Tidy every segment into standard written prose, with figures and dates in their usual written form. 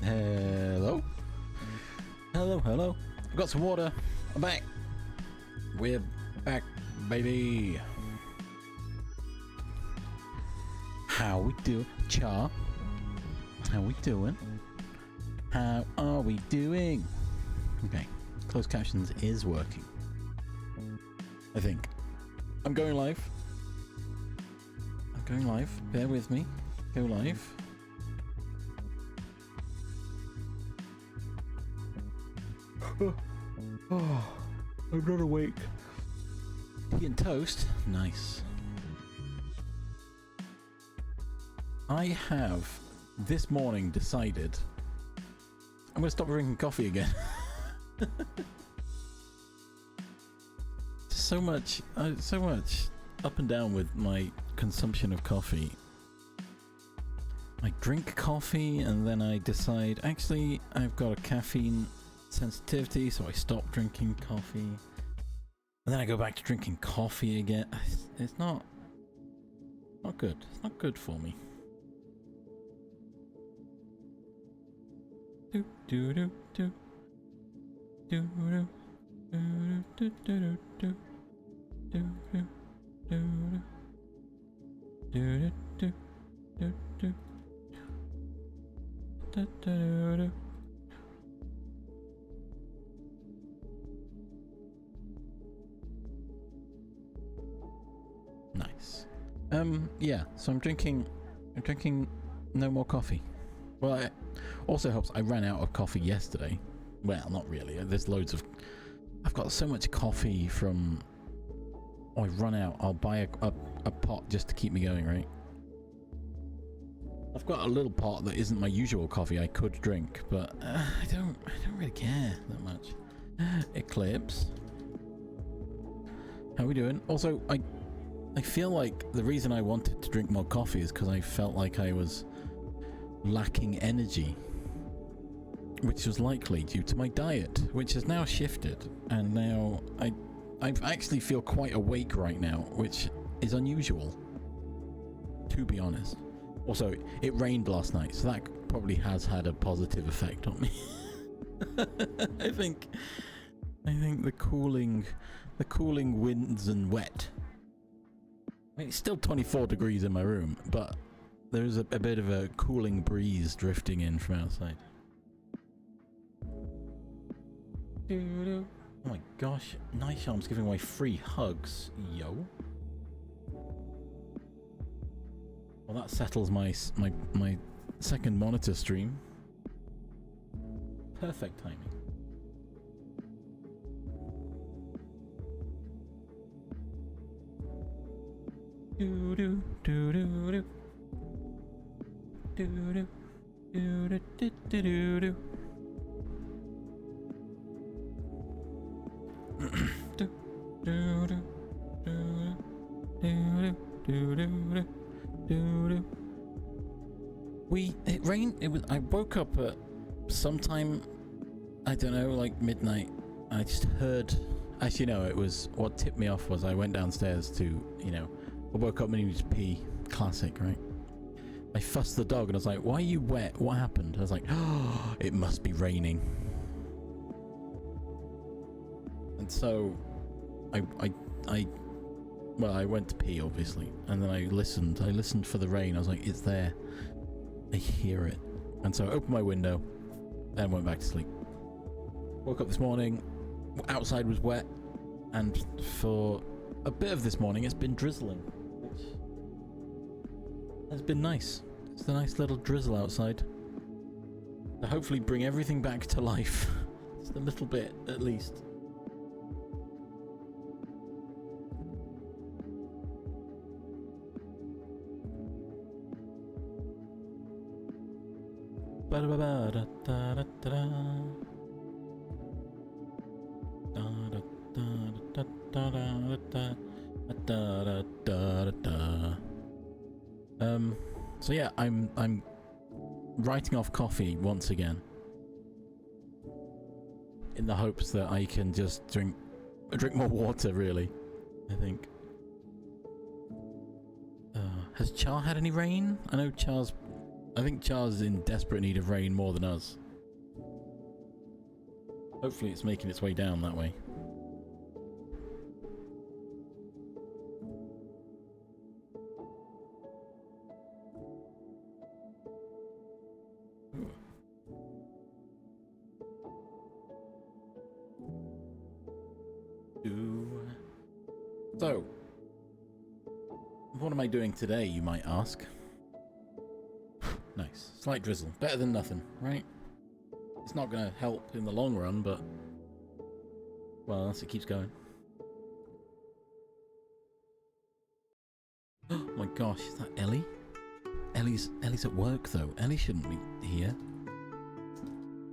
Hello? Hello, hello. I've got some water. I'm back. We're back, baby. How we do, Char? How we doing? How are we doing? Okay, closed captions is working. I think. I'm going live. I'm going live. Bear with me. Go live. Oh, I'm not awake. Tea and toast? Nice. I have this morning decided I'm going to stop drinking coffee again. so much up and down with my consumption of coffee. I drink coffee and then I decide, actually, I've got a caffeine sensitivity, so I stop drinking coffee. And then I go back to drinking coffee again. It's not good. It's not good for me. Do do do do do do do do do do do do do do do do. Nice. Yeah, so I'm drinking no more coffee. Well, it also helps I ran out of coffee yesterday. Well, not really. There's loads of... I've got so much coffee from... Oh, I've run out. I'll buy a pot just to keep me going, right? I've got a little pot that isn't my usual coffee I could drink, but I don't really care that much. Eclipse. How are we doing? Also, I feel like the reason I wanted to drink more coffee is because I felt like I was lacking energy, which was likely due to my diet, which has now shifted, and now I actually feel quite awake right now, which is unusual, to be honest. Also, it rained last night, so that probably has had a positive effect on me. I think the cooling winds and wet. I mean, it's still 24 degrees in my room, but there's a bit of a cooling breeze drifting in from outside. Oh my gosh, Nightsharm's giving away free hugs, yo. Well, that settles my second monitor stream. Perfect timing. Do do do do do. Do do do do do do do. Do do do do do do do. It rained. I woke up at sometime, I don't know, like midnight. I just heard. Actually, no. It was what tipped me off was I went downstairs to, I woke up and needed to pee. Classic, right? I fussed the dog and I was like, "Why are you wet? What happened?" I was like, "Oh, it must be raining." And so, I went to pee, obviously, and then I listened for the rain. I was like, "It's there. I hear it." And so I opened my window and went back to sleep. Woke up this morning, outside was wet, and for a bit of this morning it's been drizzling, which has been nice. It's a nice little drizzle outside to hopefully bring everything back to life. Just a little bit, at least. So yeah, I'm writing off coffee once again. in the hopes that I can just drink more water, really. I think. Has Char had any rain? I know I think Char's in desperate need of rain more than us. Hopefully it's making its way down that way. So, what am I doing today, you might ask? Nice. Slight drizzle. Better than nothing, right? It's not going to help in the long run, but... well, unless it keeps going. Oh my gosh, is that Ellie? Ellie's at work, though. Ellie shouldn't be here.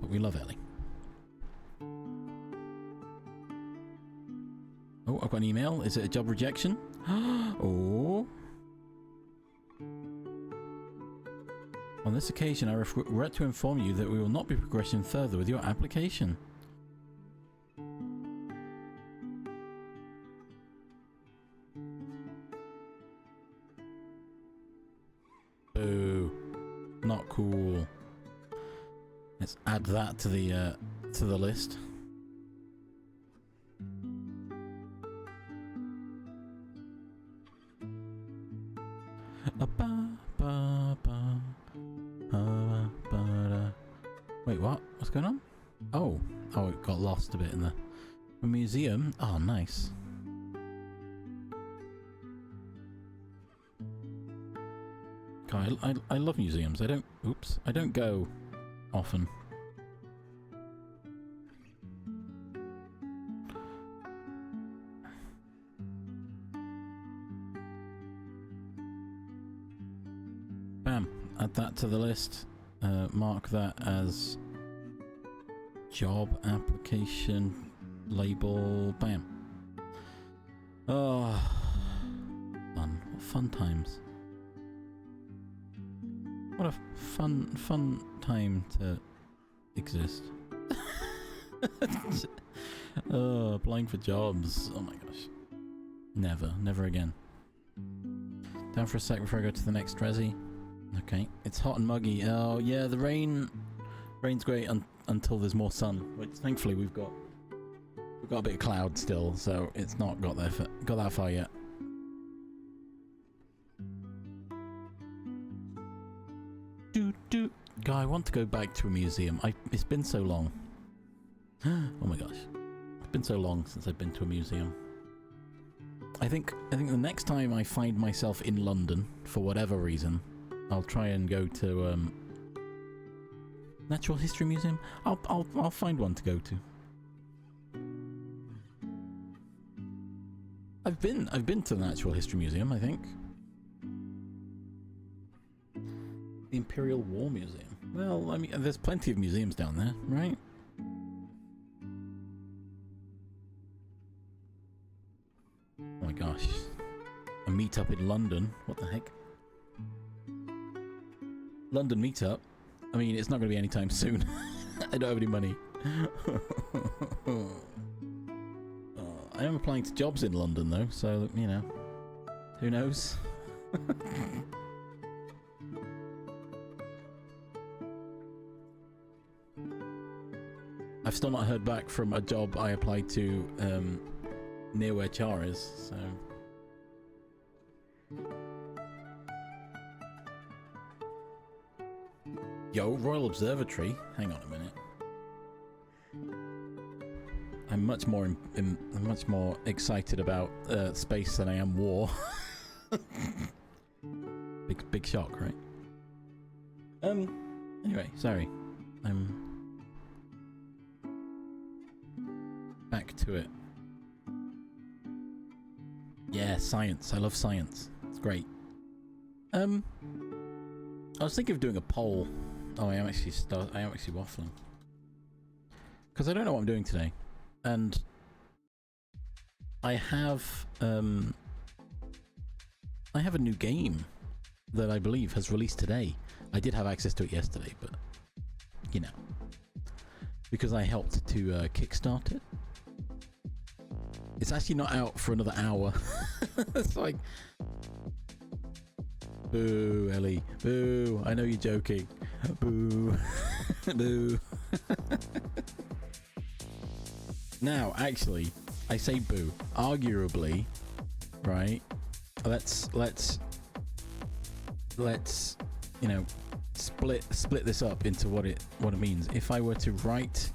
But we love Ellie. Oh, I've got an email. Is it a job rejection? Oh. On this occasion, I regret to inform you that we will not be progressing further with your application. Boo. Not cool. Let's add that to the list. Wait, what? What's going on? Oh, it got lost a bit in the museum. Oh, nice. God, I love museums. I don't go often. Bam. Add that to the list. Mark that as job application label. Bam. Oh, fun. What fun times. What a fun time to exist. Oh, applying for jobs. Oh my gosh. Never again. Down for a sec before I go to the next resi. Okay, it's hot and muggy. Oh yeah, the rain's great until there's more sun, which thankfully we've got a bit of cloud still, so it's not got that far yet. Guy, I want to go back to a museum. It's been so long. Oh my gosh, it's been so long since I've been to a museum. I think the next time I find myself in London for whatever reason, I'll try and go to Natural History Museum. I'll find one to go to. I've been to the Natural History Museum, I think. The Imperial War Museum. Well, I mean, there's plenty of museums down there, right? Oh my gosh. A meetup in London. What the heck? London meetup? I mean, it's not going to be anytime soon. I don't have any money. I am applying to jobs in London, though, so, you know. Who knows? I've still not heard back from a job I applied to near where Char is, so... Yo, Royal Observatory. Hang on a minute. I'm much more excited about space than I am war. big shock, right? Anyway, sorry. I'm back to it. Yeah, science. I love science. It's great. I was thinking of doing a poll. Oh, I am actually waffling. Because I don't know what I'm doing today. And I have a new game that I believe has released today. I did have access to it yesterday, but you know. because I helped to kickstart it. It's actually not out for another hour. It's like, boo, Ellie, boo. I know you're joking. Boo, boo. Now, actually, I say boo. Arguably, right? Let's you know, split this up into what it means. If I were to write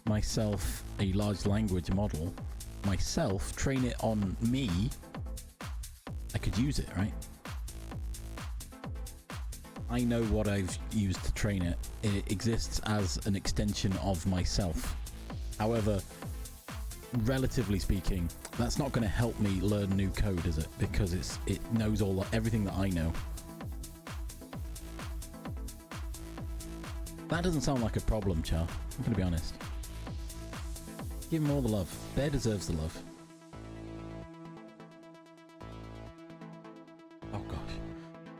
myself a large language model, myself, train it on me, I could use it, right? I know what I've used to train it. It exists as an extension of myself. However, relatively speaking, that's not going to help me learn new code, is it? Because it knows everything that I know. That doesn't sound like a problem, Char. I'm going to be honest. Give him all the love. Bear deserves the love. Oh gosh.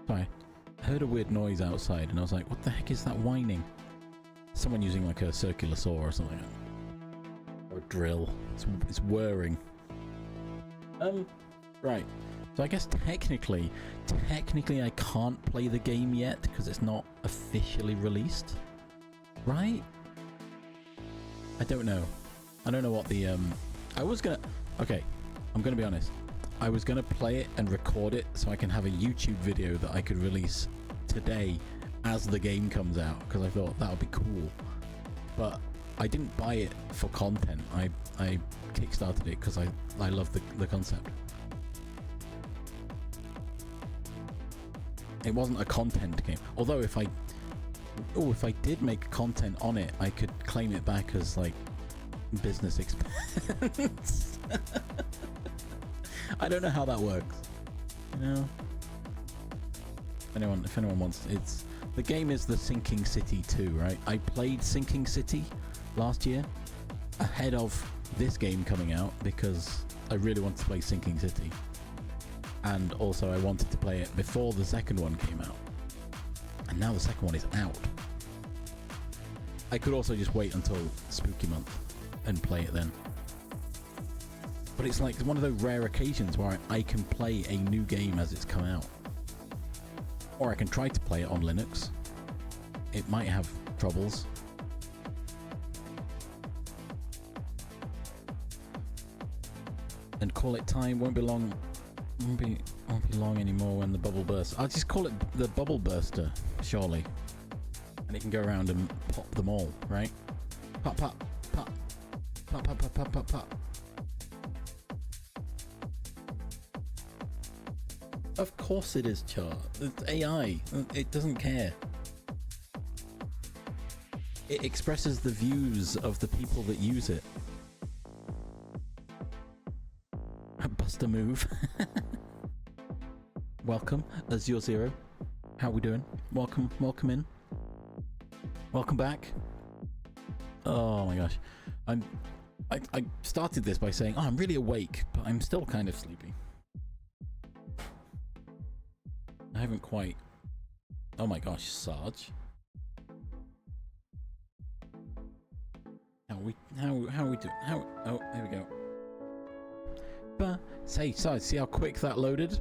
Sorry. I heard a weird noise outside and I was like, what the heck is that whining? Someone using like a circular saw or something. Or a drill. It's whirring. Right. So I guess technically I can't play the game yet because it's not officially released. Right? I don't know. I don't know what the okay, I'm gonna be honest. I was gonna play it and record it so I can have a YouTube video that I could release today as the game comes out, because I thought that would be cool. But I didn't buy it for content. I kickstarted it because I love the concept. It wasn't a content game. Although if I did make content on it, I could claim it back as like business expense. I don't know how that works. You know, if anyone wants, the game is the Sinking City 2, right? I played Sinking City last year ahead of this game coming out because I really wanted to play Sinking City, and also I wanted to play it before the second one came out, and now the second one is out. I could also just wait until Spooky Month and play it then. But it's like one of those rare occasions where I can play a new game as it's come out. Or I can try to play it on Linux. It might have troubles. And call it time. Won't be long. Won't be long anymore when the bubble bursts. I'll just call it the bubble burster, surely. And it can go around and pop them all, right? Pop, pop, pop. Pop, pop, pop, pop, pop, pop. Of course it is, Char. It's AI. It doesn't care. It expresses the views of the people that use it. Bust a move. Welcome, Azure Zero. How we doing? Welcome in. Welcome back. Oh my gosh. I started this by saying, I'm really awake, but I'm still kind of sleepy. I haven't quite... Oh my gosh, Sarge. How are we doing? Oh, there we go. But, say, Sarge, see how quick that loaded?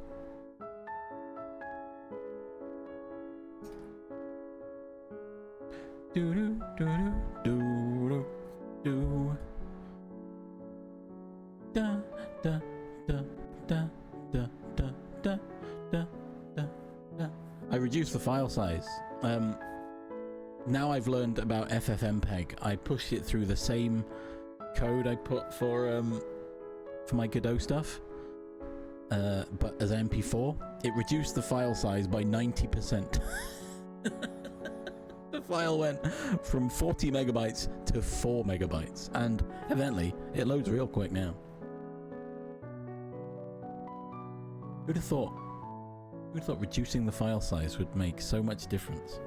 Do do do do do do. Da da da da da da da da da da. I reduced the file size. Now I've learned about FFmpeg. I pushed it through the same code I put for my Godot stuff, but as MP4. It reduced the file size by 90%. The file went from 40 megabytes to 4 megabytes, and evidently it loads real quick now. Who'd have thought reducing the file size would make so much difference?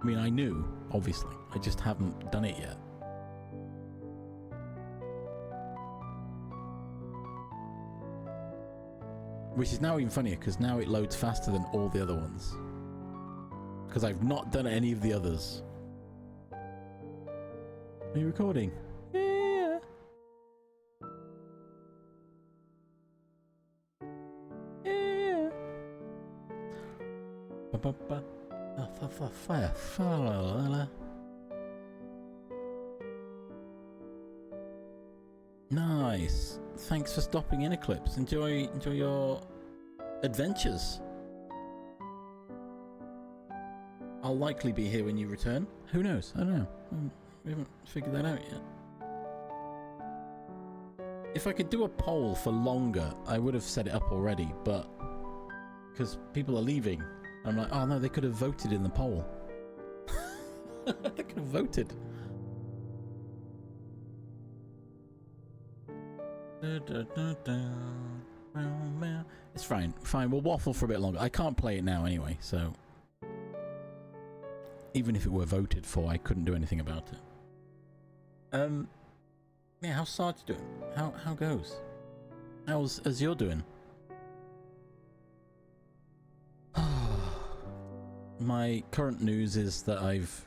I mean, I knew, obviously, I just haven't done it yet. Which is now even funnier, because now it loads faster than all the other ones. Because I've not done any of the others. Are you recording? Yeah. Yeah. Ba-ba-ba. Fire. Nice. Thanks for stopping in, Eclipse. Enjoy your adventures. I'll likely be here when you return. Who knows? I don't know. We haven't figured that out yet. If I could do a poll for longer, I would have set it up already, but because people are leaving, I'm like, oh no, they could have voted in the poll. They could have voted. It's fine. Fine, we'll waffle for a bit longer. I can't play it now anyway, so even if it were voted for, I couldn't do anything about it. Yeah, how's Sarge doing? How goes? How's you're doing? My current news is that I've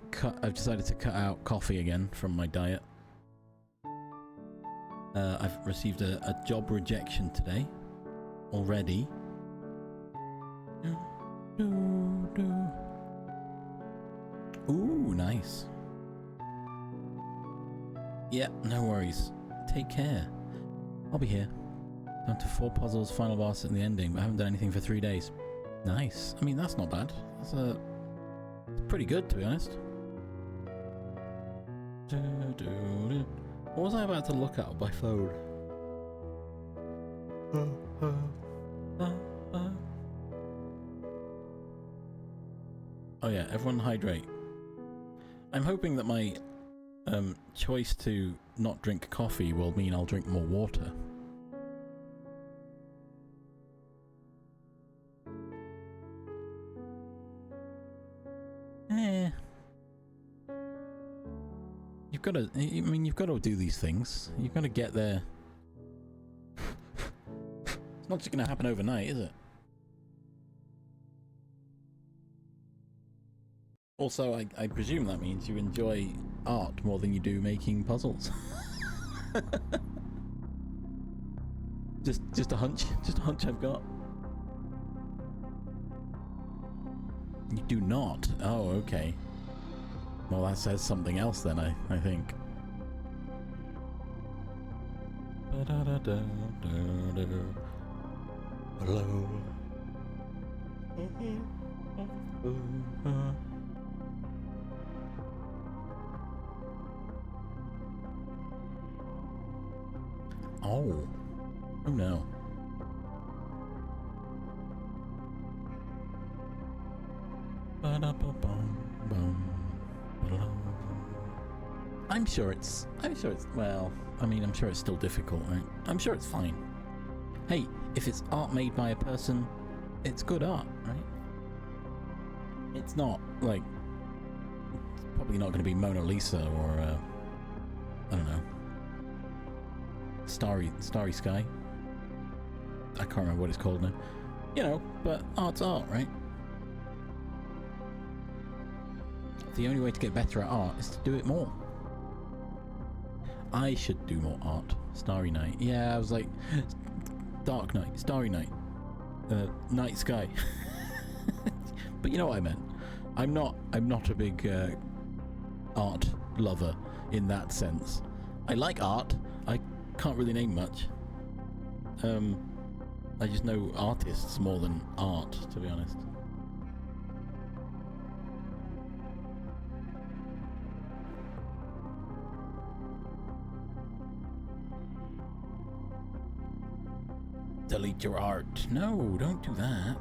decided to cut out coffee again from my diet. I've received a job rejection today already. Ooh, nice. Yeah, no worries. Take care. I'll be here. Down to 4 puzzles, final boss, and the ending, but I haven't done anything for 3 days. Nice. I mean, that's not bad. It's pretty good, to be honest. What was I about to look at on my phone? Oh yeah, everyone hydrate. I'm hoping that my choice to not drink coffee will mean I'll drink more water. You've got to, I mean, you've got to do these things. You've got to get there. It's not just going to happen overnight, is it? Also, I presume that means you enjoy art more than you do making puzzles. just a hunch I've got. You do not? Oh, okay. Well, that says something else then, I think. Hello. Oh. Oh no. I'm sure it's, well, I mean, I'm sure it's still difficult, right? I'm sure it's fine. Hey, if it's art made by a person, it's good art, right? It's not, like, it's probably not going to be Mona Lisa or, I don't know, Starry Sky. I can't remember what it's called now. You know, but art's art, right? The only way to get better at art is to do it more. I should do more art. Starry Night. Yeah, I was like, Dark Night, Starry Night, Night Sky. But you know what I meant. I'm not a big art lover in that sense. I like art. I can't really name much. I just know artists more than art, to be honest. Delete your art. No, don't do that.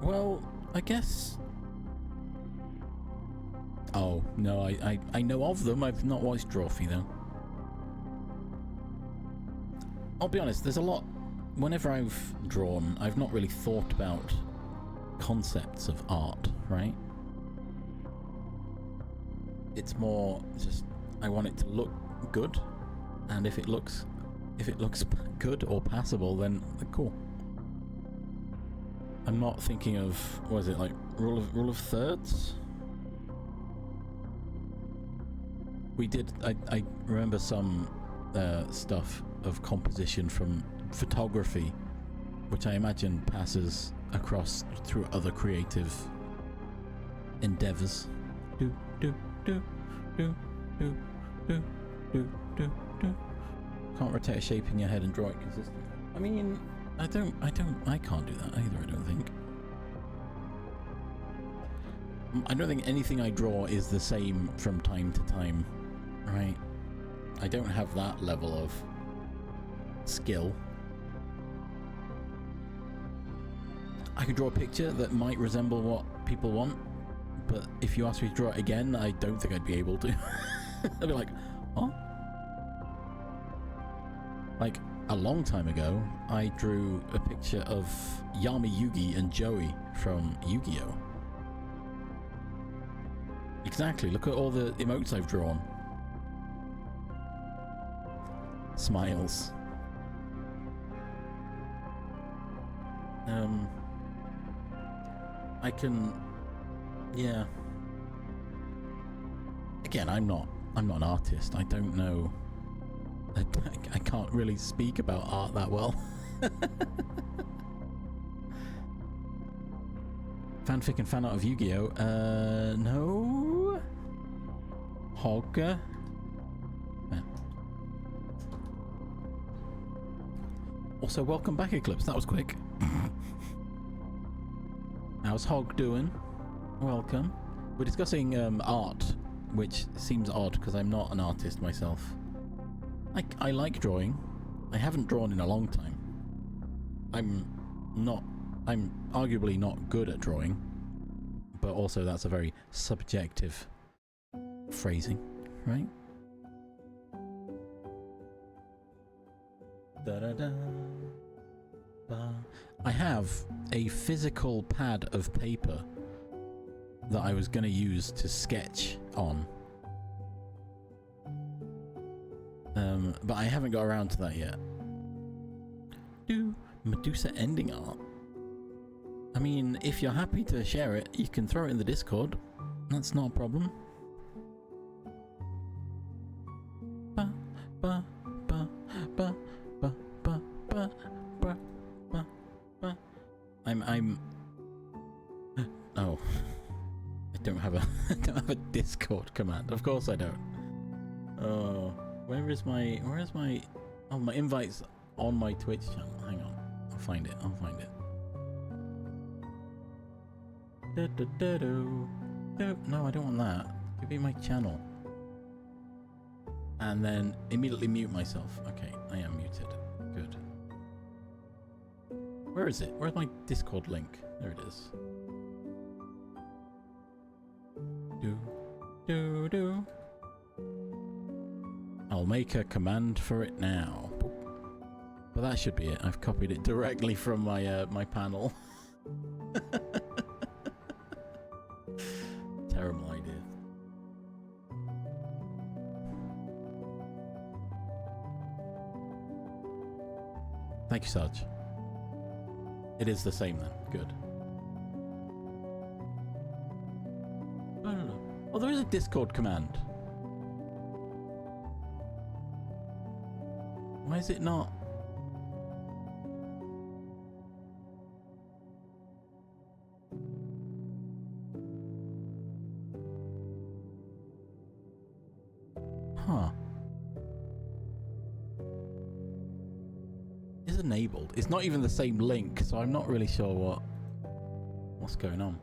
Well, I guess... Oh, no, I know of them. I've not watched Drawfee, though. I'll be honest, there's a lot... Whenever I've drawn, I've not really thought about concepts of art, right? It's more just, I want it to look good, and if it looks good or passable, then cool. I'm not thinking of, what is it, like rule of thirds? We did, I remember some stuff of composition from photography, which I imagine passes across through other creative endeavors. Do do do do do do do do do. Can't rotate a shape in your head and draw it consistently. I mean, I can't do that either, I don't think. I don't think anything I draw is the same from time to time, right? I don't have that level of skill. I could draw a picture that might resemble what people want, but if you ask me to draw it again, I don't think I'd be able to. I'd be like, huh? Like, a long time ago, I drew a picture of Yami Yugi and Joey from Yu-Gi-Oh! Exactly, look at all the emotes I've drawn. Smiles. I can... yeah. Again, I'm not an artist. I don't know... I can't really speak about art that well. Fanfic and fan art of Yu-Gi-Oh! No? Hog? Yeah. Also, welcome back, Eclipse. That was quick. How's Hog doing? Welcome. We're discussing art, which seems odd because I'm not an artist myself. I like drawing. I haven't drawn in a long time. I'm arguably not good at drawing, but also that's a very subjective phrasing, right? Da-da-da. I have a physical pad of paper that I was going to use to sketch on. But I haven't got around to that yet. Do Medusa ending art? I mean, if you're happy to share it, you can throw it in the Discord. That's not a problem. Ba, ba, ba, ba, ba, ba, ba, ba, ba, ba. I'm... Oh. I don't have a Discord command. Of course I don't. Oh... Where's my... Oh, my invite's on my Twitch channel. Hang on. I'll find it. No, I don't want that. Give me my channel. And then immediately mute myself. Okay, I am muted. Good. Where is it? Where's my Discord link? There it is. Do. I'll make a command for it now. But that should be it. I've copied it directly from my my panel. Terrible idea. Thank you, Sarge. It is the same then. Good. I don't know. Oh, there is a Discord command. Why is it not? Huh. It's enabled. It's not even the same link, so I'm not really sure what's going on.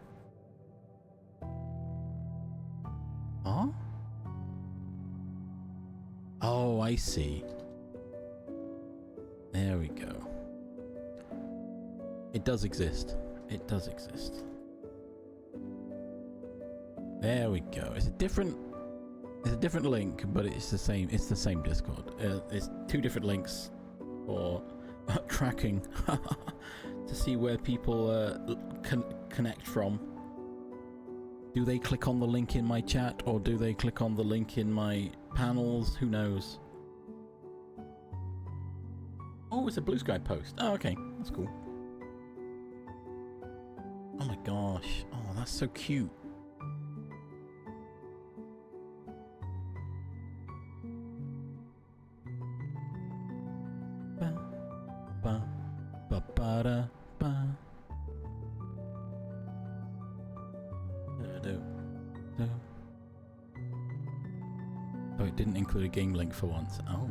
Huh? Oh, I see. There we go. It does exist. It does exist. There we go. It's a different link, but it's the same. It's the same Discord. It's two different links for tracking to see where people connect from. Do they click on the link in my chat, or do they click on the link in my panels? Who knows? Oh, it's a Blue Sky post. Oh, okay. That's cool. Oh my gosh. Oh, that's so cute. Ba, ba, ba, ba, da, ba. Do, do. Oh, it didn't include a game link for once. Oh.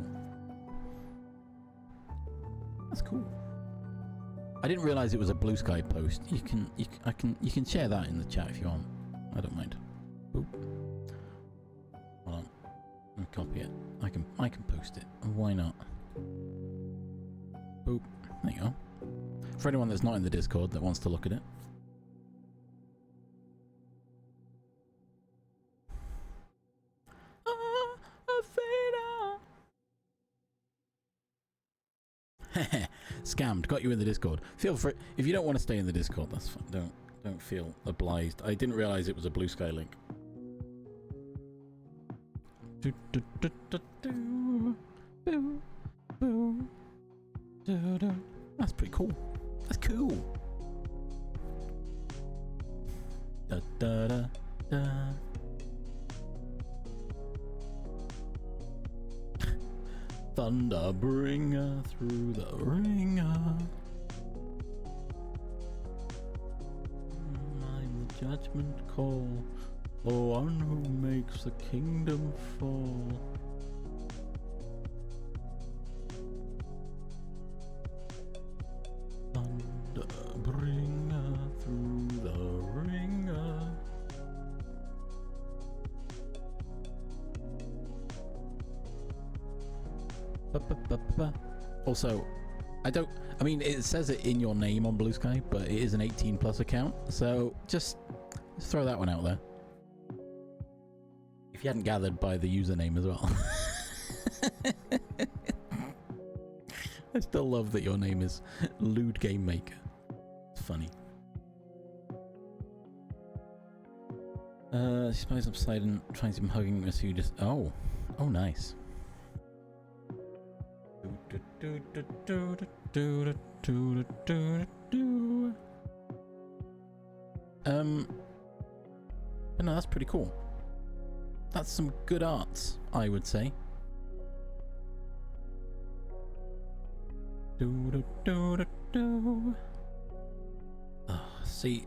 That's cool. I didn't realize it was a Blue Sky post. You can share that in the chat if you want. I don't mind. Oop. Hold on. Let me copy it. I can post it. Why not? Boop. There you go. For anyone that's not in the Discord that wants to look at it. Scammed. Got you in the Discord. Feel free. If you don't want to stay in the Discord, that's fine. Don't feel obliged. I didn't realize it was a Blue Sky link. That's pretty cool. That's cool. Da da da da. Thunder bringer through the ringer. I'm the judgment call, the one who makes the kingdom fall. Thunder bringer through the ringer. Also, I mean, it says it in your name on Blue Sky, but it is an 18+ account, so just throw that one out there. If you hadn't gathered by the username as well. I still love that your name is Lewd Game Maker. It's funny. She spies upside and finds him hugging us. You just oh nice. But no, that's pretty cool. That's some good arts, I would say. See,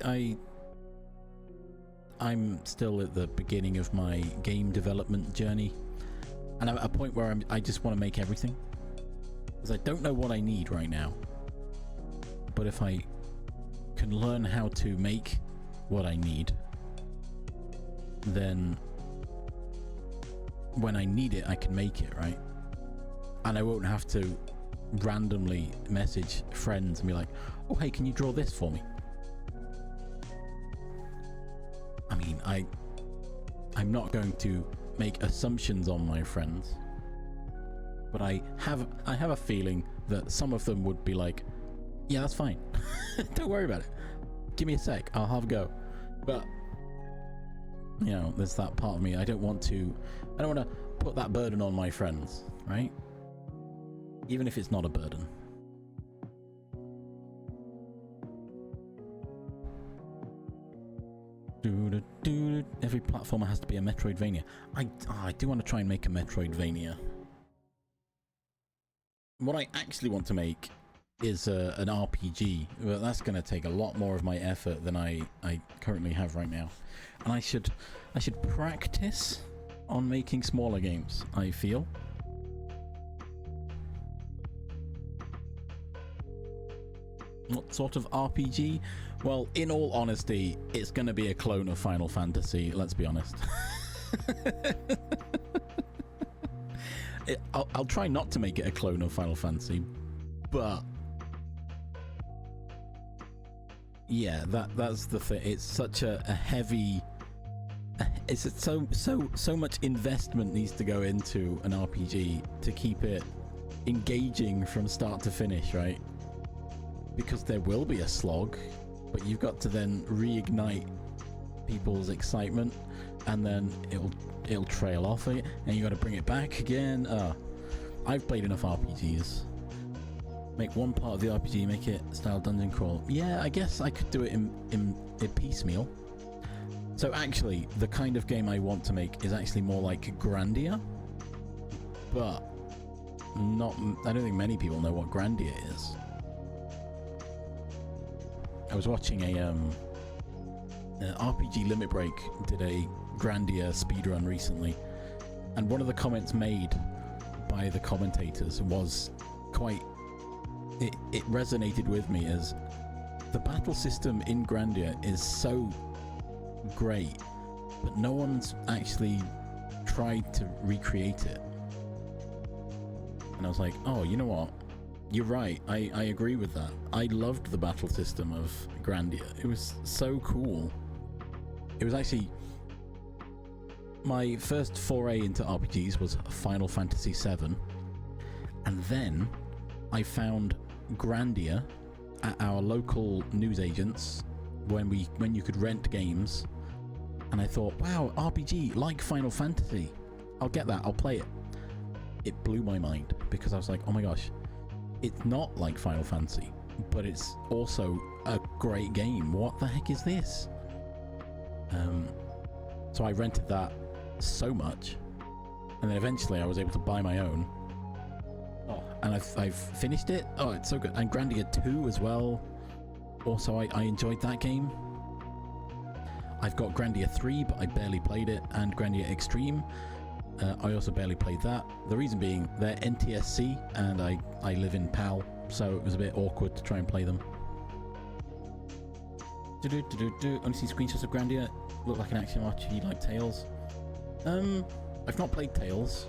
I'm still at the beginning of my game development journey, and I'm at a point where I just want to make everything. Because I don't know what I need right now. But if I can learn how to make what I need, then when I need it, I can make it, right? And I won't have to randomly message friends and be like, oh, hey, can you draw this for me? I mean, I'm not going to make assumptions on my friends. But I have a feeling that some of them would be like, yeah, that's fine. Don't worry about it. Give me a sec. I'll have a go. But, you know, there's that part of me. I don't want to put that burden on my friends, right? Even if it's not a burden. Every platformer has to be a Metroidvania. I do want to try and make a Metroidvania. What I actually want to make is an RPG, but that's going to take a lot more of my effort than I currently have right now. And I should practice on making smaller games, I feel. What sort of RPG? Well, in all honesty, it's going to be a clone of Final Fantasy, let's be honest. I'll try not to make it a clone of Final Fantasy, but yeah, that's the thing. It's such a heavy. It's so much investment needs to go into an RPG to keep it engaging from start to finish, right? Because there will be a slog, but you've got to then reignite people's excitement, and then it'll trail off it, and you got to bring it back again. I've played enough RPGs. Make one part of the RPG, make it style dungeon crawl. Yeah, I guess I could do it in piecemeal. So actually, the kind of game I want to make is actually more like Grandia, but not. I don't think many people know what Grandia is. I was watching RPG Limit Break did a Grandia speedrun recently, and one of the comments made by the commentators was quite. It resonated with me as the battle system in Grandia is so great, but no one's actually tried to recreate it. And I was like, oh, you know what? You're right. I agree with that. I loved the battle system of Grandia. It was so cool. It was actually my first foray into RPGs was Final Fantasy VII, and then I found Grandia at our local newsagents when you could rent games, and I thought, wow, RPG like Final Fantasy. I'll get that. I'll play it. It blew my mind because I was like, oh my gosh, it's not like Final Fantasy, but it's also a great game. What the heck is this? So I rented that so much, and then eventually I was able to buy my own. Oh, and I've finished it. Oh, it's so good. And Grandia 2 as well. Also, I enjoyed that game. I've got Grandia 3, but I barely played it, and Grandia Extreme. I also barely played that. The reason being, they're NTSC, and I live in PAL, so it was a bit awkward to try and play them. Only seen screenshots of Grandia. Look like an action RPG like Tales. I've not played Tales,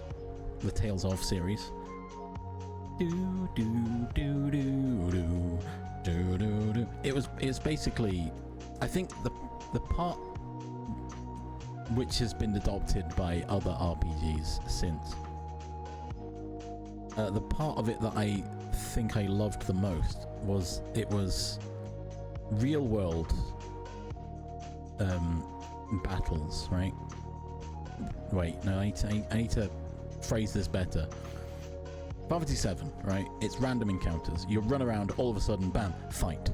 the Tales of series. It was basically, I think the part which has been adopted by other RPGs since. The part of it that I think I loved the most was it was real world battles, right? Wait, no, I need to phrase this better. Final Fantasy VII, right? It's random encounters. You run around, all of a sudden, bam, fight.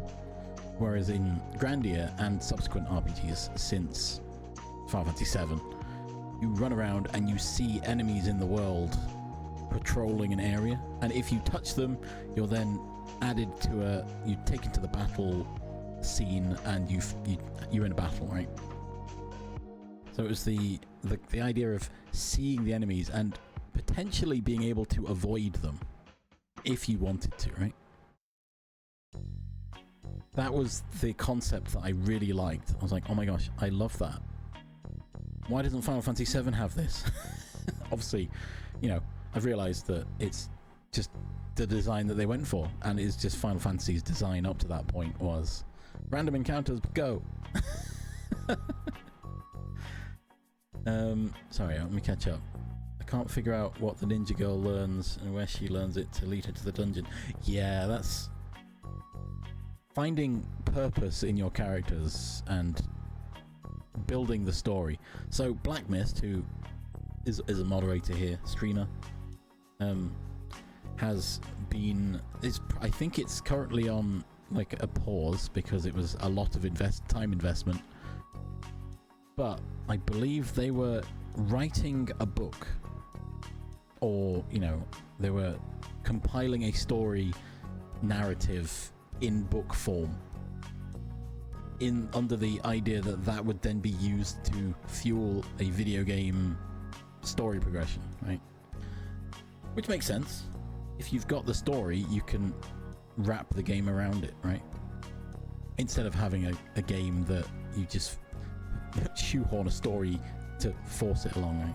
Whereas in Grandia and subsequent RPGs since Final Fantasy VII, you run around and you see enemies in the world patrolling an area, and if you touch them, you're then you're taken to the battle scene, and you're in a battle, right? So it was the idea of seeing the enemies and potentially being able to avoid them if you wanted to, right? That was the concept that I really liked. I was like, oh my gosh, I love that. Why doesn't Final Fantasy VII have this? Obviously, I've realized that it's just the design that they went for, and it's just Final Fantasy's design up to that point was random encounters, go. Sorry, let me catch up. I can't figure out what the ninja girl learns and where she learns it to lead her to the dungeon. Yeah, that's finding purpose in your characters and building the story. So Black Mist, who is a moderator here, streamer, has been. I think it's currently on like a pause because it was a lot of time investment. But I believe they were writing a book, or they were compiling a story narrative in book form, under the idea that would then be used to fuel a video game story progression, right? Which makes sense. If you've got the story, you can wrap the game around it, right? Instead of having a game that you just shoehorn a story to force it along,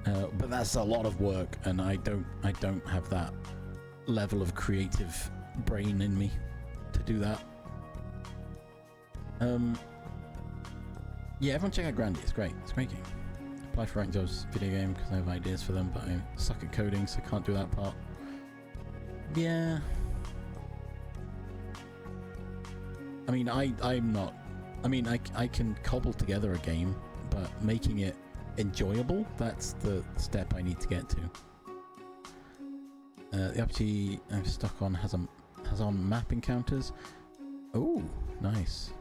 right? But that's a lot of work, and I don't have that level of creative brain in me to do that. Yeah, everyone check out Grandia. It's great. It's a great game. Apply for Rank Jobs video game because I have ideas for them, but I suck at coding, so I can't do that part. Yeah. I mean, I'm not. I mean, I can cobble together a game, but making it enjoyable, that's the step I need to get The RPG I'm stuck on has on map encounters. Oh, nice.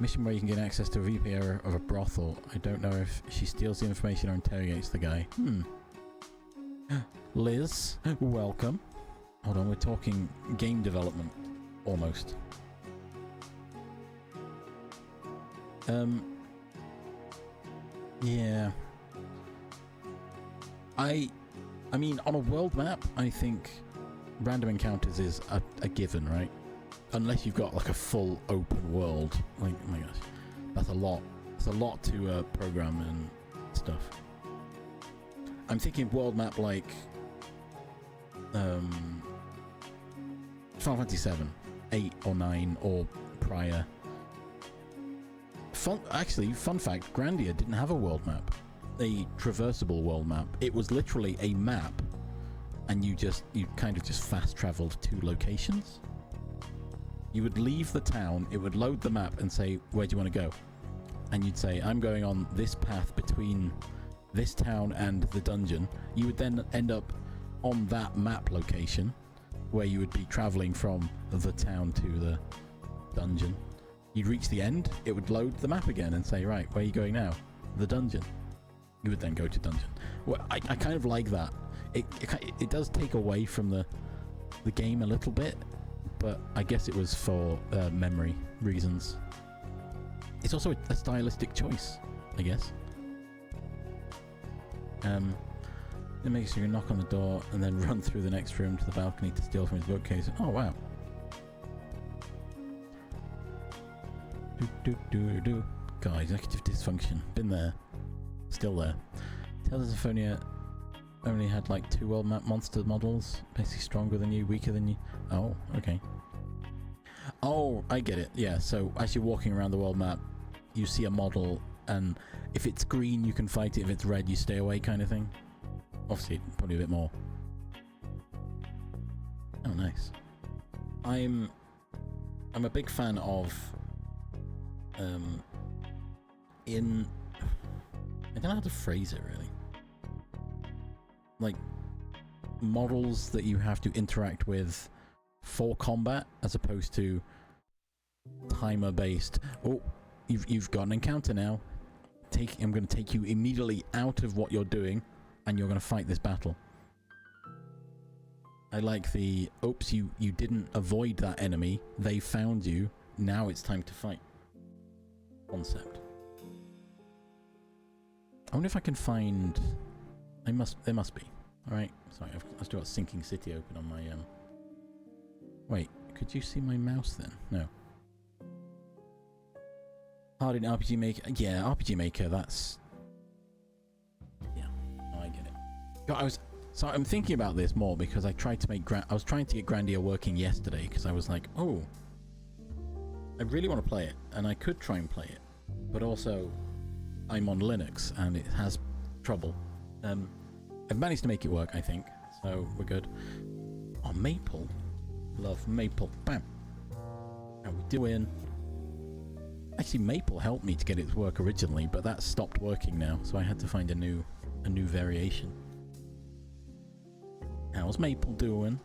Mission where you can get access to a VP area of a brothel. I don't know if she steals the information or interrogates the guy. Liz, welcome. Hold on, we're talking game development. Almost. Yeah. I mean, on a world map, I think random encounters is a given, right? Unless you've got like a full open world. Like, oh my gosh, that's a lot. It's a lot to program and stuff. I'm thinking world map like Final Fantasy 7, 8 or 9 or prior. Fun fact, Grandia didn't have a world map. A traversable world map. It was literally a map, and you kind of just fast traveled to locations. You would leave the town, it would load the map and say, where do you want to go? And you'd say, I'm going on this path between this town and the dungeon. You would then end up on that map location where you would be traveling from the town to the dungeon. You'd reach the end, it would load the map again and say, right, where are you going now? The dungeon. You would then go to dungeon. Well, I kind of like that. It does take away from the game a little bit, but I guess it was for memory reasons. It's also a stylistic choice, I guess. It makes you knock on the door and then run through the next room to the balcony to steal from his bookcase. Oh wow. God, executive dysfunction. Been there. Still there. Tales of Symphonia only had like 2 world map monster models. Basically stronger than you, weaker than you. Oh, okay. Oh, I get it. Yeah, so as you're walking around the world map, you see a model, and if it's green, you can fight it. If it's red, you stay away, kind of thing. Obviously, probably a bit more. Oh, nice. I'm a big fan of I don't know how to phrase it really. Like models that you have to interact with for combat as opposed to timer based. Oh, you've got an encounter now. I'm going to take you immediately out of what you're doing and you're going to fight this battle. I like the oops, you didn't avoid that enemy, they found you, now it's time to fight concept. I wonder if I can find... There must be. Alright, sorry, I've still got Sinking City open on my... Wait, could you see my mouse then? No. Hard in RPG Maker... Yeah, RPG Maker, that's... Yeah, I get it. God, I'm thinking about this more because I tried to make... I was trying to get Grandia working yesterday because I was like, oh... I really want to play it, and I could try and play it, but also... I'm on Linux and it has trouble. I've managed to make it work, I think, so we're good. Oh, Maple. Love Maple. Bam. How we doing? Actually, Maple helped me to get it to work originally, but that stopped working now, so I had to find a new variation. How's Maple doing?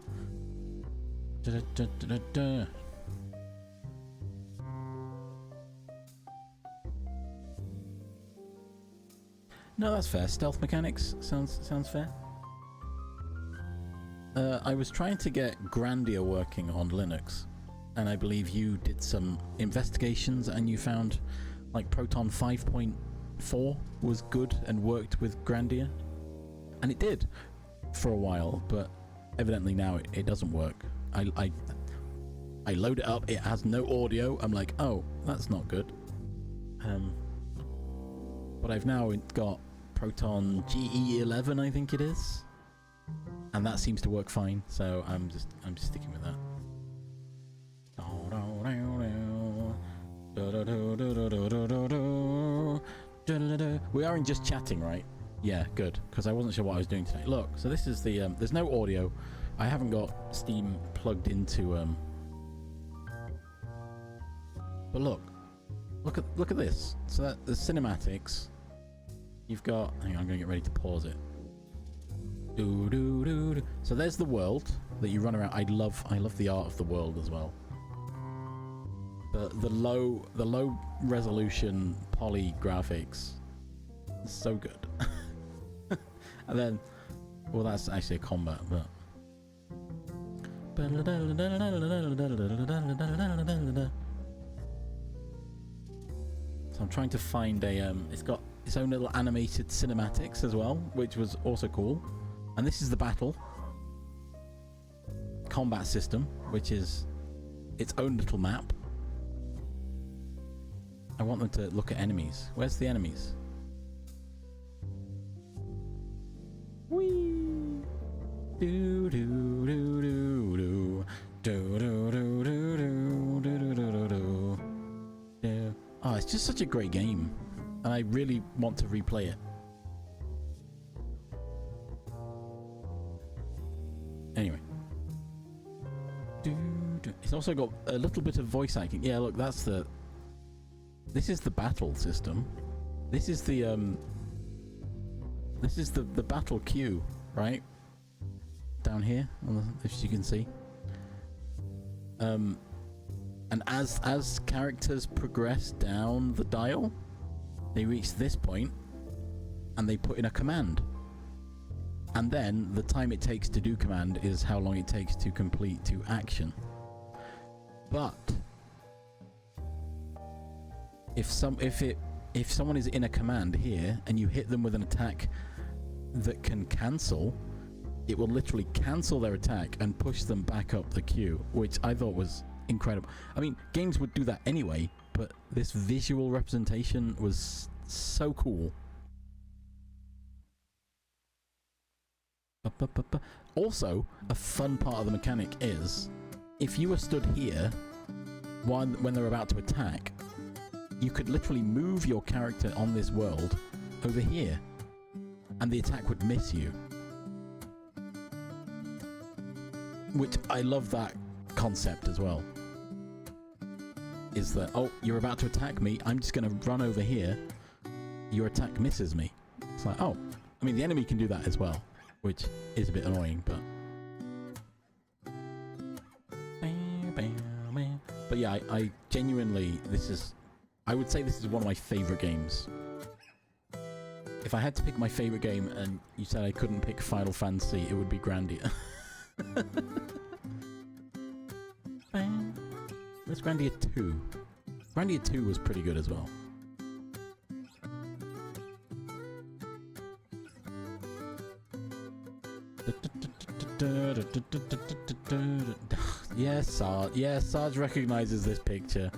Da-da-da-da-da-da. No, that's fair. Stealth mechanics sounds fair. I was trying to get Grandia working on Linux, and I believe you did some investigations and you found like Proton 5.4 was good and worked with Grandia, and it did for a while, but evidently now it doesn't work. I load it up, it has no audio. I'm like, oh, that's not good. But I've now got Proton GE11, I think it is, and that seems to work fine. So I'm just sticking with that. We are in just chatting, right? Yeah, good, because I wasn't sure what I was doing today. Look, so this is the there's no audio. I haven't got Steam plugged into but look at this. So that the cinematics. You've got... Hang on, I'm going to get ready to pause it. Do, do, do, do. So there's the world that you run around. I love the art of the world as well. The low resolution poly graphics, so good. And then, well, that's actually a combat, but. So I'm trying to find a it's got its own little animated cinematics as well, which was also cool. And this is the battle combat system, which is its own little map. I want them to look at enemies. Where's the enemies? Whee! Do do do do do do do do do do do do do. Oh, it's just such a great game, and I really want to replay it. Anyway, it's also got a little bit of voice acting. Yeah, look, that's the. This is the battle system. This is the This is the battle queue, right? Down here, as you can see. And as characters progress down the dial, they reach this point, and they put in a command. And then the time it takes to do command is how long it takes to complete to action. But if someone is in a command here and you hit them with an attack that can cancel, it will literally cancel their attack and push them back up the queue, which I thought was incredible. I mean, games would do that anyway, but this visual representation was so cool. Also, a fun part of the mechanic is, if you were stood here when they're about to attack, you could literally move your character on this world over here, and the attack would miss you. Which, I love that concept as well. Is that, oh, you're about to attack me, I'm just going to run over here, your attack misses me. It's like, oh, I mean, the enemy can do that as well, which is a bit annoying, but... But yeah, I genuinely, I would say this is one of my favourite games. If I had to pick my favourite game and you said I couldn't pick Final Fantasy, it would be Grandia. Where's Grandia 2? Grandia 2 was pretty good as well. Yes, Sarge. Yes, Sarge recognizes this picture.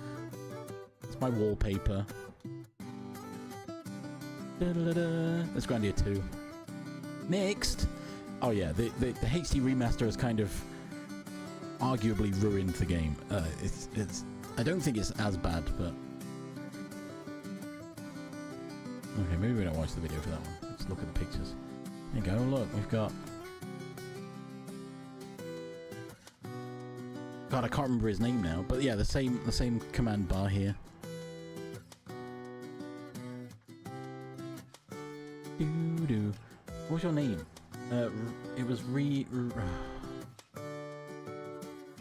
It's my wallpaper. That's Grandia 2. Next! Oh yeah, the HD remaster has kind of arguably ruined the game. It's I don't think it's as bad, but... Okay, maybe we don't watch the video for that one. Let's look at the pictures. There you go, look, we've got... God, I can't remember his name now, but yeah, the same command bar here. Doo-doo. What was your name? It was I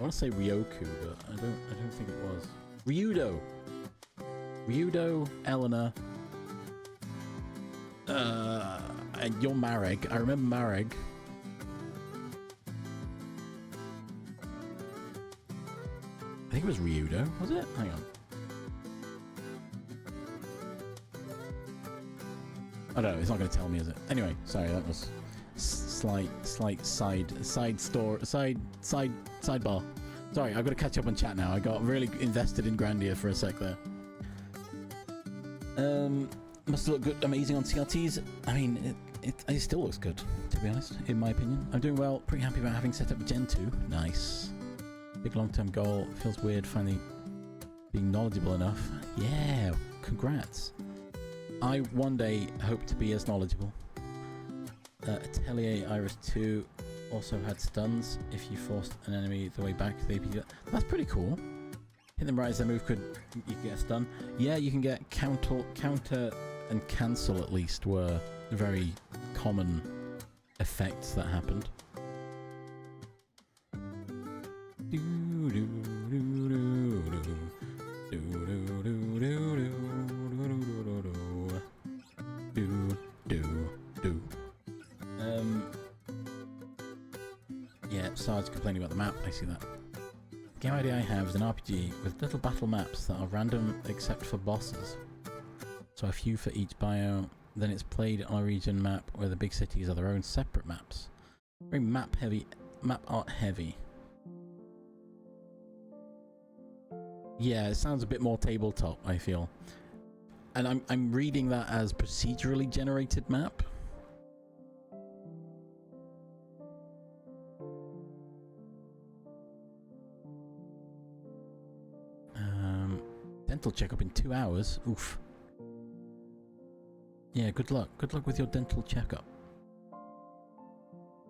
want to say Ryoku, but I don't think it was. Ryudo, Eleanor. And you're Marek. I remember Marek. I think it was Ryudo, was it? Hang on. I don't know, it's not going to tell me, is it? Anyway, sorry, that was slight sidebar. Sorry, I've got to catch up on chat now. I got really invested in Grandia for a sec there. Must look good, amazing on CRTs. I mean, it still looks good, to be honest, in my opinion. I'm doing well, pretty happy about having set up Gen 2. Nice. Big long-term goal. Feels weird finally being knowledgeable enough. Yeah, congrats. I one day hope to be as knowledgeable. Atelier Iris 2 also had stuns if you forced an enemy the way back to the AP. That's pretty cool. Hit them right as they move, you can get a stun. Yeah, you can get counter and cancel at least were very common effects that happened. Yeah, Sarge complaining about the map. I see that. The game idea I have is an RPG with little battle maps that are random except for bosses. So a few for each bio. Then it's played on a region map where the big cities are their own separate maps. Very map art heavy. Yeah, it sounds a bit more tabletop, I feel. And I'm reading that as procedurally generated map. Dental checkup in 2 hours. Oof. Yeah, good luck. Good luck with your dental checkup.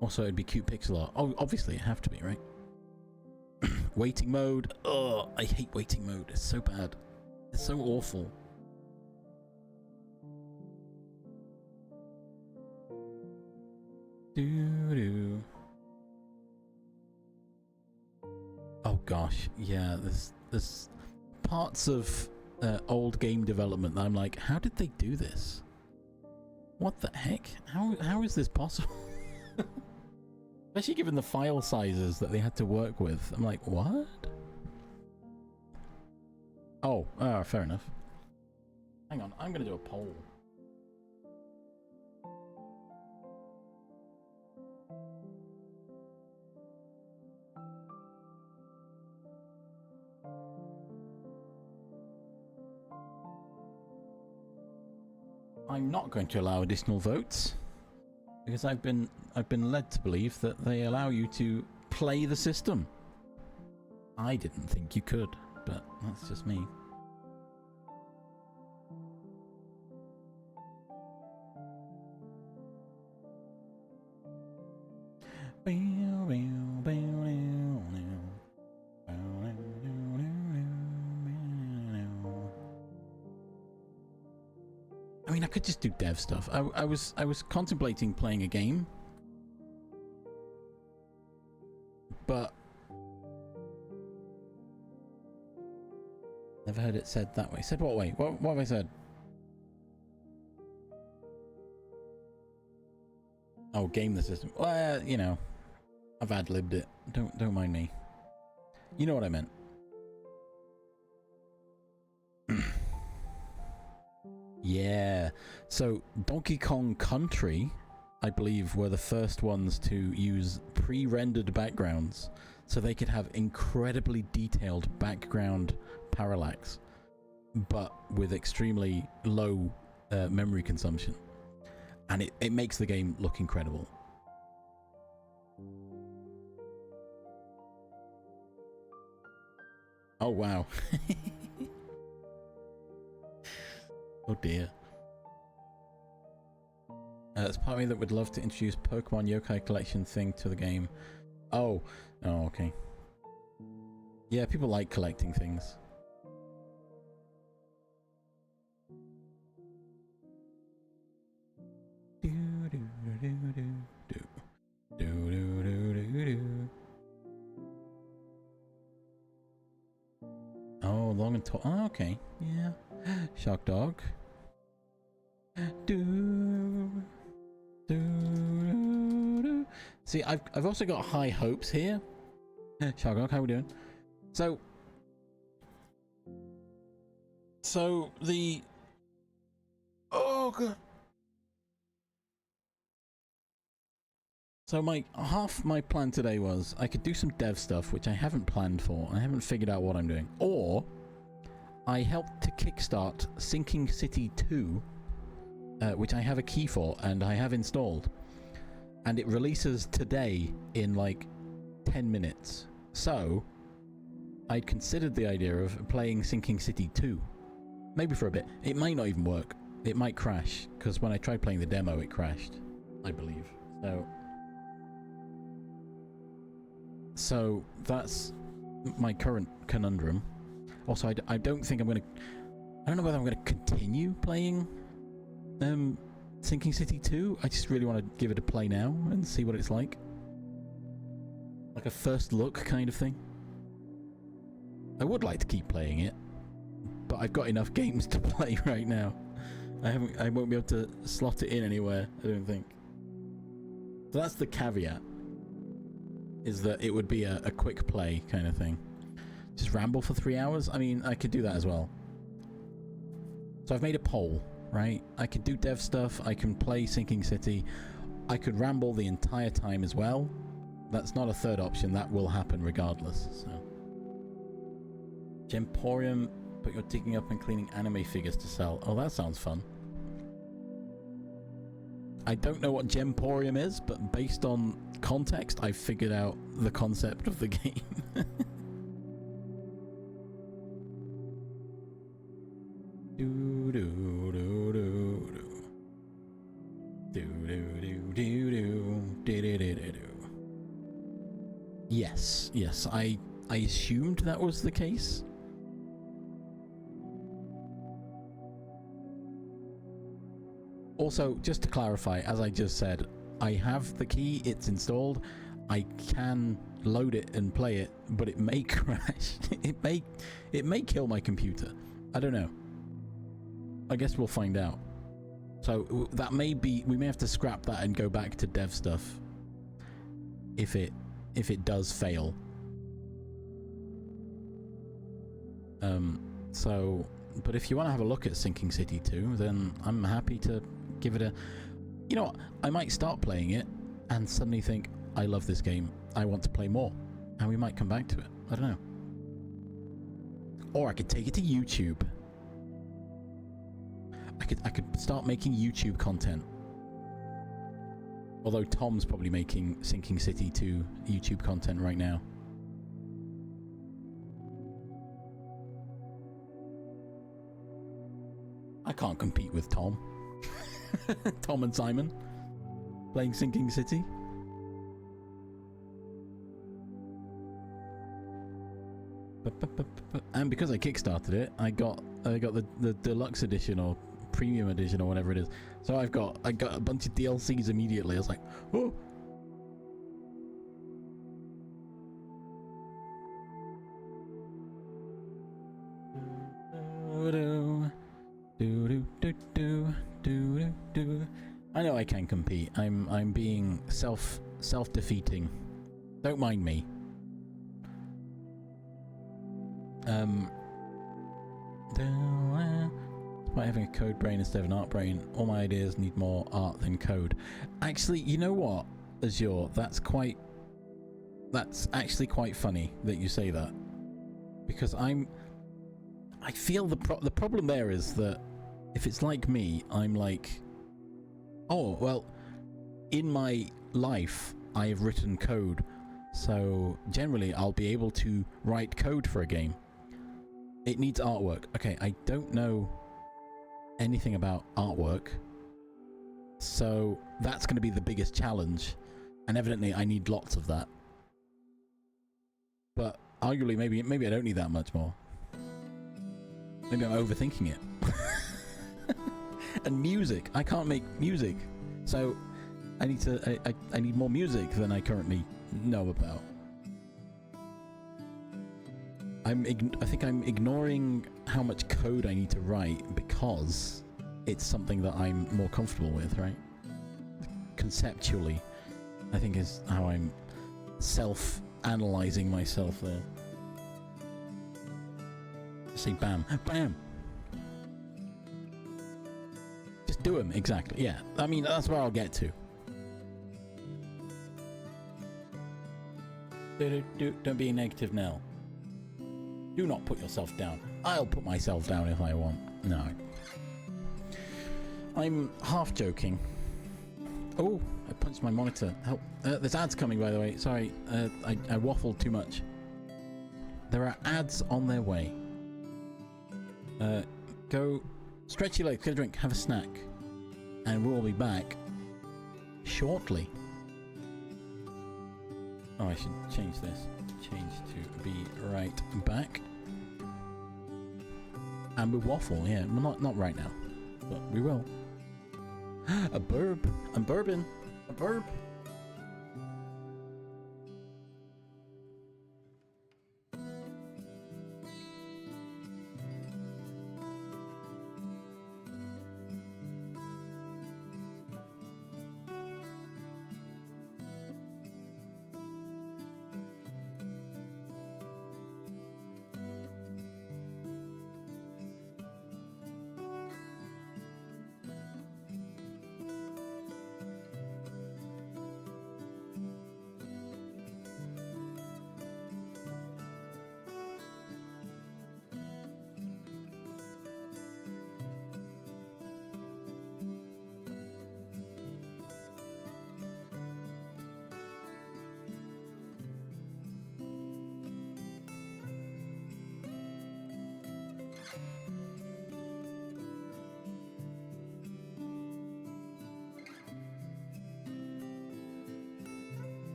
Also, it'd be cute pixel art. Oh, obviously, it'd have to be, right? Waiting mode. Ugh, I hate waiting mode. It's so bad. It's so awful. Doo-doo. Oh gosh, yeah, there's parts of old game development that I'm like, how did they do this? What the heck? How is this possible? Especially given the file sizes that they had to work with. I'm like, what? Oh, fair enough. Hang on, I'm gonna do a poll. I'm not going to allow additional votes because I've been led to believe that they allow you to play the system. I didn't think you could, but that's just me. I mean, I could just do dev stuff. I was contemplating playing a game, but never heard it said that way. Said what way? What have I said? Oh, game the system. Well, you know, I've ad-libbed it. Don't mind me. You know what I meant. Yeah. So Donkey Kong Country, I believe, were the first ones to use pre-rendered backgrounds so they could have incredibly detailed background parallax, but with extremely low memory consumption. And it makes the game look incredible. Oh, wow. Oh dear. There's part of me that would love to introduce Pokemon Yokai Collection thing to the game. Oh, okay. Yeah, people like collecting things. Oh, long and tall. Oh, okay. Yeah. Shock Dog. See, I've also got high hopes here. Shock Dog, how we doing? So the God. So my plan today was I could do some dev stuff, which I haven't planned for. I haven't figured out what I'm doing. Or I helped to kickstart Sinking City 2, which I have a key for and I have installed. And it releases today in like 10 minutes. So I'd considered the idea of playing Sinking City 2. Maybe for a bit. It might not even work. It might crash, because when I tried playing the demo, it crashed, I believe. So that's my current conundrum. Also, I don't think I'm going to... I don't know whether I'm going to continue playing Sinking City 2, I just really want to give it a play now and see what it's like. Like a first look kind of thing. I would like to keep playing it, but I've got enough games to play right now. I won't be able to slot it in anywhere, I don't think. So that's the caveat, is that it would be a quick play kind of thing. Just ramble for 3 hours? I mean, I could do that as well. So I've made a poll, right? I could do dev stuff, I can play Sinking City, I could ramble the entire time as well. That's not a third option, that will happen regardless, so. Gemporium, but you're digging up and cleaning anime figures to sell. Oh, that sounds fun. I don't know what Gemporium is, but based on context, I've figured out the concept of the game. Yes, I assumed that was the case. Also, just to clarify, as I just said, I have the key, it's installed, I can load it and play it, but it may crash. it may kill my computer. I don't know. I guess we'll find out. So that may be, we may have to scrap that and go back to dev stuff if it does fail. So, but if you want to have a look at Sinking City 2, then I'm happy to give it a... You know what? I might start playing it and suddenly think, I love this game, I want to play more. And we might come back to it. I don't know. Or I could take it to YouTube. I could start making YouTube content. Although Tom's probably making Sinking City 2 YouTube content right now. I can't compete with Tom. Tom and Simon playing Sinking City. And because I kickstarted it, I got the deluxe edition or premium edition or whatever it is. So I got a bunch of DLCs immediately. I was like, oh. I know I can compete. I'm being self-defeating. Don't mind me. Despite having a code brain instead of an art brain, all my ideas need more art than code. Actually, you know what, Azure? That's actually quite funny that you say that, because I feel the problem there is that if it's like me, I'm like, oh well, in my life I have written code, so generally I'll be able to write code for a game. It needs artwork. Okay, I don't know anything about artwork, so that's going to be the biggest challenge, and evidently I need lots of that. But arguably, maybe I don't need that much more. Maybe I'm overthinking it. And music, I can't make music, so I need more music than I currently know about. I think I'm ignoring how much code I need to write because it's something that I'm more comfortable with, right? Conceptually, I think is how I'm self-analyzing myself there. Say bam, bam. Just do them, exactly, yeah. I mean, that's where I'll get to. Don't be negative now. Do not put yourself down. I'll put myself down if I want. No. I'm half joking. Oh, I punched my monitor. Help. There's ads coming, by the way. Sorry, I waffled too much. There are ads on their way. Go stretch your legs, get a drink, have a snack. And we'll be back shortly. Oh, I should change this. Change to be right back. And we waffle, yeah. Well, not right now, but we will. A burp. I'm burping. A burp.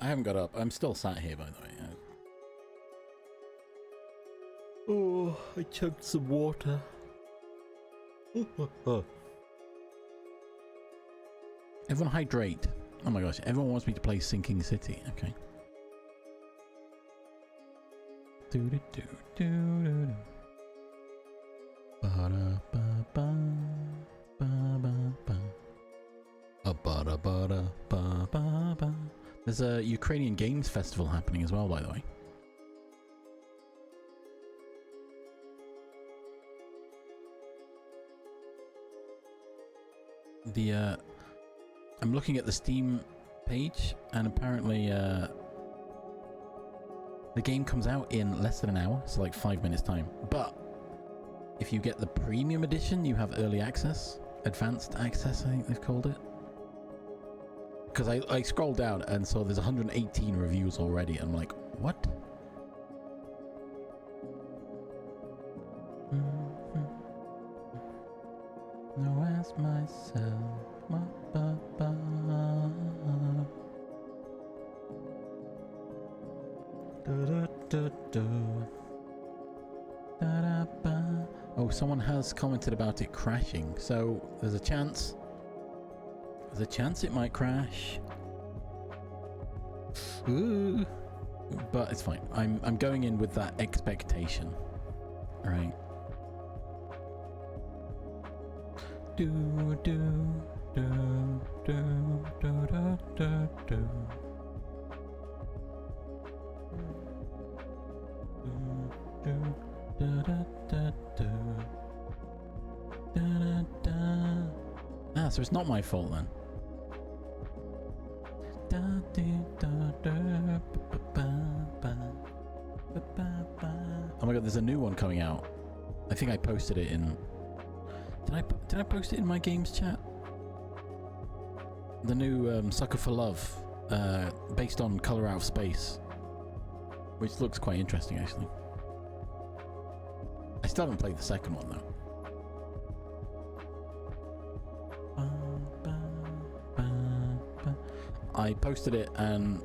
I haven't got up. I'm still sat here, by the way. Oh, I chugged some water. Everyone hydrate. Oh my gosh, everyone wants me to play Sinking City. Okay. There's a Ukrainian Games Festival happening as well, by the way. I'm looking at the Steam page, and apparently the game comes out in less than an hour, so like 5 minutes time. But if you get the premium edition, you have early access, advanced access, I think they've called it. Because I scrolled down and saw there's 118 reviews already, and I'm like, what? No, ask myself. Oh, someone has commented about it crashing, so there's a chance. There's a chance it might crash. Ooh. But it's fine. I'm going in with that expectation. Right. Do do do do do do do do. Ah, so it's not my fault then. Oh my god, there's a new one coming out. I think I posted it in... Did I post it in my games chat? The new Sucker for Love, based on Color Out of Space, which looks quite interesting actually. I still haven't played the second one though. I posted it and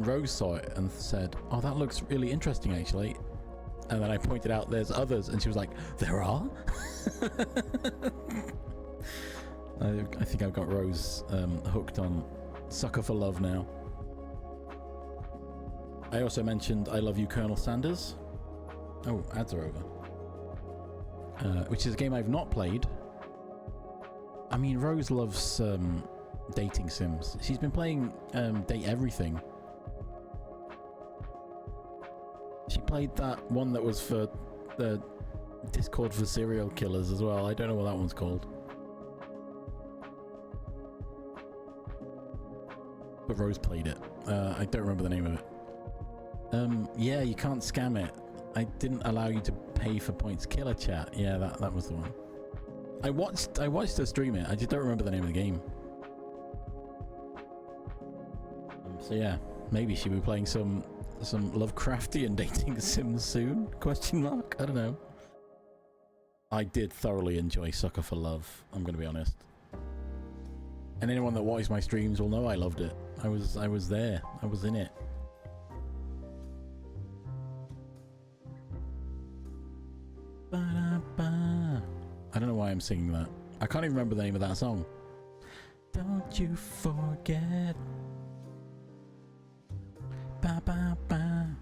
Rose saw it and said, "Oh, that looks really interesting actually." And then I pointed out there's others, and she was like, "There are?" I think I've got Rose hooked on Sucker for Love now. I also mentioned I Love You, Colonel Sanders. Oh, ads are over. Which is a game I've not played. I mean, Rose loves dating sims. She's been playing Date Everything. She played that one that was for the Discord for serial killers as well. I don't know what that one's called. But Rose played it. I don't remember the name of it. Yeah, you can't scam it. I didn't allow you to pay for points. Killer Chat. Yeah, that was the one. I watched her stream it. I just don't remember the name of the game. So yeah, maybe she'll be playing some Lovecraftian dating sims soon? Question mark? I don't know. I did thoroughly enjoy Sucker for Love. I'm gonna be honest. And anyone that watches my streams will know I loved it. I was there. I was in it. Ba-da-ba. I don't know why I'm singing that. I can't even remember the name of that song. Don't you forget. Ba ba ba.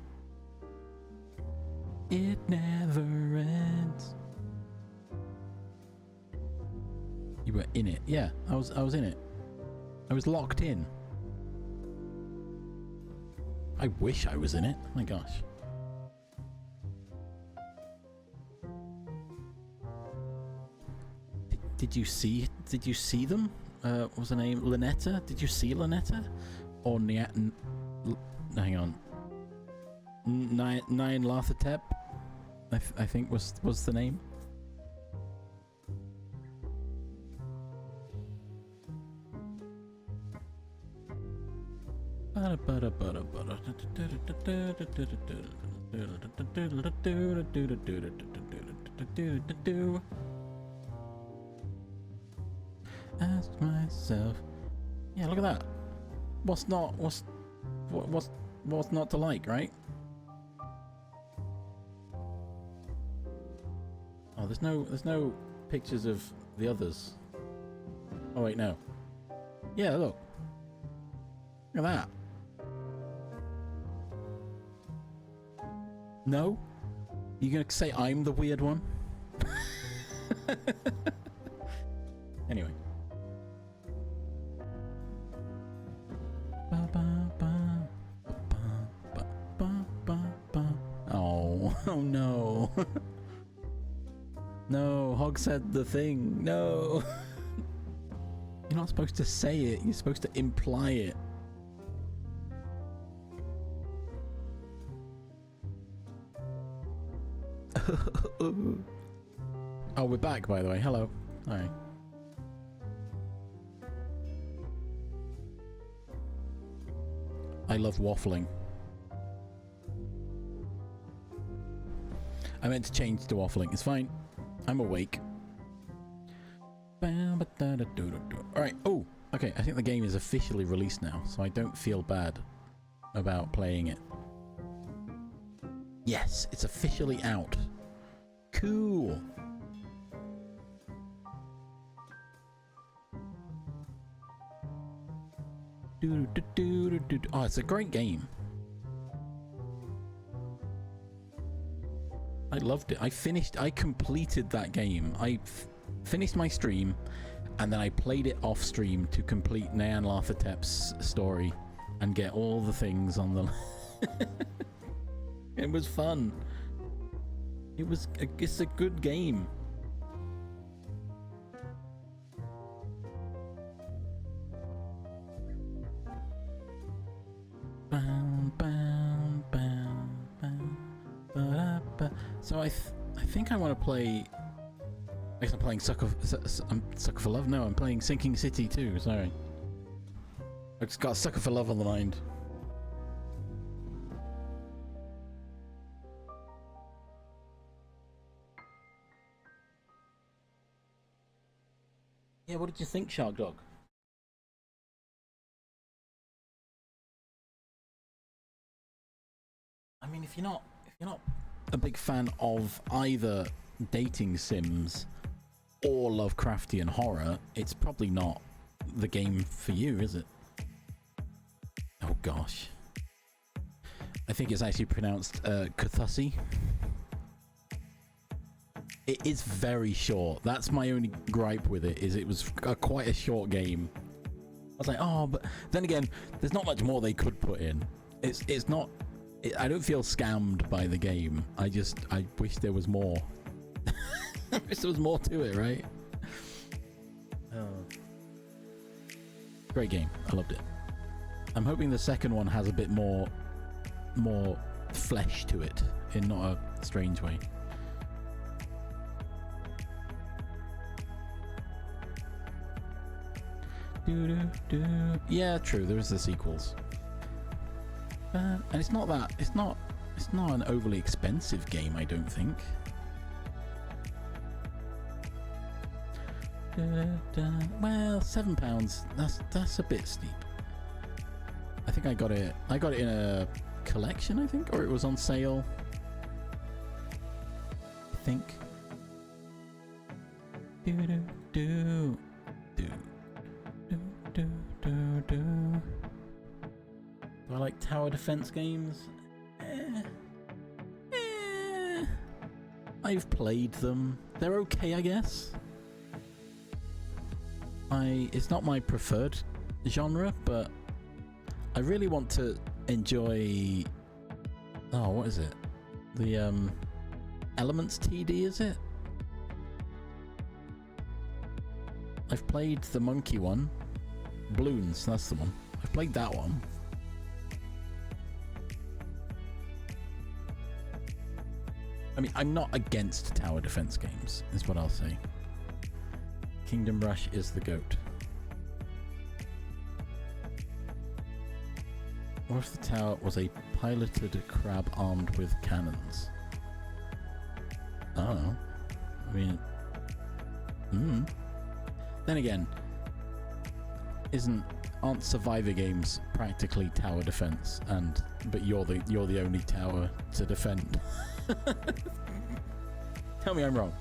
It never ends. You were in it. Yeah, I was in it. I was locked in. I wish I was in it. Oh my gosh. Did you see them? What was her name? Lynetta? Did you see Lynetta? Or hang on. Nyan Lathatep, I think was the name. Ask myself. Yeah, look at that. What's not to like, right? Oh, there's no pictures of the others. Oh wait, no. Yeah, look. Look at that. No? You gonna say I'm the weird one? Anyway. Oh no. No, Hog said the thing. No. You're not supposed to say it, you're supposed to imply it. Oh, we're back, by the way. Hello. Alright. I love waffling. I meant to change to waffling. It's fine. I'm awake. Alright. Oh, okay. I think the game is officially released now, so I don't feel bad about playing it. Yes, it's officially out. Cool. Oh, it's a great game. I loved it. I completed that game. I finished my stream, and then I played it off stream to complete Nyan Lathatep's story and get all the things on the... It was fun. It's a good game. So I think I want to play. I guess I'm playing Sucker for Love. No, I'm playing Sinking City too. Sorry, I just got Sucker for Love on the mind. Yeah, what did you think, Shark Dog? I mean, if you're not a big fan of either dating sims or Lovecraftian horror, it's probably not the game for you, is it? Oh gosh. I think it's actually pronounced Cthulhu. It is very short. That's my only gripe with it, is it was quite a short game. I was like, oh, but then again, there's not much more they could put in. It's not... I don't feel scammed by the game. I wish there was more. I wish there was more to it, right? Oh. Great game. I loved it. I'm hoping the second one has a bit more flesh to it, in not a strange way. Yeah, true. There is the sequels, and it's not an overly expensive game, I don't think. Well, £7. That's a bit steep. I think I got it in a collection, I think, or it was on sale. I think. Do I like tower defense games? I've played them. They're okay, I guess. It's not my preferred genre, but I really want to enjoy... Oh, what is it? The Elements TD, is it? I've played the monkey one. Balloons, that's the one. I've played that one. I mean, I'm not against tower defense games, is what I'll say. Kingdom Rush is the GOAT. What if the tower was a piloted crab armed with cannons? I don't know. I mean... Then again, aren't survivor games practically tower defense, but you're the only tower to defend? Tell me I'm wrong.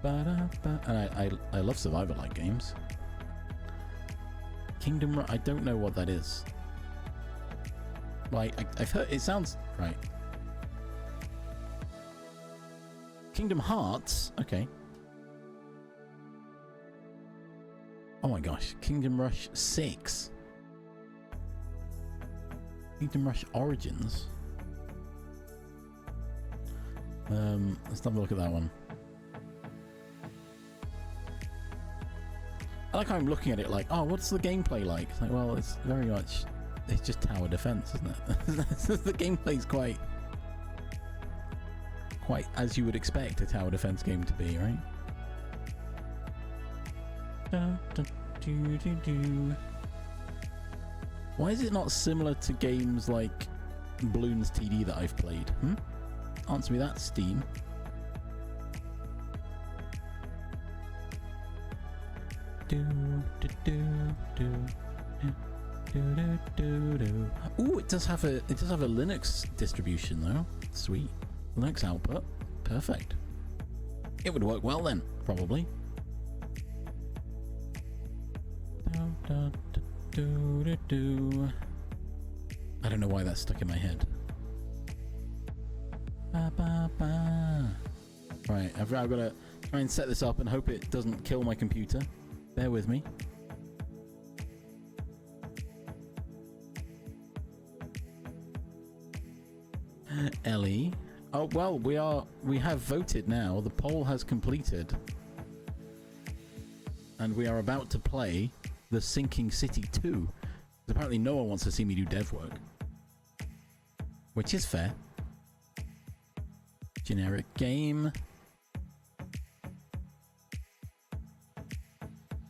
And I love survivor-like games. Kingdom Rush, I don't know what that is. Like, I've heard, it sounds right. Kingdom Hearts? Okay. Oh my gosh. Kingdom Rush 6. Kingdom Rush Origins. Let's have a look at that one. I like how I'm looking at it like, oh, what's the gameplay like? It's like, well, it's very much... It's just tower defense, isn't it? The gameplay's quite as you would expect a tower defense game to be, right? Why is it not similar to games like Balloons TD that I've played? Answer me that, Steam. Ooh, it does have a Linux distribution though. Sweet. Linux output. Perfect. It would work well then, probably. I don't know why that's stuck in my head. Right, I've got to try and set this up and hope it doesn't kill my computer. Bear with me. Ellie. Oh, well, we have voted now. The poll has completed. And we are about to play The Sinking City 2. Apparently no one wants to see me do dev work. Which is fair. Generic game.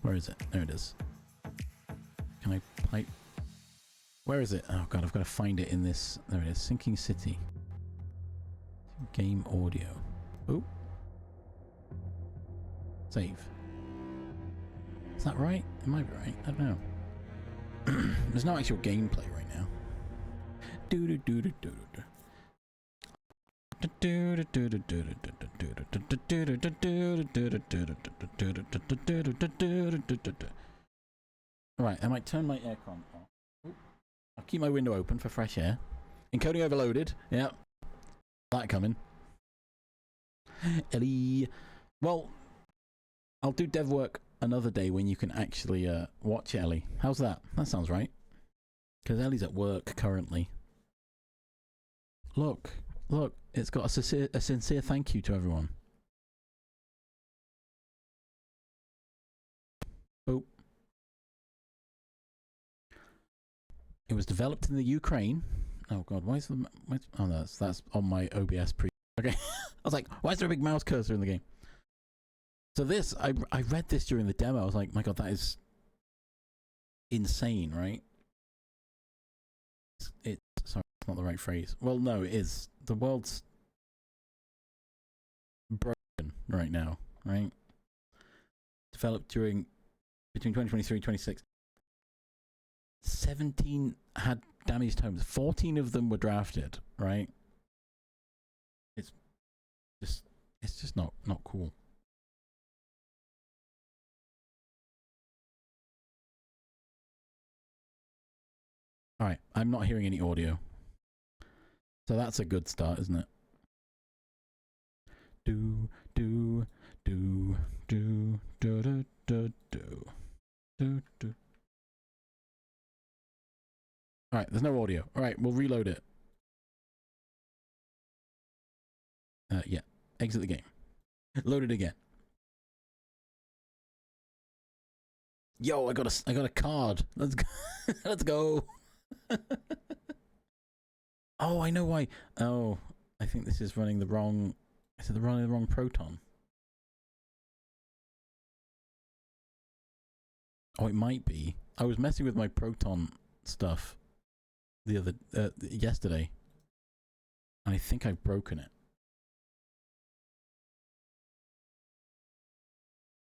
Where is it? There it is. Can I pipe? Where is it? Oh god, I've got to find it in this. There it is. Sinking City. Game audio. Oh. Save. Is that right? It might be right. I don't know. There's no actual gameplay right now. Right, I might turn my aircon on. I'll keep my window open for fresh air. Encoding overloaded. Yep. That coming. Ellie. Well, I'll do dev work another day when you can actually watch Ellie. How's that? That sounds right. Because Ellie's at work currently. Look. Look. It's got a sincere thank you to everyone. Oh. It was developed in the Ukraine. Oh god, why is the... oh no, that's on my OBS pre... Okay. I was like, why is there a big mouse cursor in the game? So this, I read this during the demo. I was like, my god, that is insane, right? It's sorry, it's not the right phrase. Well, no, it is. The world's broken right now, right? Developed between 2023 and 26. 17 had damaged homes. 14 of them were drafted, right? It's just not cool. All right, I'm not hearing any audio. So that's a good start, isn't it? Do do do do do do do do do. All right, there's no audio. All right, we'll reload it. Yeah, exit the game. Load it again. Yo, I got a card. Let's go. Let's go. Oh, I know why. Oh, I think this is running the wrong... Is it running the wrong Proton? Oh, it might be. I was messing with my Proton stuff the other... yesterday. And I think I've broken it.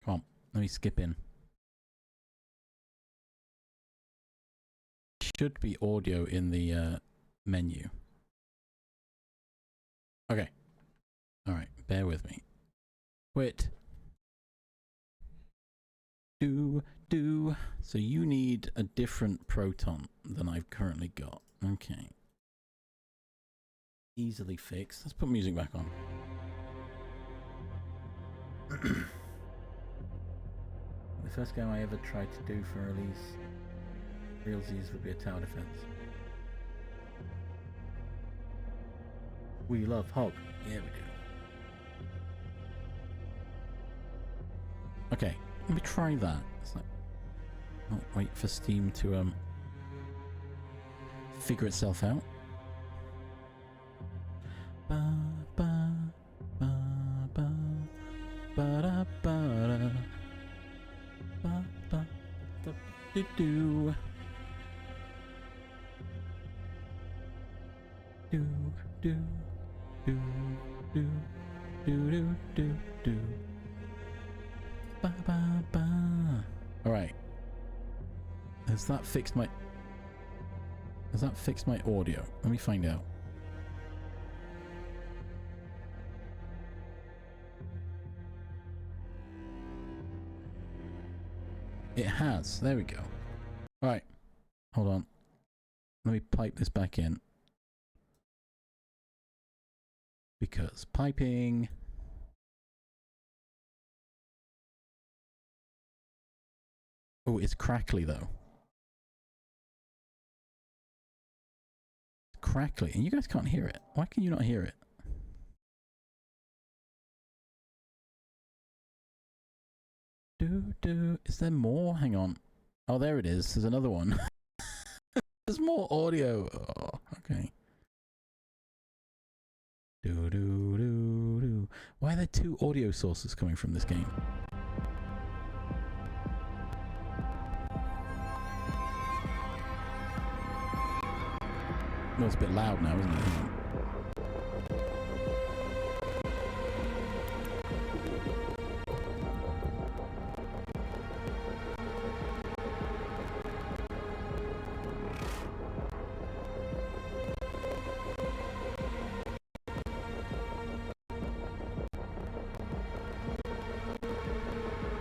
Come on, let me skip in. Should be audio in the menu. Okay. Alright, bear with me. Quit. Do. So you need a different Proton than I've currently got. Okay. Easily fixed. Let's put music back on. The first game I ever tried to do for release realsies would be a tower defense. We love Hog. Yeah, we do. Okay, let me try that. It's like, oh, wait for Steam to figure itself out. Ba ba ba ba ba da ba da ba ba da do do. Do do do do do do do do. Ba ba ba. All right. Has that fixed my audio? Let me find out. It has. There we go. All right. Hold on. Let me pipe this back in. Because piping. Oh, it's crackly though. Crackly, and you guys can't hear it. Why can you not hear it? Do. Is there more? Hang on. Oh, there it is. There's another one. There's more audio. Oh, okay. Do. Why are there two audio sources coming from this game? Well, it's a bit loud now, isn't it?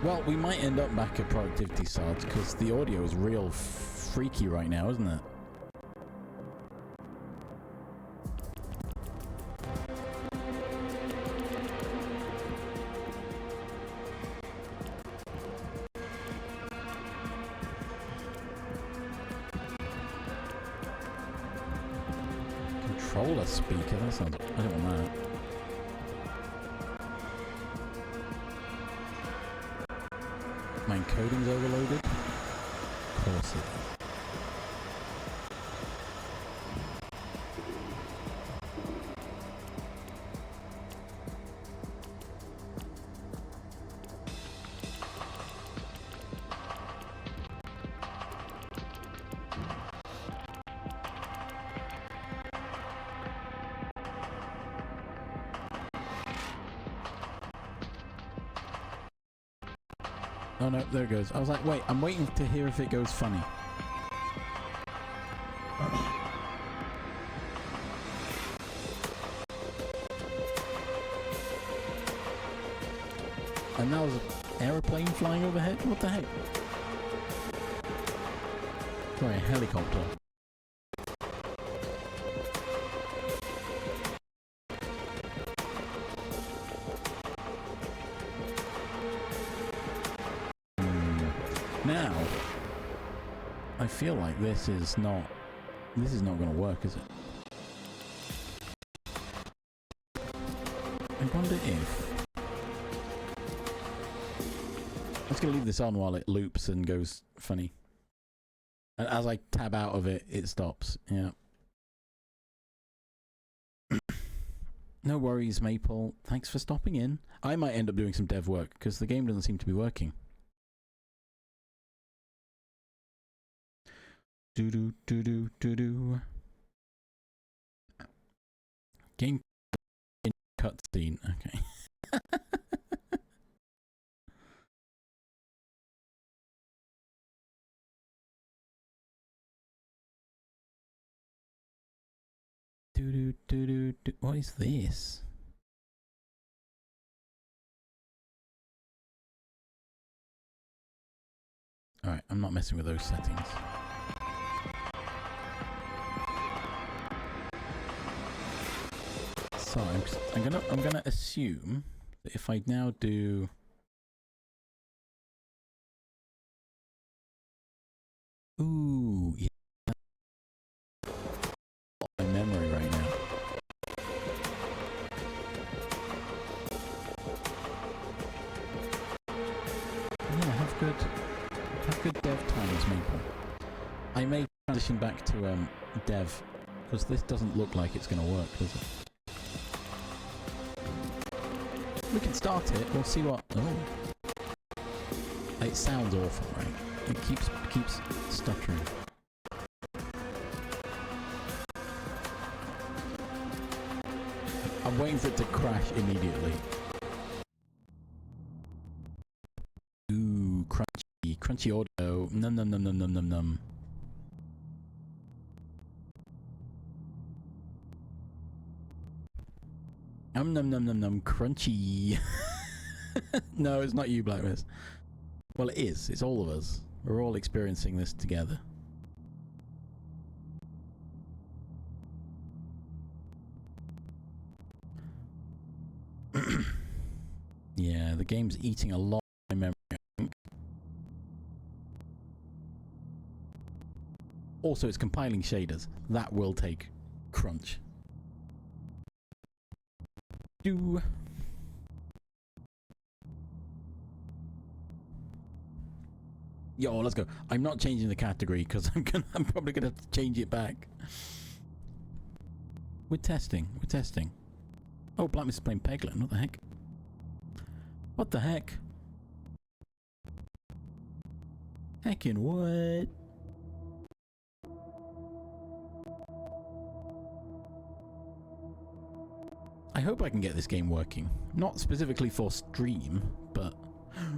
Well, we might end up back at productivity SARDs because the audio is real freaky right now, isn't it? controller speaker. That sounds... I don't want that. My encoding's overloaded? Of course it is. Oh no, there it goes. I was like, wait, I'm waiting to hear if it goes funny. And that was an aeroplane flying overhead? What the heck? Sorry, a helicopter. Now, I feel like this is not going to work, is it? I wonder if... I'm just going to leave this on while it loops and goes funny. And as I tab out of it, it stops. Yeah. No worries, Maple. Thanks for stopping in. I might end up doing some dev work, because the game doesn't seem to be working. Do. Game cutscene. Okay. Do. What is this? All right, I'm not messing with those settings. So I'm gonna assume that if I now do yeah, my memory right now. Yeah, have good dev times, Maple. I may transition back to dev because this doesn't look like it's gonna work, does it? We can start it. We'll see what. Oh, it sounds awful, right? It keeps stuttering. I'm waiting for it to crash immediately. Ooh, crunchy audio. Num. Num, crunchy. No, it's not you, Blacklist. Well, it is. It's all of us. We're all experiencing this together. Yeah, the game's eating a lot of my memory, I think. Also, it's compiling shaders. That will take crunch. Yo, let's go. I'm not changing the category because I'm probably gonna have to change it back. We're testing. Oh, Black Mist is playing Peglin. What the heck? What the heck? Heckin' what? I hope I can get this game working. Not specifically for stream, but...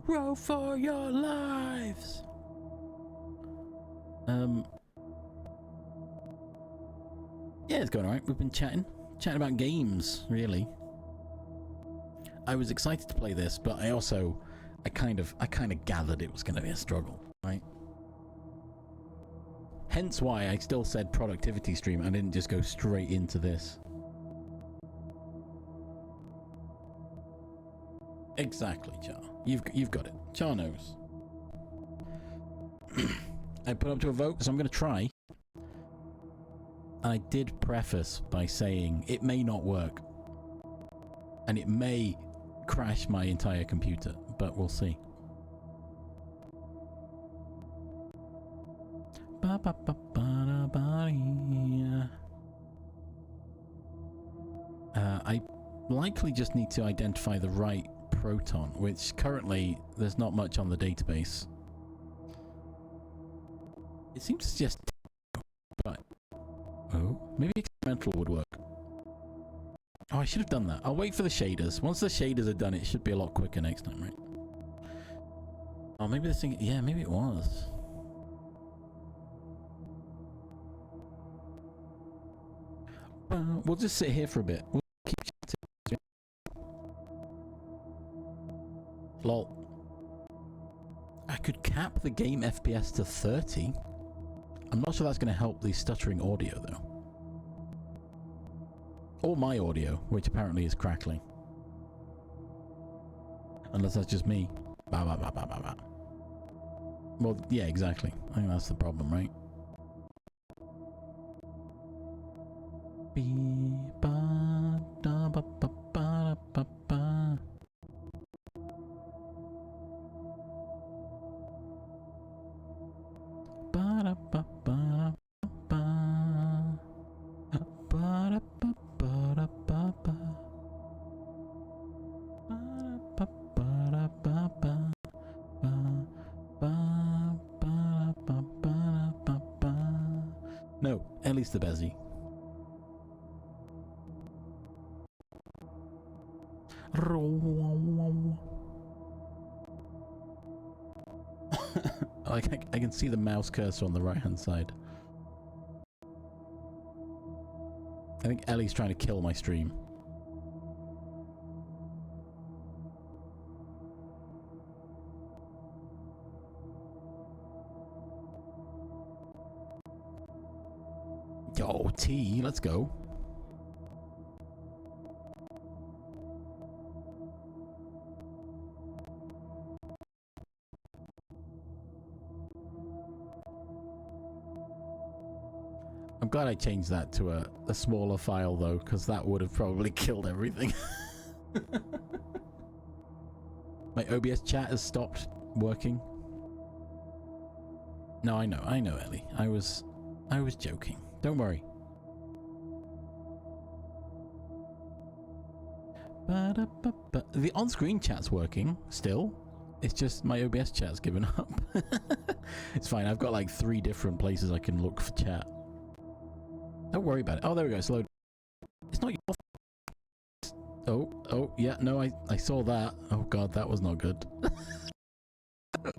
Row for your lives! Yeah, it's going alright. We've been chatting about games, really. I was excited to play this, but I kind of gathered it was going to be a struggle, right? Hence why I still said productivity stream. I didn't just go straight into this. Exactly, Char. You've got it. Char knows. I put up to a vote, so I'm going to try. And I did preface by saying it may not work. And it may crash my entire computer, but we'll see. I likely just need to identify the right proton, which currently there's not much on the database. It seems to suggest, but oh, maybe experimental would work. Oh, I should have done that. I'll wait for the shaders. Once the shaders are done, it should be a lot quicker next time, right? Oh, maybe this thing, yeah, maybe it was. We'll just sit here for a bit. We'll keep chatting. Lol. I could cap the game FPS to 30. I'm not sure that's going to help the stuttering audio, though. Or my audio, which apparently is crackling. Unless that's just me. Bah, bah, bah, bah, bah, bah. Well, yeah, exactly. I think that's the problem, right? No, at least the Bezzy. I can see the mouse cursor on the right hand side. I think Ellie's trying to kill my stream. Yo, T, let's go. I'm glad I changed that to a smaller file though, because that would have probably killed everything. My OBS chat has stopped working. No, I know, Ellie. I was joking. Don't worry. The on-screen chat's working still. It's just my OBS chat's given up. It's fine. I've got like 3 different places I can look for chat. Don't worry about it. Oh, there we go. It's loaded. It's not your... Oh, yeah. No, I saw that. Oh, God, that was not good.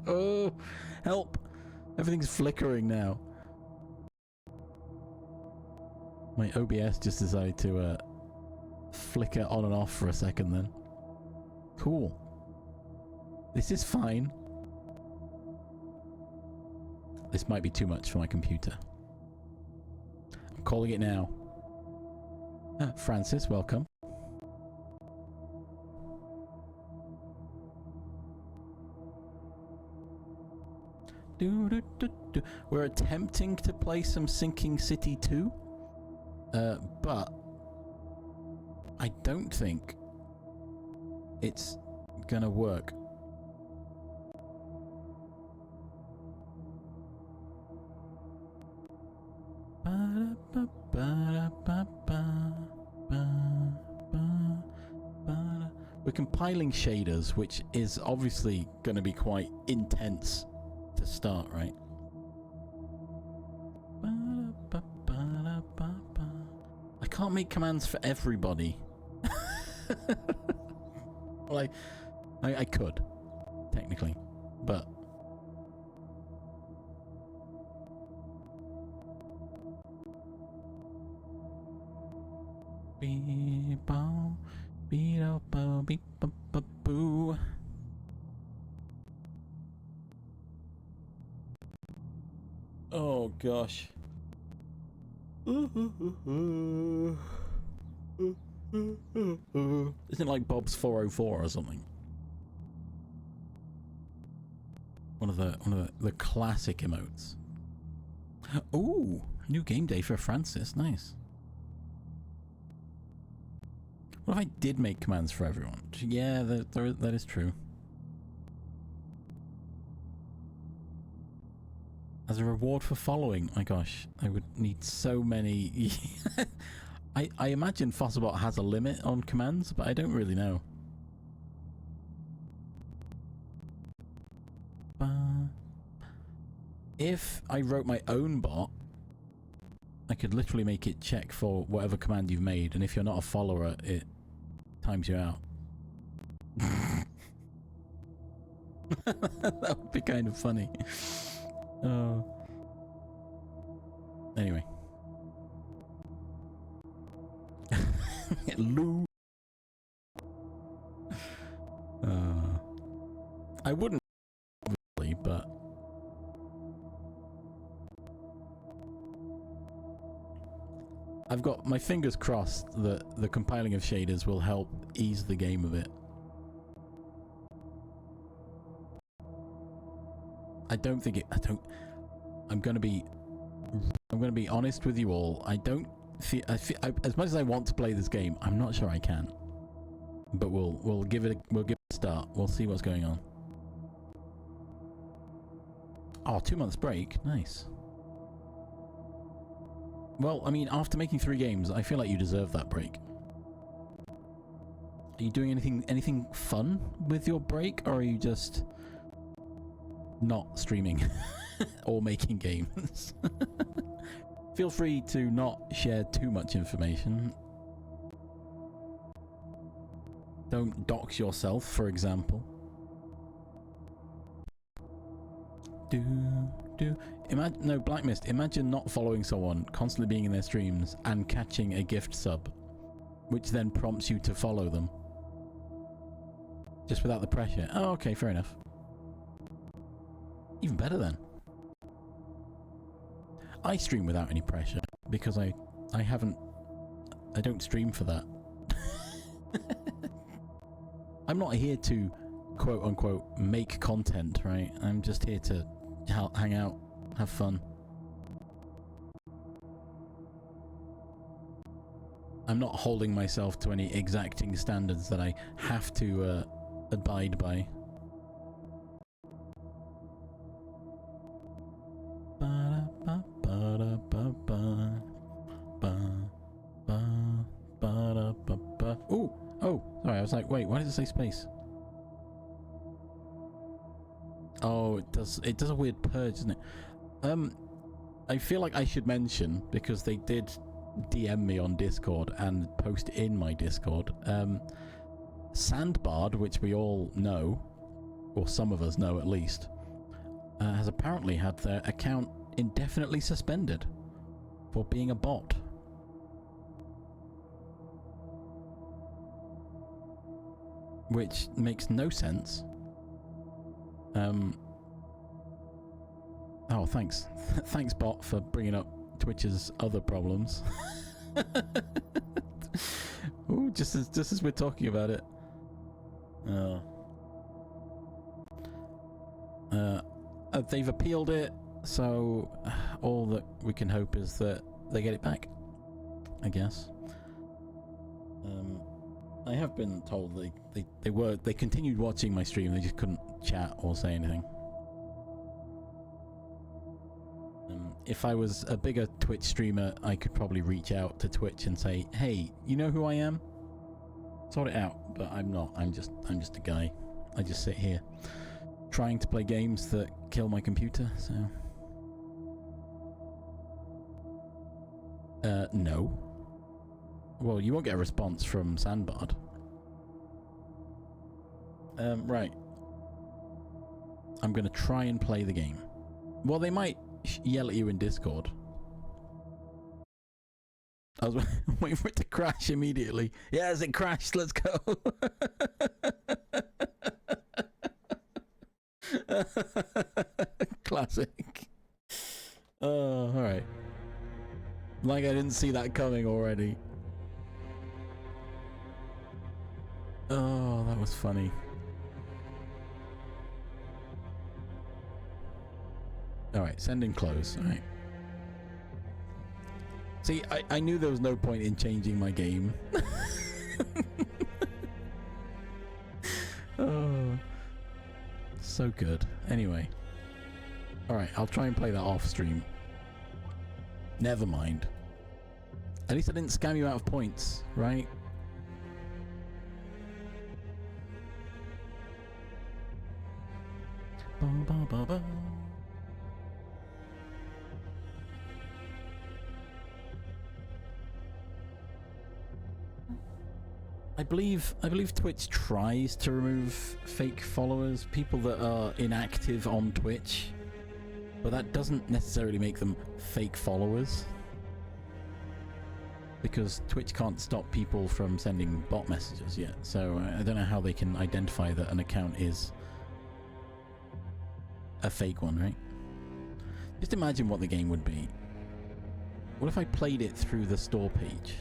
Oh, help. Everything's flickering now. My OBS just decided to flicker on and off for a second then. Cool. This is fine. This might be too much for my computer. I'm calling it now. Francis, welcome. We're attempting to play some Sinking City 2. But I don't think it's gonna work. We're compiling shaders, which is obviously going to be quite intense to start, right? I can't make commands for everybody. Well, I could, technically, but... Oh gosh. Isn't it like Bob's 404 or something? One of the classic emotes. Ooh, new game day for Francis. Nice. What if I did make commands for everyone? Yeah, that is true. As a reward for following. My gosh, I would need so many. I imagine Fossilbot has a limit on commands, but I don't really know. If I wrote my own bot, I could literally make it check for whatever command you've made, and if you're not a follower, it times you out. That would be kind of funny. Anyway. Lou. I wouldn't really, but I've got my fingers crossed that the compiling of shaders will help ease the game a bit. I don't think it. I'm gonna be honest with you all. I don't feel. As much as I want to play this game, I'm not sure I can. But we'll give it a start. We'll see what's going on. Oh, 2 months break. Nice. Well, I mean, after making 3 games, I feel like you deserve that break. Are you doing anything fun with your break, or are you just not streaming or making games? Feel free to not share too much information. Don't dox yourself, for example. No, Black Mist, imagine not following someone, constantly being in their streams, and catching a gift sub, which then prompts you to follow them. Just without the pressure. Oh, okay, fair enough. Even better then. I stream without any pressure, because I don't stream for that. I'm not here to, quote unquote, make content, right? I'm just here to hang out, have fun. I'm not holding myself to any exacting standards that I have to abide by. Ooh! Oh, sorry, I was like, wait, why does it say space? Oh, it does a weird purge, doesn't it? I feel like I should mention, because they did DM me on Discord and post in my Discord, Sandbard, which we all know, or some of us know at least, has apparently had their account indefinitely suspended for being a bot. Which makes no sense. Oh, thanks. Thanks, bot, for bringing up Twitch's other problems. Ooh, just as we're talking about it. They've appealed it, so all that we can hope is that they get it back, I guess. I have been told they continued watching my stream, they just couldn't chat or say anything. If I was a bigger Twitch streamer, I could probably reach out to Twitch and say, hey, you know who I am? Sort it out. But I'm not. I'm just a guy. I just sit here trying to play games that kill my computer, so... No. Well, you won't get a response from Sandbard. Right. I'm gonna try and play the game. Well, they might yell at you in Discord. I was waiting for it to crash immediately. Yes, it crashed. Let's go. Classic. Oh, alright. Like I didn't see that coming already. Oh, that was funny. Alright, send in close. Alright. See, I knew there was no point in changing my game. Oh, so good. Anyway. Alright, I'll try and play that off stream. Never mind. At least I didn't scam you out of points, right? Ba, ba, ba, ba. I believe Twitch tries to remove fake followers, people that are inactive on Twitch, but that doesn't necessarily make them fake followers, because Twitch can't stop people from sending bot messages yet. So I don't know how they can identify that an account is a fake one, right? Just imagine what the game would be. What if I played it through the store page?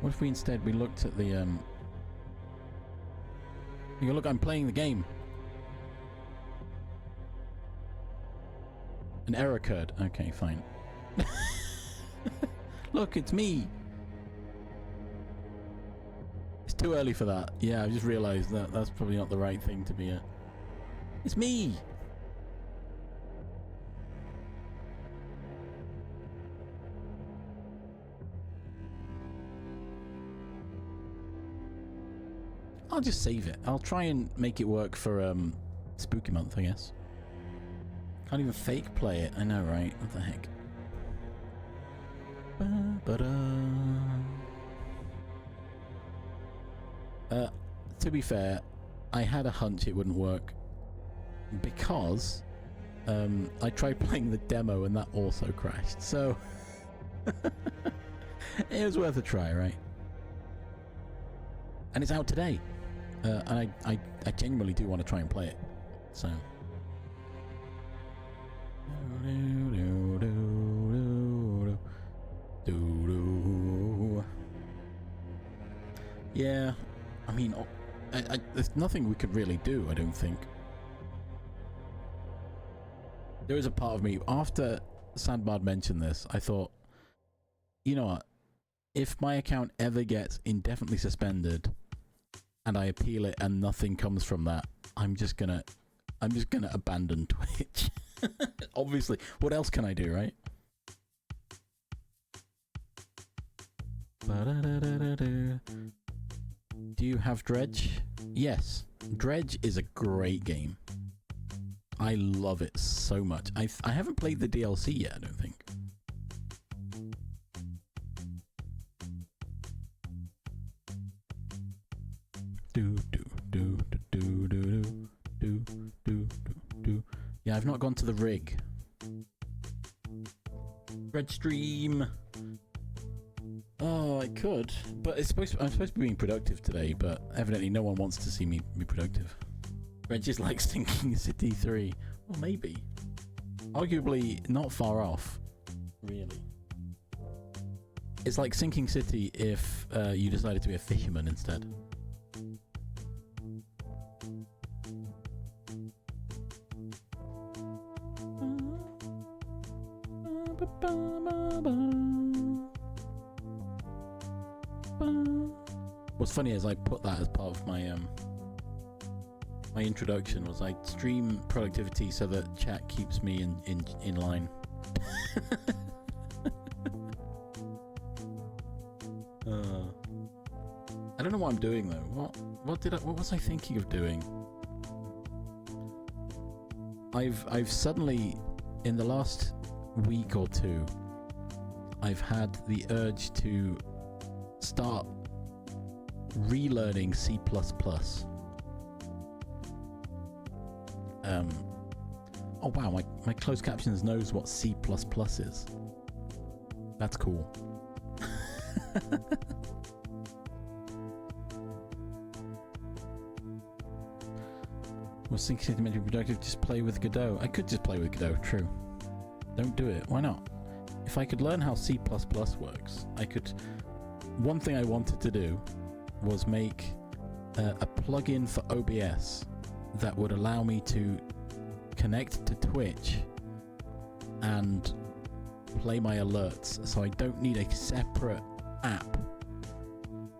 What if we instead looked at the you go, look, I'm playing the game. An error occurred. Okay, fine. Look, it's me. It's too early for that. Yeah, I just realized that that's probably not the right thing to be a... It's me. I'll just save it. I'll try and make it work for Spooky Month, I guess. Can't even fake play it. I know, right? What the heck? To be fair, I had a hunch it wouldn't work because I tried playing the demo and that also crashed. So it was worth a try, right? And it's out today. And I genuinely do want to try and play it. So. Yeah, I mean, there's nothing we could really do, I don't think. There is a part of me, after Sandbard mentioned this, I thought, you know what? If my account ever gets indefinitely suspended and I appeal it and nothing comes from that, I'm just gonna abandon Twitch. Obviously, what else can I do, right? Do you have Dredge? Yes, Dredge is a great game. I love it so much. I haven't played the DLC yet, I don't think. Yeah, I've not gone to the rig. Red stream. Oh, I could, but I'm supposed to be being productive today, but evidently no one wants to see me be productive. Red is like Sinking City 3. Well, maybe. Arguably not far off, really. It's like Sinking City if you decided to be a fisherman instead. What's funny is I put that as part of my my introduction, was I stream productivity so that chat keeps me in line. I don't know what I'm doing though. What was I thinking of doing? I've suddenly, in the last week or two, I've had the urge to start relearning C++. Oh wow, my closed captions knows what C++ is. That's cool. Was thinking meant to be productive, just play with Godot. I could just play with Godot, true. Don't do it, why not? If I could learn how C++ works, I could... One thing I wanted to do was make a plugin for OBS that would allow me to connect to Twitch and play my alerts, so I don't need a separate app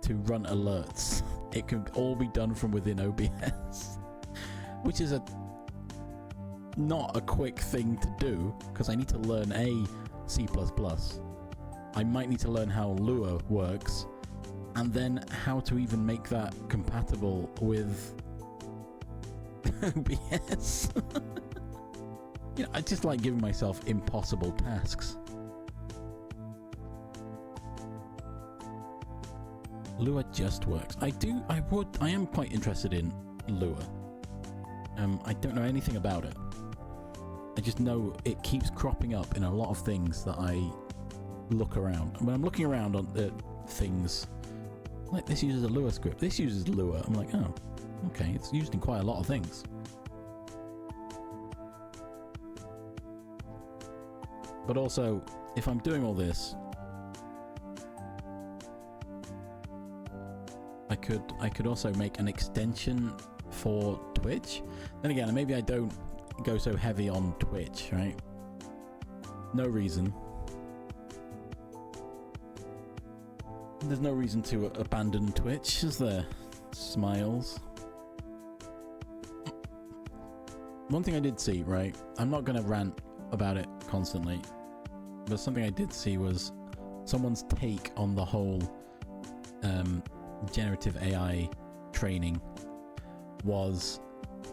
to run alerts. It can all be done from within OBS, which is not a quick thing to do, because I need to learn C++. I might need to learn how Lua works, and then how to even make that compatible with OBS. You know, I just like giving myself impossible tasks. Lua just works. I am quite interested in Lua. I don't know anything about it. I just know it keeps cropping up in a lot of things that I look around. When I'm looking around on things, like this uses a Lua script, this uses Lua, I'm like, oh, okay, it's used in quite a lot of things. But also, if I'm doing all this, I could also make an extension for Twitch. Then again, maybe I don't go so heavy on Twitch, right? No reason. There's no reason to abandon Twitch, is there? Smiles. One thing I did see, right? I'm not going to rant about it constantly, but something I did see was someone's take on the whole generative AI training was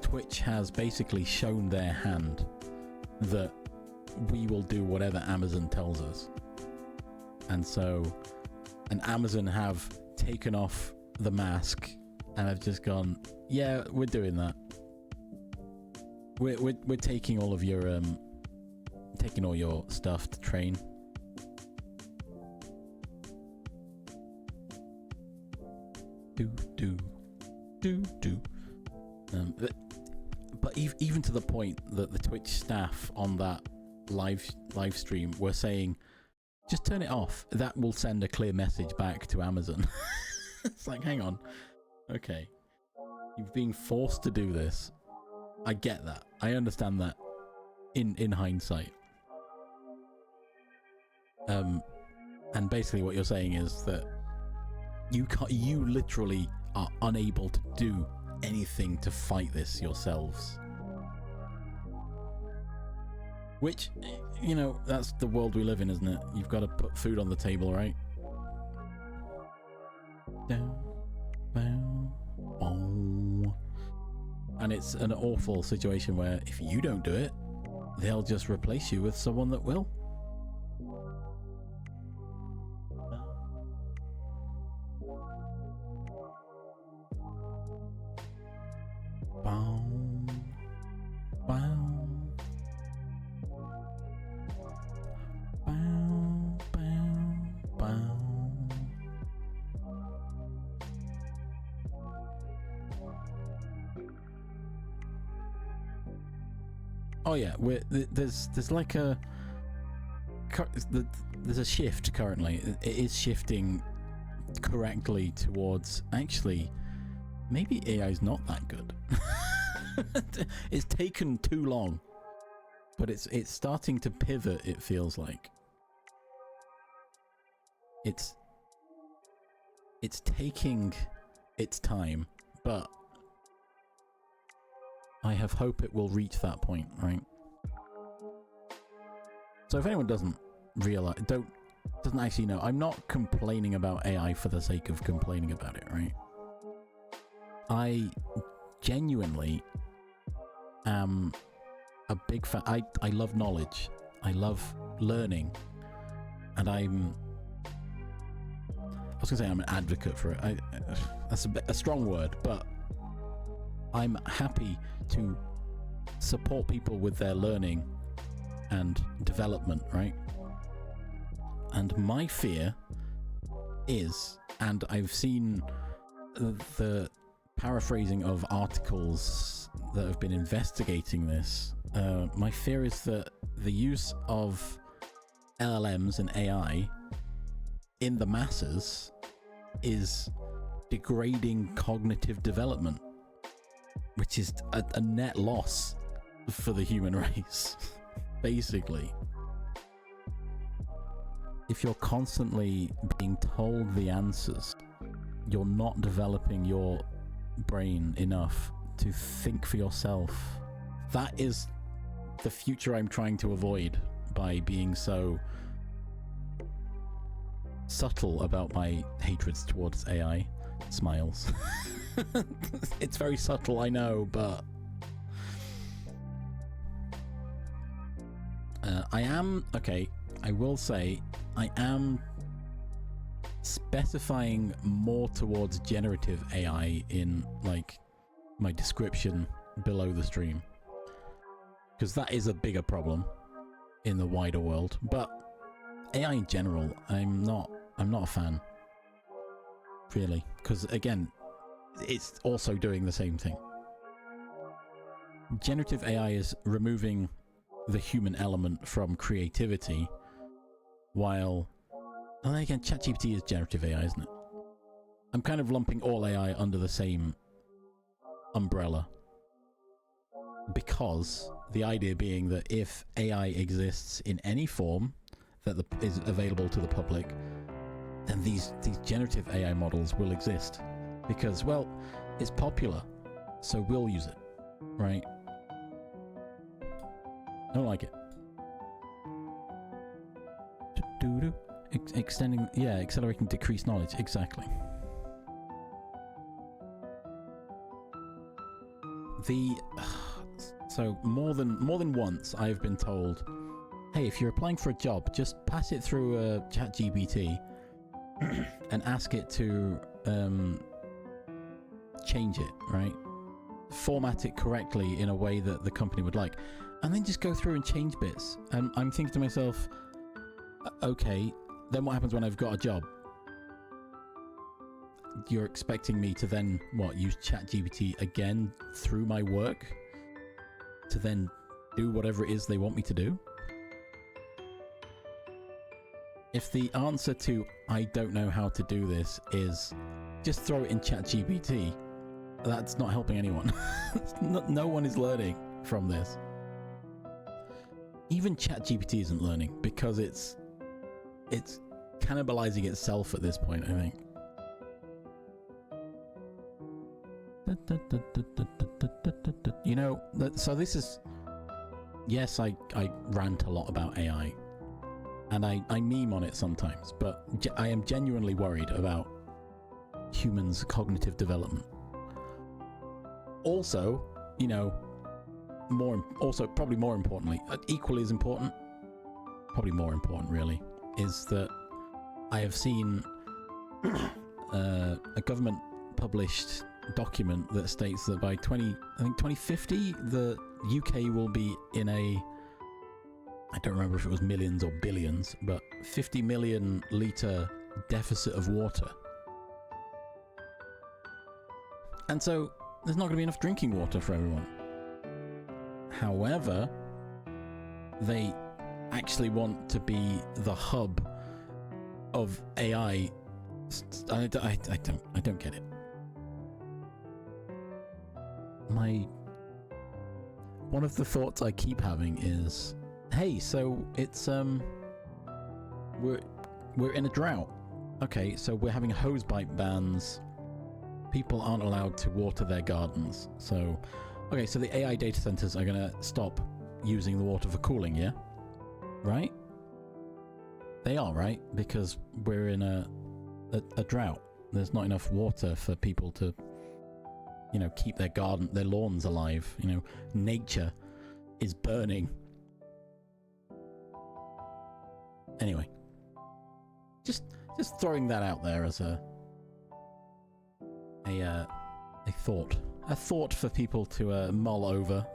Twitch has basically shown their hand that we will do whatever Amazon tells us. And Amazon have taken off the mask and have just gone, yeah, we're doing that. We're taking all of your taking all your stuff to train. But even to the point that the Twitch staff on that live stream were saying, just turn it off. That will send a clear message back to Amazon. It's like, hang on. Okay. You're being forced to do this. I get that. I understand that in hindsight. And basically what you're saying is that you literally are unable to do anything to fight this yourselves. Which, you know, that's the world we live in, isn't it? You've got to put food on the table, right? And it's an awful situation where if you don't do it, they'll just replace you with someone that will. Oh yeah, there's like there's a shift currently. It is shifting correctly towards, actually, maybe AI is not that good. It's taken too long, but it's starting to pivot. It feels like it's taking its time, but I have hope it will reach that point, right? So if anyone doesn't realize, doesn't actually know, I'm not complaining about AI for the sake of complaining about it, right? I genuinely am a big fan. I love knowledge. I love learning, and I was gonna say I'm an advocate for it. That's a strong word, but I'm happy to support people with their learning and development, right? And my fear is, and I've seen the paraphrasing of articles that have been investigating this, my fear is that the use of LLMs and AI in the masses is degrading cognitive development, which is a net loss for the human race, basically. if you're constantly being told the answers, you're not developing your brain enough to think for yourself. That is the future I'm trying to avoid by being so subtle about my hatreds towards AI. Smiles. It's very subtle, I know, but I will say I am specifying more towards generative AI in like my description below the stream, because that is a bigger problem in the wider world. But AI in general, I'm not a fan, really, because again, it's also doing the same thing. Generative AI is removing the human element from creativity, while, and then again, ChatGPT is generative AI, isn't it? I'm kind of lumping all AI under the same umbrella, because the idea being that if AI exists in any form that is available to the public, then these generative AI models will exist, because, well, it's popular, so we'll use it, right? I don't like it. Extending, yeah, accelerating decreased knowledge, exactly. So more than once I've been told, hey, if you're applying for a job, just pass it through a ChatGPT and ask it to change it, right? Format it correctly in a way that the company would like, and then just go through and change bits. And I'm thinking to myself, okay, then what happens when I've got a job? You're expecting me to then, what, use ChatGPT again through my work to then do whatever it is they want me to do? If the answer to I don't know how to do this is just throw it in ChatGPT, that's not helping anyone. No one is learning from this. Even ChatGPT isn't learning, because it's cannibalizing itself at this point, I think. You know, so this is, yes, I rant a lot about AI, and I meme on it sometimes, but I am genuinely worried about humans' cognitive development. Also, you know, probably more importantly, equally as important, probably more important really, is that I have seen a government published document that states that by 2050, the UK will be in a, I don't remember if it was millions or billions, but 50 million litre deficit of water. And so there's not going to be enough drinking water for everyone. However, they actually want to be the hub of AI. I don't get it. One of the thoughts I keep having is, hey, so it's we're in a drought. Okay, so we're having hose pipe bans. People aren't allowed to water their gardens. So, okay, so the AI data centers are gonna stop using the water for cooling, yeah? Right? They are, right? Because we're in a drought. There's not enough water for people to, you know, keep their lawns alive. You know, nature is burning. Anyway, just throwing that out there as a thought for people to mull over.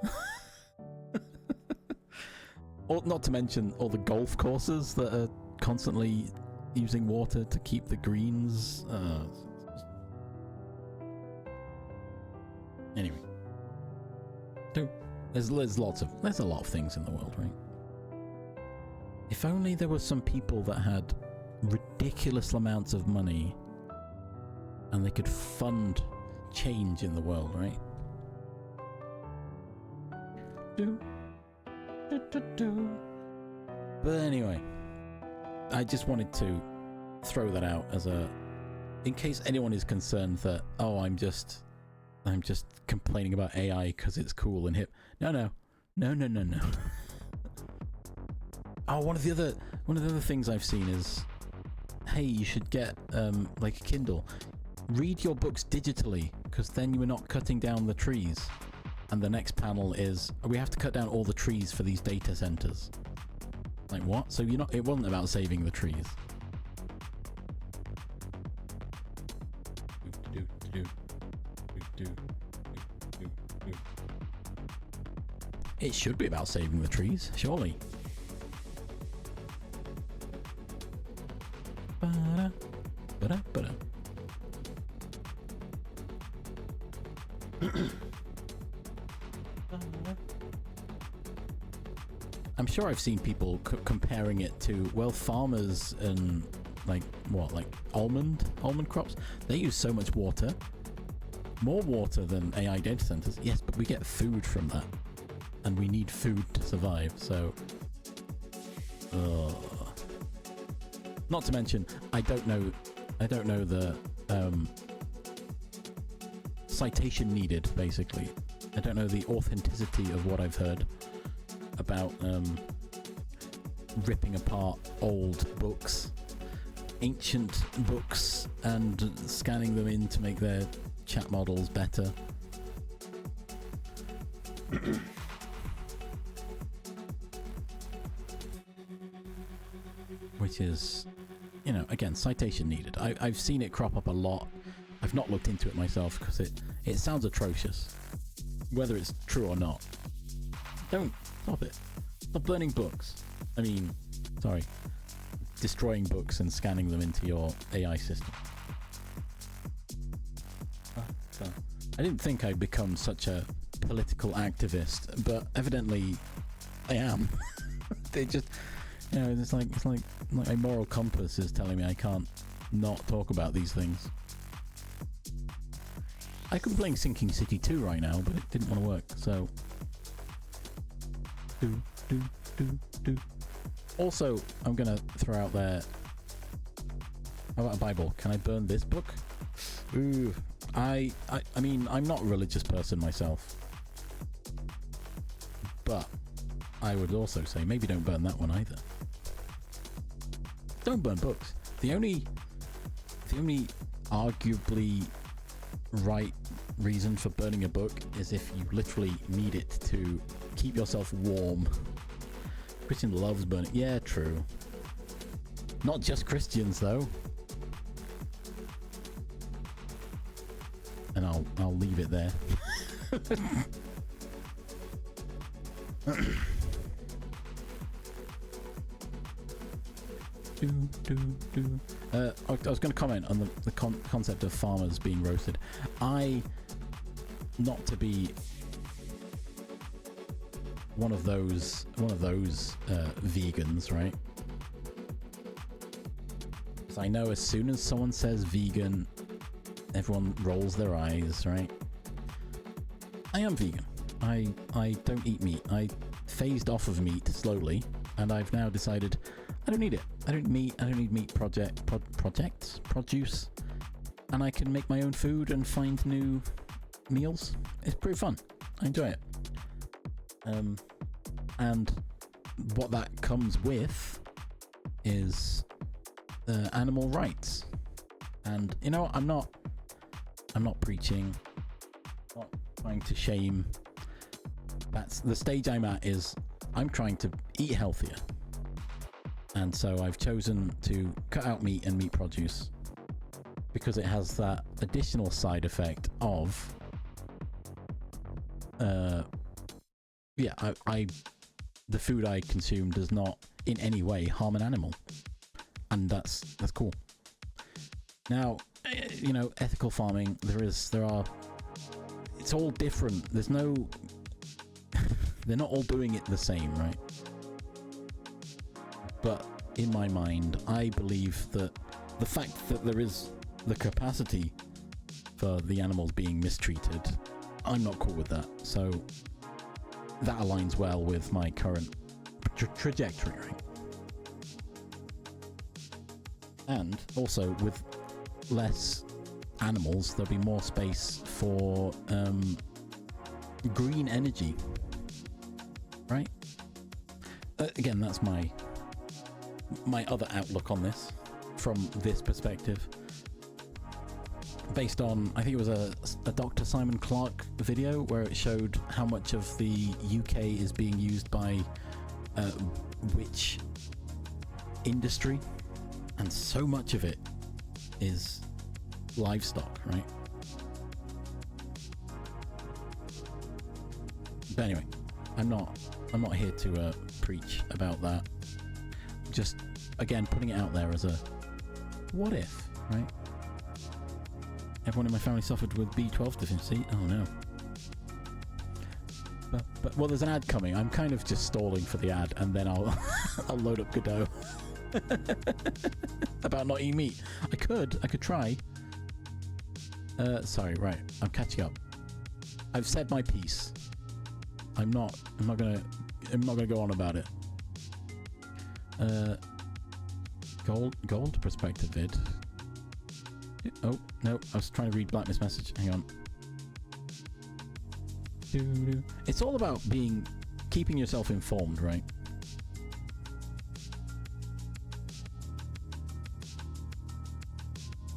Or not to mention all the golf courses that are constantly using water to keep the greens. Anyway, there's a lot of things in the world, right? If only there were some people that had ridiculous amounts of money and they could fund change in the world, right? But anyway, I just wanted to throw that out as a, in case anyone is concerned that, oh, I'm just complaining about AI because it's cool and hip. No. Oh, one of the other things I've seen is, hey, you should get like a Kindle. Read your books digitally, because then you are not cutting down the trees. And the next panel is, we have to cut down all the trees for these data centers. Like what? So you're not, it wasn't about saving the trees. It should be about saving the trees, surely. I'm sure I've seen people comparing it to, well, farmers and like almond crops. They use so much water, more water than AI data centers. Yes, but we get food from that, and we need food to survive. So, not to mention, I don't know the citation needed. Basically, I don't know the authenticity of what I've heard about ripping apart old books, ancient books, and scanning them in to make their chat models better. Which is, you know, again, citation needed. I've seen it crop up a lot. I've not looked into it myself because it sounds atrocious, whether it's true or not. Don't stop it. Stop burning books. I mean, sorry, destroying books and scanning them into your AI system. I didn't think I'd become such a political activist, but evidently I am. They just, you know, it's like my moral compass is telling me I can't not talk about these things. I could be playing Sinking City 2 right now, but it didn't want to work, so... Do. Also, I'm gonna throw out there... How about a Bible? Can I burn this book? Ooh. I mean, I'm not a religious person myself. But I would also say, maybe don't burn that one either. Don't burn books. The only arguably right reason for burning a book is if you literally need it to keep yourself warm. Christian loves burning. Yeah, true. Not just Christians though. And I'll leave it there. I was going to comment on the concept of farmers being roasted. Not to be one of those vegans, right? Because I know as soon as someone says vegan, everyone rolls their eyes, right? I am vegan. I don't eat meat. I phased off of meat slowly, and I've now decided I don't need it. I don't need meat produce, and I can make my own food and find new meals. It's pretty fun. I enjoy it. And what that comes with is animal rights. And you know, I'm not preaching, not trying to shame. That's the stage I'm at. Is I'm trying to eat healthier. And so I've chosen to cut out meat and meat produce because it has that additional side effect of, the food I consume does not in any way harm an animal, and that's cool. Now, you know, ethical farming, it's all different. There's no, they're not all doing it the same, right? But in my mind, I believe that the fact that there is the capacity for the animals being mistreated, I'm not cool with that. So that aligns well with my current trajectory, right? And also, with less animals, there'll be more space for green energy, right? Again, that's my other outlook on this from this perspective, based on, I think it was a Dr. Simon Clark video where it showed how much of the UK is being used by which industry, and so much of it is livestock, right? But anyway, I'm not here to preach about that. Just again putting it out there as a what if, right? Everyone in my family suffered with B12 deficiency. Oh no. But well, there's an ad coming. I'm kind of just stalling for the ad, and then I'll I'll load up Godot about not eating meat. I could try. Sorry, right. I'm catching up. I've said my piece. I'm not gonna go on about it. Gold perspective vid. Oh no, I was trying to read Blackness message. Hang on. It's all about keeping yourself informed, right?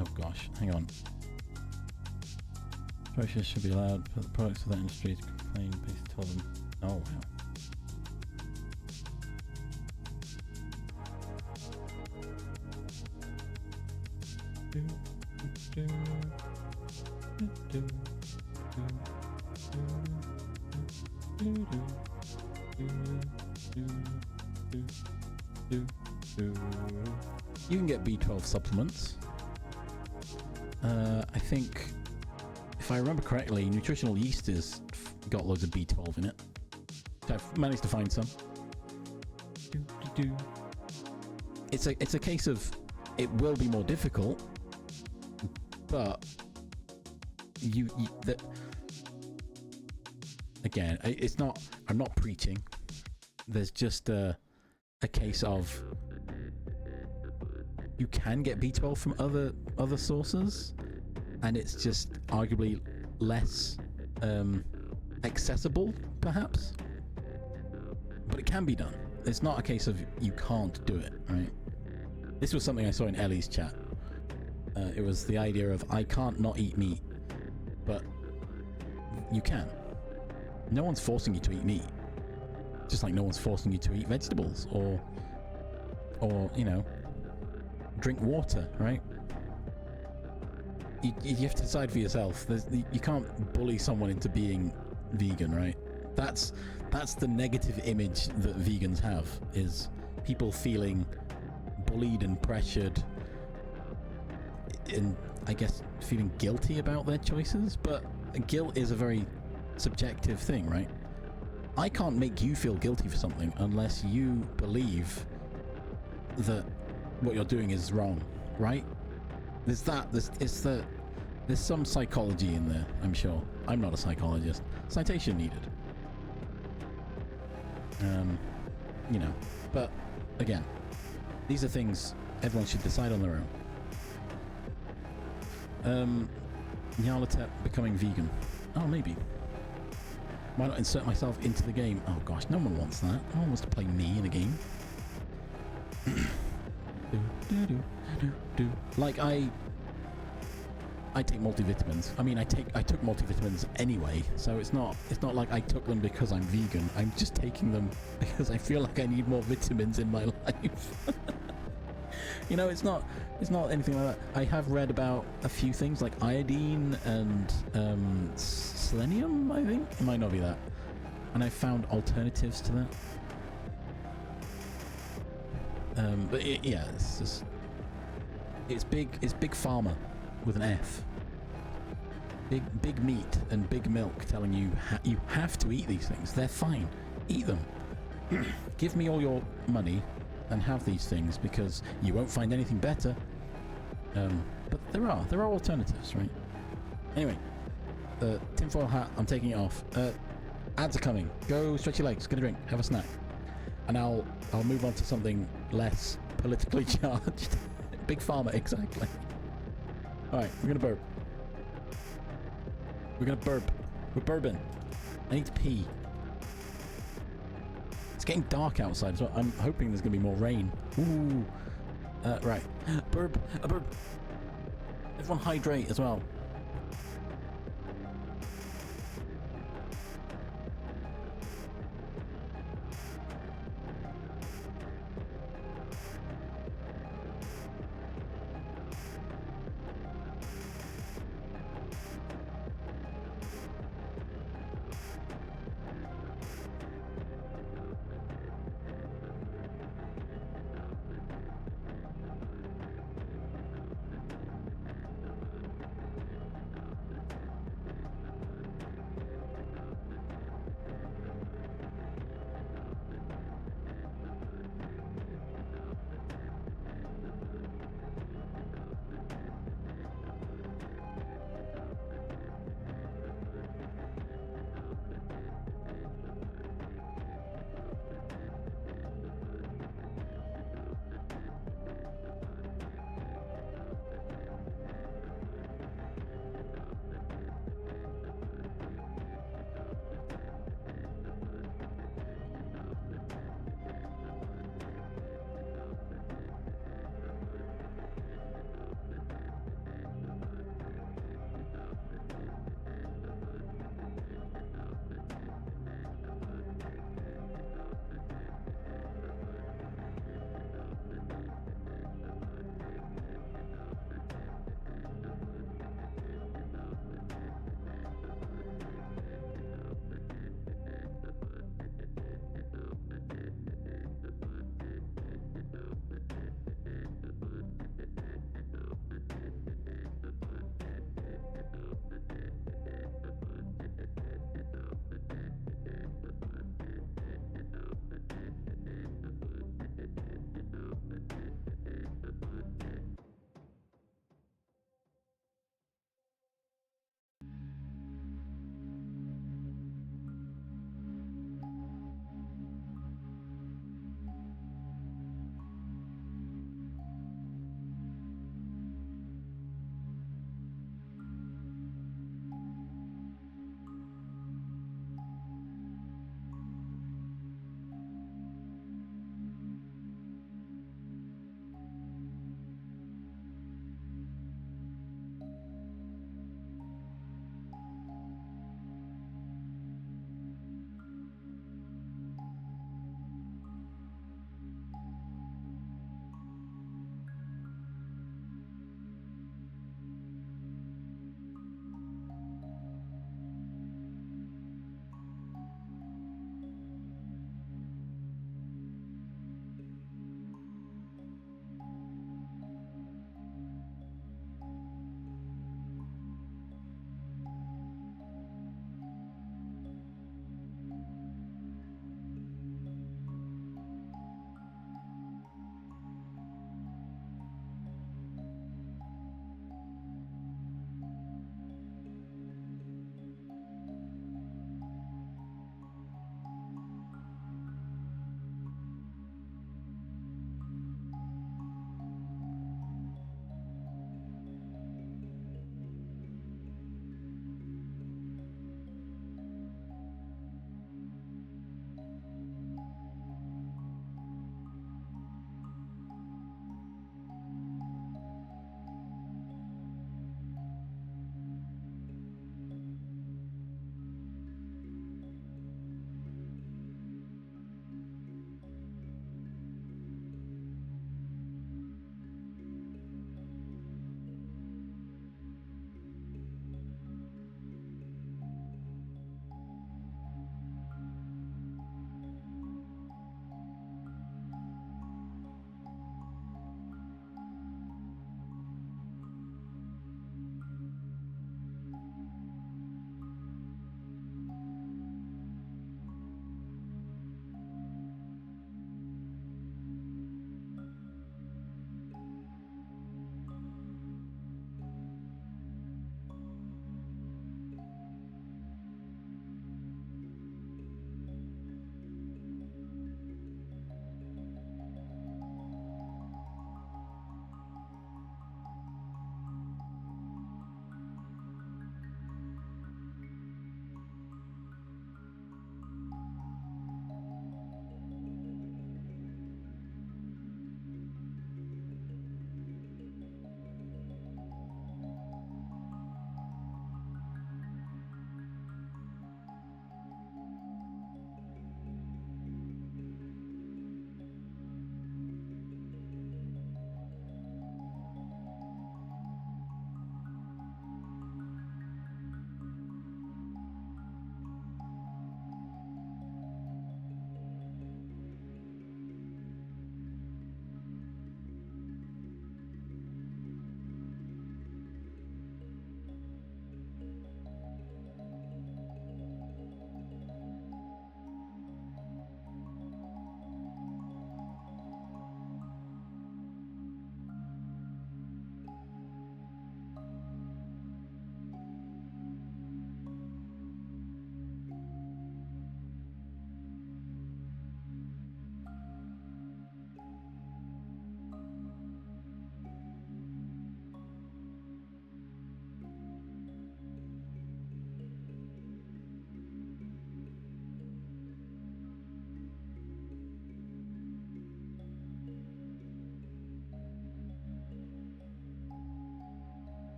Oh gosh, hang on. Choices should be allowed for the products of that industry to complain. Please tell them. Oh wow. You can get B12 supplements. I think, if I remember correctly, nutritional yeast has got loads of B12 in it. So I've managed to find some. It's a case of it will be more difficult, but again, it's not. I'm not preaching. There's just a case of you can get B12 from other sources, and it's just arguably less accessible, perhaps. But it can be done. It's not a case of you can't do it, right? This was something I saw in Ellie's chat. It was the idea of I can't not eat meat, but you can. No one's forcing you to eat meat. Just like no one's forcing you to eat vegetables or you know, drink water, right? You have to decide for yourself. You can't bully someone into being vegan, right? That's the negative image that vegans have, is people feeling bullied and pressured, and I guess feeling guilty about their choices. But guilt is a very subjective thing, right? I can't make you feel guilty for something unless you believe that what you're doing is wrong, right? There's some psychology in there, I'm sure. I'm not a psychologist. Citation needed. You know, but again, these are things everyone should decide on their own. Nyarlathotep becoming vegan. Oh, maybe. Why not insert myself into the game? Oh gosh, no one wants that. No one wants to play me in a game. Like I take multivitamins. I mean, I took multivitamins anyway, so it's not like I took them because I'm vegan. I'm just taking them because I feel like I need more vitamins in my life. You know, it's not anything like that. I have read about a few things like iodine and selenium, I think. It might not be that. And I found alternatives to that. But yeah, it's big pharma with an F. Big meat and big milk telling you you have to eat these things. They're fine. Eat them. Give me all your money and have these things, because you won't find anything better. But there are alternatives, right? Anyway, tinfoil hat, I'm taking it off. Ads are coming. Go stretch your legs, get a drink, have a snack, and I'll move on to something less politically charged Big Pharma, exactly. Alright, we're gonna burp. We're gonna burp. We're burping. I need to pee. It's getting dark outside, so I'm hoping there's gonna be more rain. Ooh. Right. Burp. A burp. Everyone hydrate as well.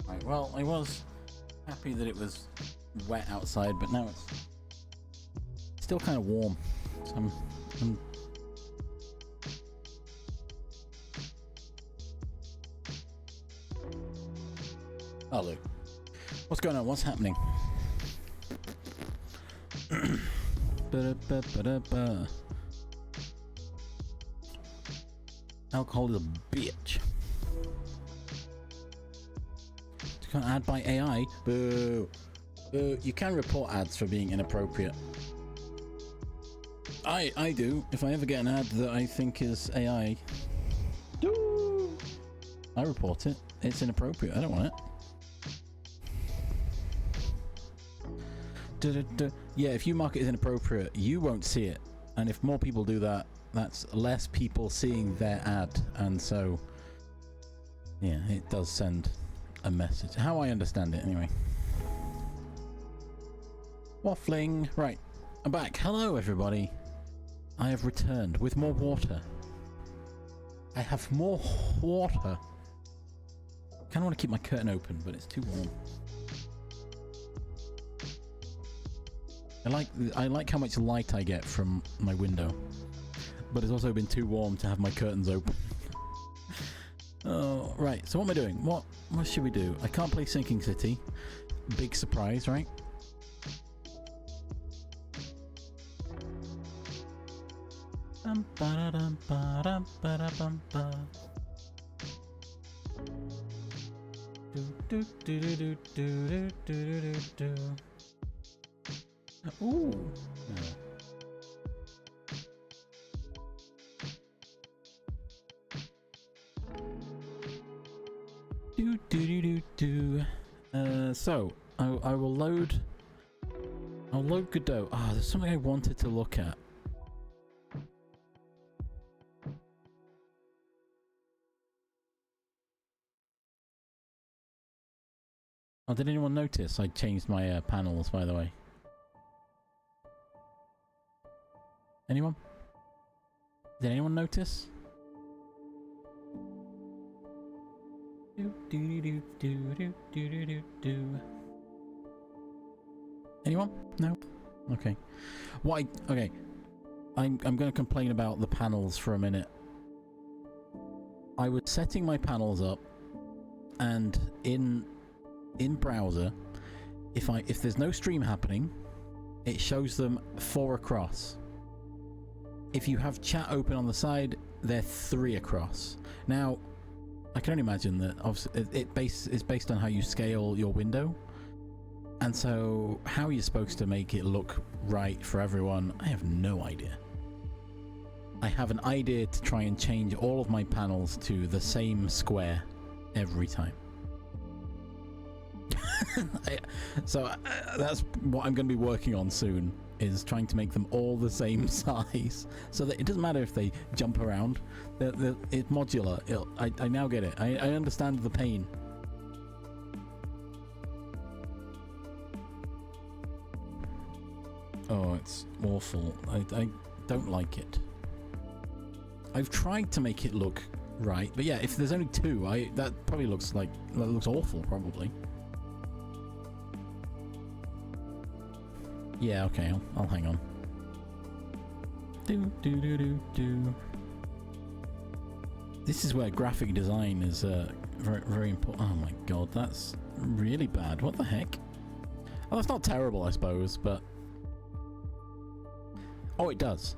Right, well, I was happy that it was wet outside, but now it's still kind of warm. So I'm Hello. What's going on? What's happening? Alcohol is a bitch. You can't add by AI. Boo. Boo. You can report ads for being inappropriate. I do. If I ever get an ad that I think is AI, I report it. It's inappropriate. I don't want it. Yeah, if you mark it as inappropriate, you won't see it. And if more people do that, that's less people seeing their ad. And so, yeah, it does send a message. How I understand it, anyway. Waffling. Right, I'm back. Hello, everybody. I have returned with more water. I have more water. I kind of want to keep my curtain open, but it's too warm. I like how much light I get from my window, but it's also been too warm to have my curtains open. Oh, right. So what am I doing? What should we do? I can't play Sinking City. Big surprise, right? Ooh. So I will load. I'll load Godot. Ah, there's something I wanted to look at. Oh, did anyone notice? I changed my panels, by the way. Anyone? Did anyone notice? Anyone? No? Okay. Why? Okay. I'm going to complain about the panels for a minute. I was setting my panels up, and in browser, if there's no stream happening, it shows them 4 across. If you have chat open on the side, they're 3 across. Now, I can only imagine that obviously it's based on how you scale your window, and so how you're supposed to make it look right for everyone, I have no idea. I have an idea to try and change all of my panels to the same square every time. So that's what I'm going to be working on soon, is trying to make them all the same size, so that it doesn't matter if they jump around. It's modular. I now get it. I understand the pain. Oh, it's awful. I don't like it. I've tried to make it look right, but yeah, if there's only 2, that probably looks awful, probably. Yeah, okay, I'll hang on. This is where graphic design is very, very important. Oh my god, that's really bad. What the heck? Oh, that's not terrible, I suppose, but... Oh, it does.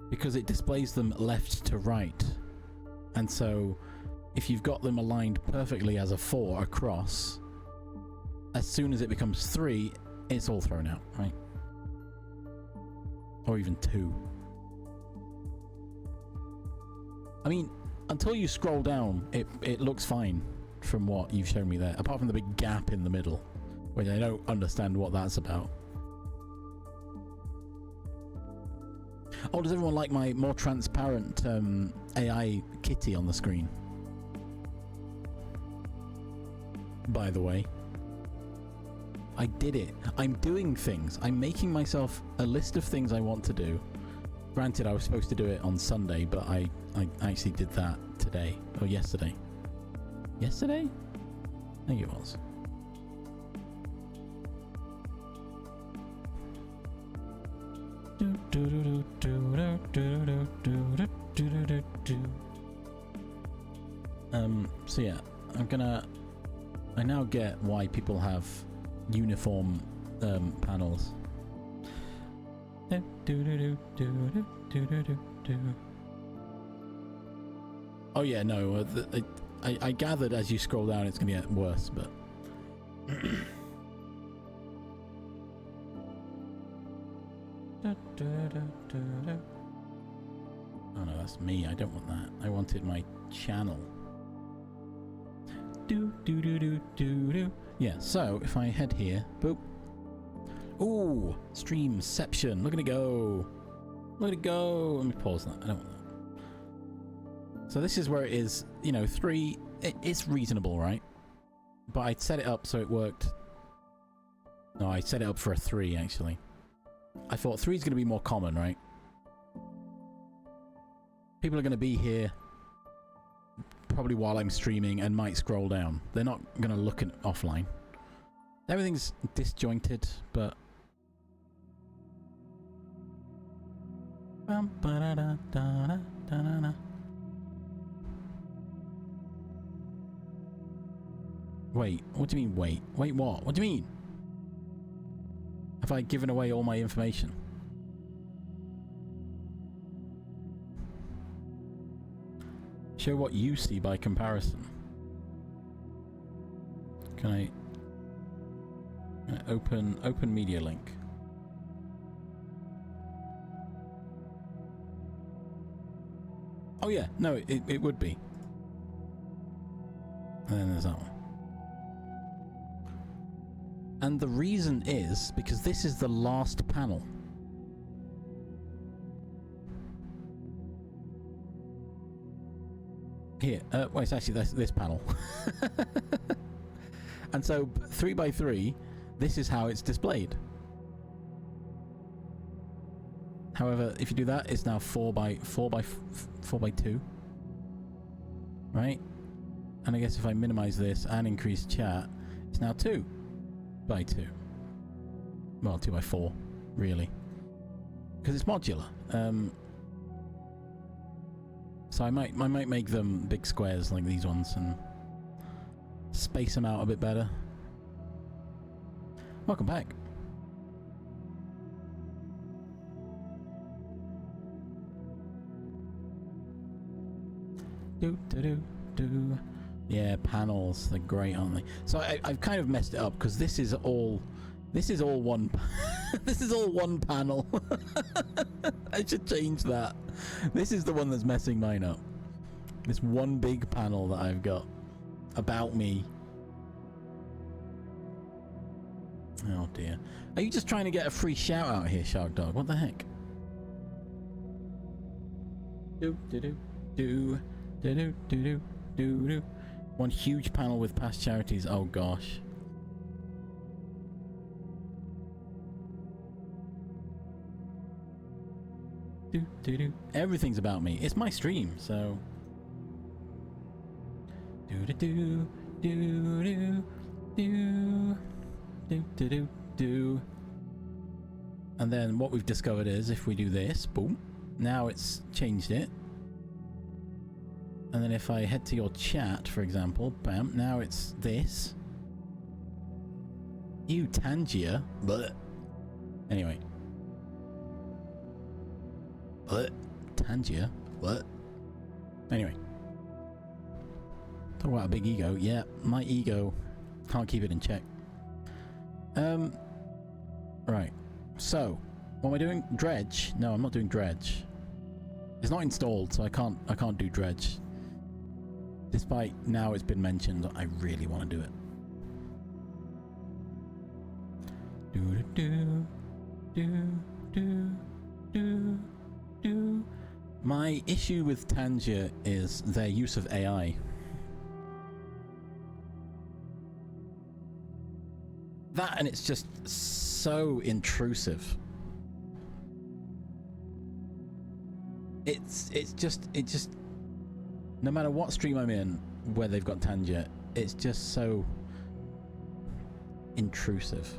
Because it displays them left to right. And so, if you've got them aligned perfectly as a 4 across, as soon as it becomes 3, it's all thrown out, right? Or even 2. I mean, until you scroll down, it looks fine from what you've shown me there, apart from the big gap in the middle, which I don't understand what that's about. Oh, does everyone like my more transparent AI kitty on the screen? By the way, I did it. I'm doing things. I'm making myself a list of things I want to do. Granted, I was supposed to do it on Sunday, but I actually did that today or yesterday. Yesterday? I think it was. So yeah, I now get why people have uniform panels. Oh yeah, no, I gathered as you scroll down it's gonna get worse, but oh no, that's me. I don't want that. I wanted my channel. Yeah, so if I head here, boop. Ooh, streamception. Look at it go. Look at it go. Let me pause that. I don't want that. So this is where it is, you know, 3. It's reasonable, right? But I set it up so it worked. No, I set it up for a 3, actually. I thought 3 is going to be more common, right? People are going to be here probably while I'm streaming and might scroll down. They're not going to look at offline. Everything's disjointed, but... Wait, what do you mean wait? Wait what? What do you mean? Have I given away all my information? Show what you see by comparison. Can I open media link? Oh yeah, no, it would be. And then there's that one. And the reason is because this is the last panel. Here, well, it's actually this panel. And so 3x3, this is how it's displayed. However, if you do that, it's now 4x2, right? And I guess if I minimize this and increase chat, it's now 2x2. Well, 2x4, really, because it's modular. So I might make them big squares like these ones and space them out a bit better. Welcome back. Yeah, panels, they're great, aren't they? So I've kind of messed it up because this is all one this is all one panel. I should change that. This is the one that's messing mine up. This one big panel that I've got about me. Oh dear. Are you just trying to get a free shout out here, Shark Dog? What the heck? One huge panel with past charities. Oh gosh. Everything's about me. It's my stream, so. And then what we've discovered is if we do this, boom, now it's changed it. And then if I head to your chat, for example, bam, now it's this. You Tangia, but anyway. What? Tangia? What? Anyway. Talk about a big ego. Yeah, my ego can't keep it in check. Right. So, what am I doing? Dredge? No, I'm not doing dredge. It's not installed, so I can't do dredge. Despite now it's been mentioned, I really want to do it. My issue with Tangier is their use of AI. That, and it's just so intrusive. It just no matter what stream I'm in where they've got Tangier, it's just so intrusive.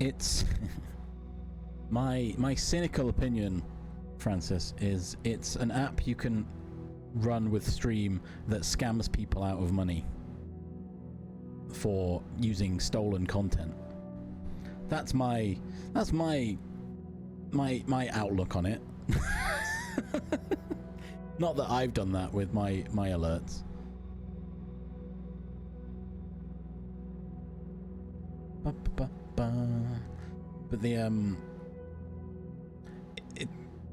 It's my cynical opinion, Francis, is it's an app you can run with Stream that scams people out of money for using stolen content. That's my outlook on it. Not that I've done that with my alerts. But the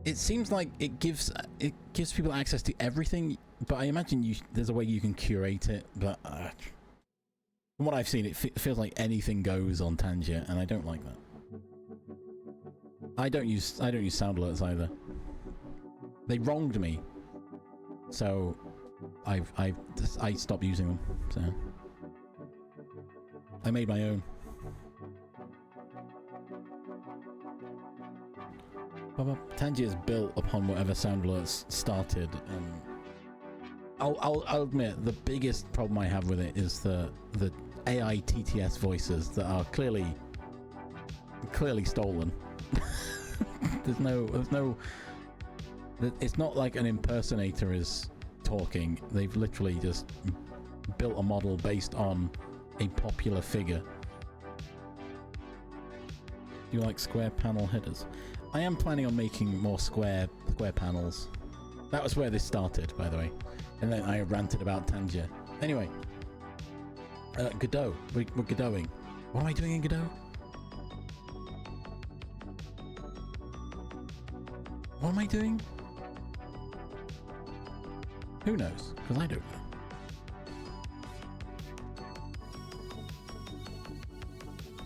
it seems like it gives people access to everything, but I imagine there's a way you can curate it. But from what I've seen, it feels like anything goes on Tangier, and I don't like that. I don't use sound alerts either. They wronged me, so I stopped using them. So I made my own. Tangier is built upon whatever sound alerts started. I'll admit the biggest problem I have with it is the AI TTS voices that are clearly stolen. There's no. It's not like an impersonator is talking. They've literally just built a model based on a popular figure. Do you like square panel headers? I am planning on making more square panels. That was where this started, by the way. And then I ranted about Tangier. Anyway, Godot. We're Godoting. What am I doing in Godot? What am I doing? Who knows? Because I don't know.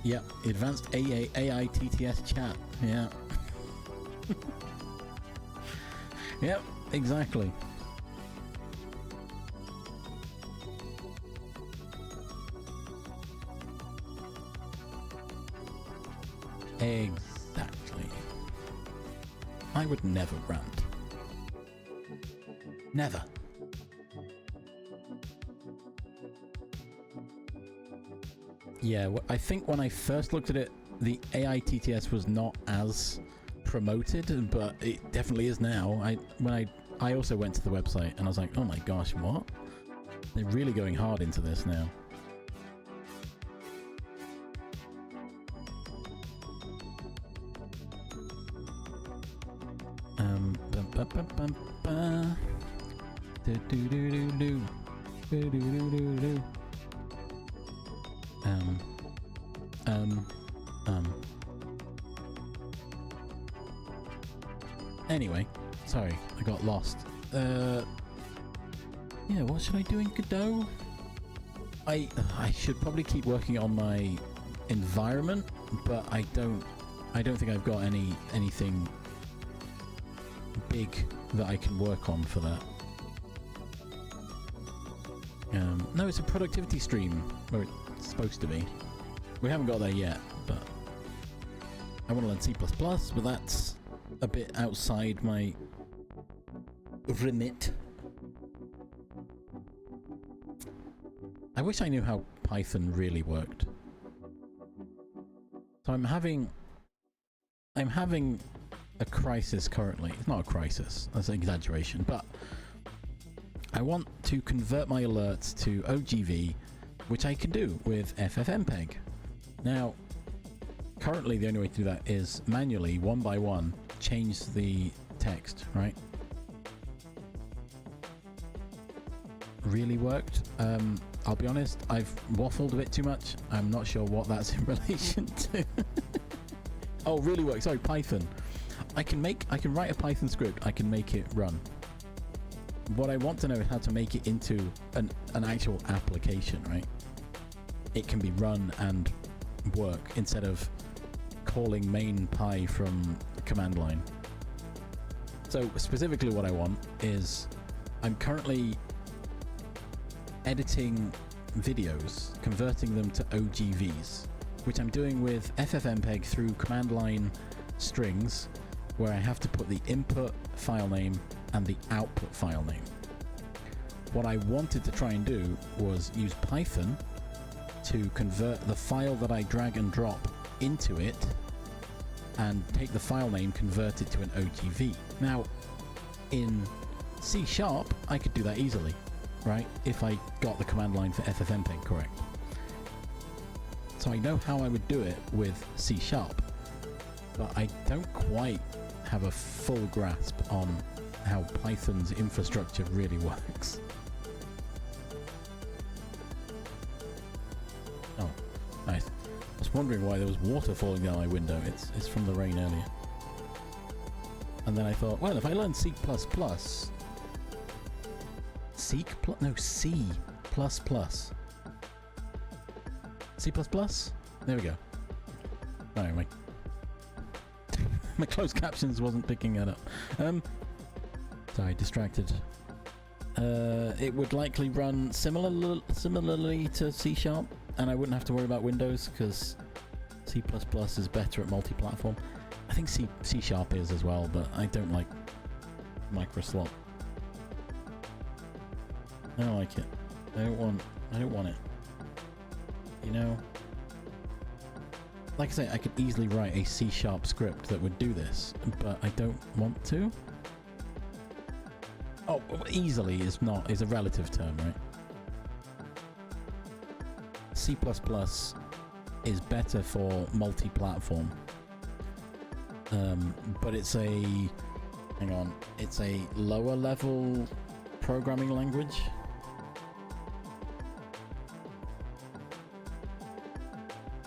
Yeah, advanced AI TTS chat. Yeah. Yep, exactly. Exactly. I would never rant. Never. Yeah, I think when I first looked at it, the AI TTS was not as promoted, but it definitely is now. I also went to the website and I was like, oh my gosh, what? They're really going hard into this now. Anyway, sorry, I got lost. Yeah, what should I do in Godot? I should probably keep working on my environment, but I don't think I've got anything big that I can work on for that. No, it's a productivity stream, or it's supposed to be. We haven't got there yet, but I want to learn C++, but that's a bit outside my remit. I wish I knew how Python really worked. So I'm having a crisis currently. It's not a crisis, that's an exaggeration, but I want to convert my alerts to OGV, which I can do with FFmpeg. Now, currently the only way to do that is manually, one by one, change the text, right? Really worked. I'll be honest, I've waffled a bit too much. I'm not sure what that's in relation to. Oh, really works. Sorry, Python. I can write a Python script. I can make it run. What I want to know is how to make it into an actual application, right? It can be run and work instead of calling main py from command line. So specifically what I want is, I'm currently editing videos, converting them to OGVs, which I'm doing with FFmpeg through command line strings, where I have to put the input file name and the output file name. What I wanted to try and do was use Python to convert the file that I drag and drop into it and take the file name, convert it to an OGV. Now, in C#, I could do that easily, right? If I got the command line for FFmpeg correct. So I know how I would do it with C#, but I don't quite have a full grasp on how Python's infrastructure really works. Oh, nice. I was wondering why there was water falling down my window. It's from the rain earlier. And then I thought, well, if I learn C++, C++? No, C++. C++? There we go. Anyway, my closed captions wasn't picking that up. Sorry, distracted. It would likely run similarly to C#, and I wouldn't have to worry about Windows because C++ is better at multi-platform. I think C# is as well, but I don't like microslop. I don't like it. I don't want it. You know? Like I say, I could easily write a C# script that would do this, but I don't want to. Oh, easily is a relative term, right? C++ is better for multi-platform. But it's a lower level programming language.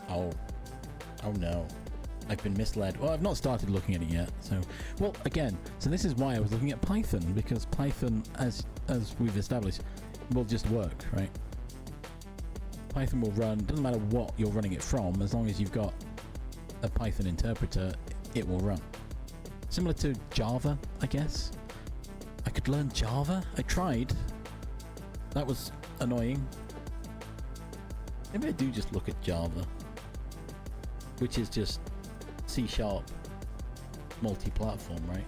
Oh no. I've been misled. Well, I've not started looking at it yet. So this is why I was looking at Python, because Python, as we've established, will just work, right? Python will run, doesn't matter what you're running it from, as long as you've got a Python interpreter, it will run. Similar to Java, I guess. I could learn Java. I tried. That was annoying. Maybe I do just look at Java, which is just C# multi-platform, right?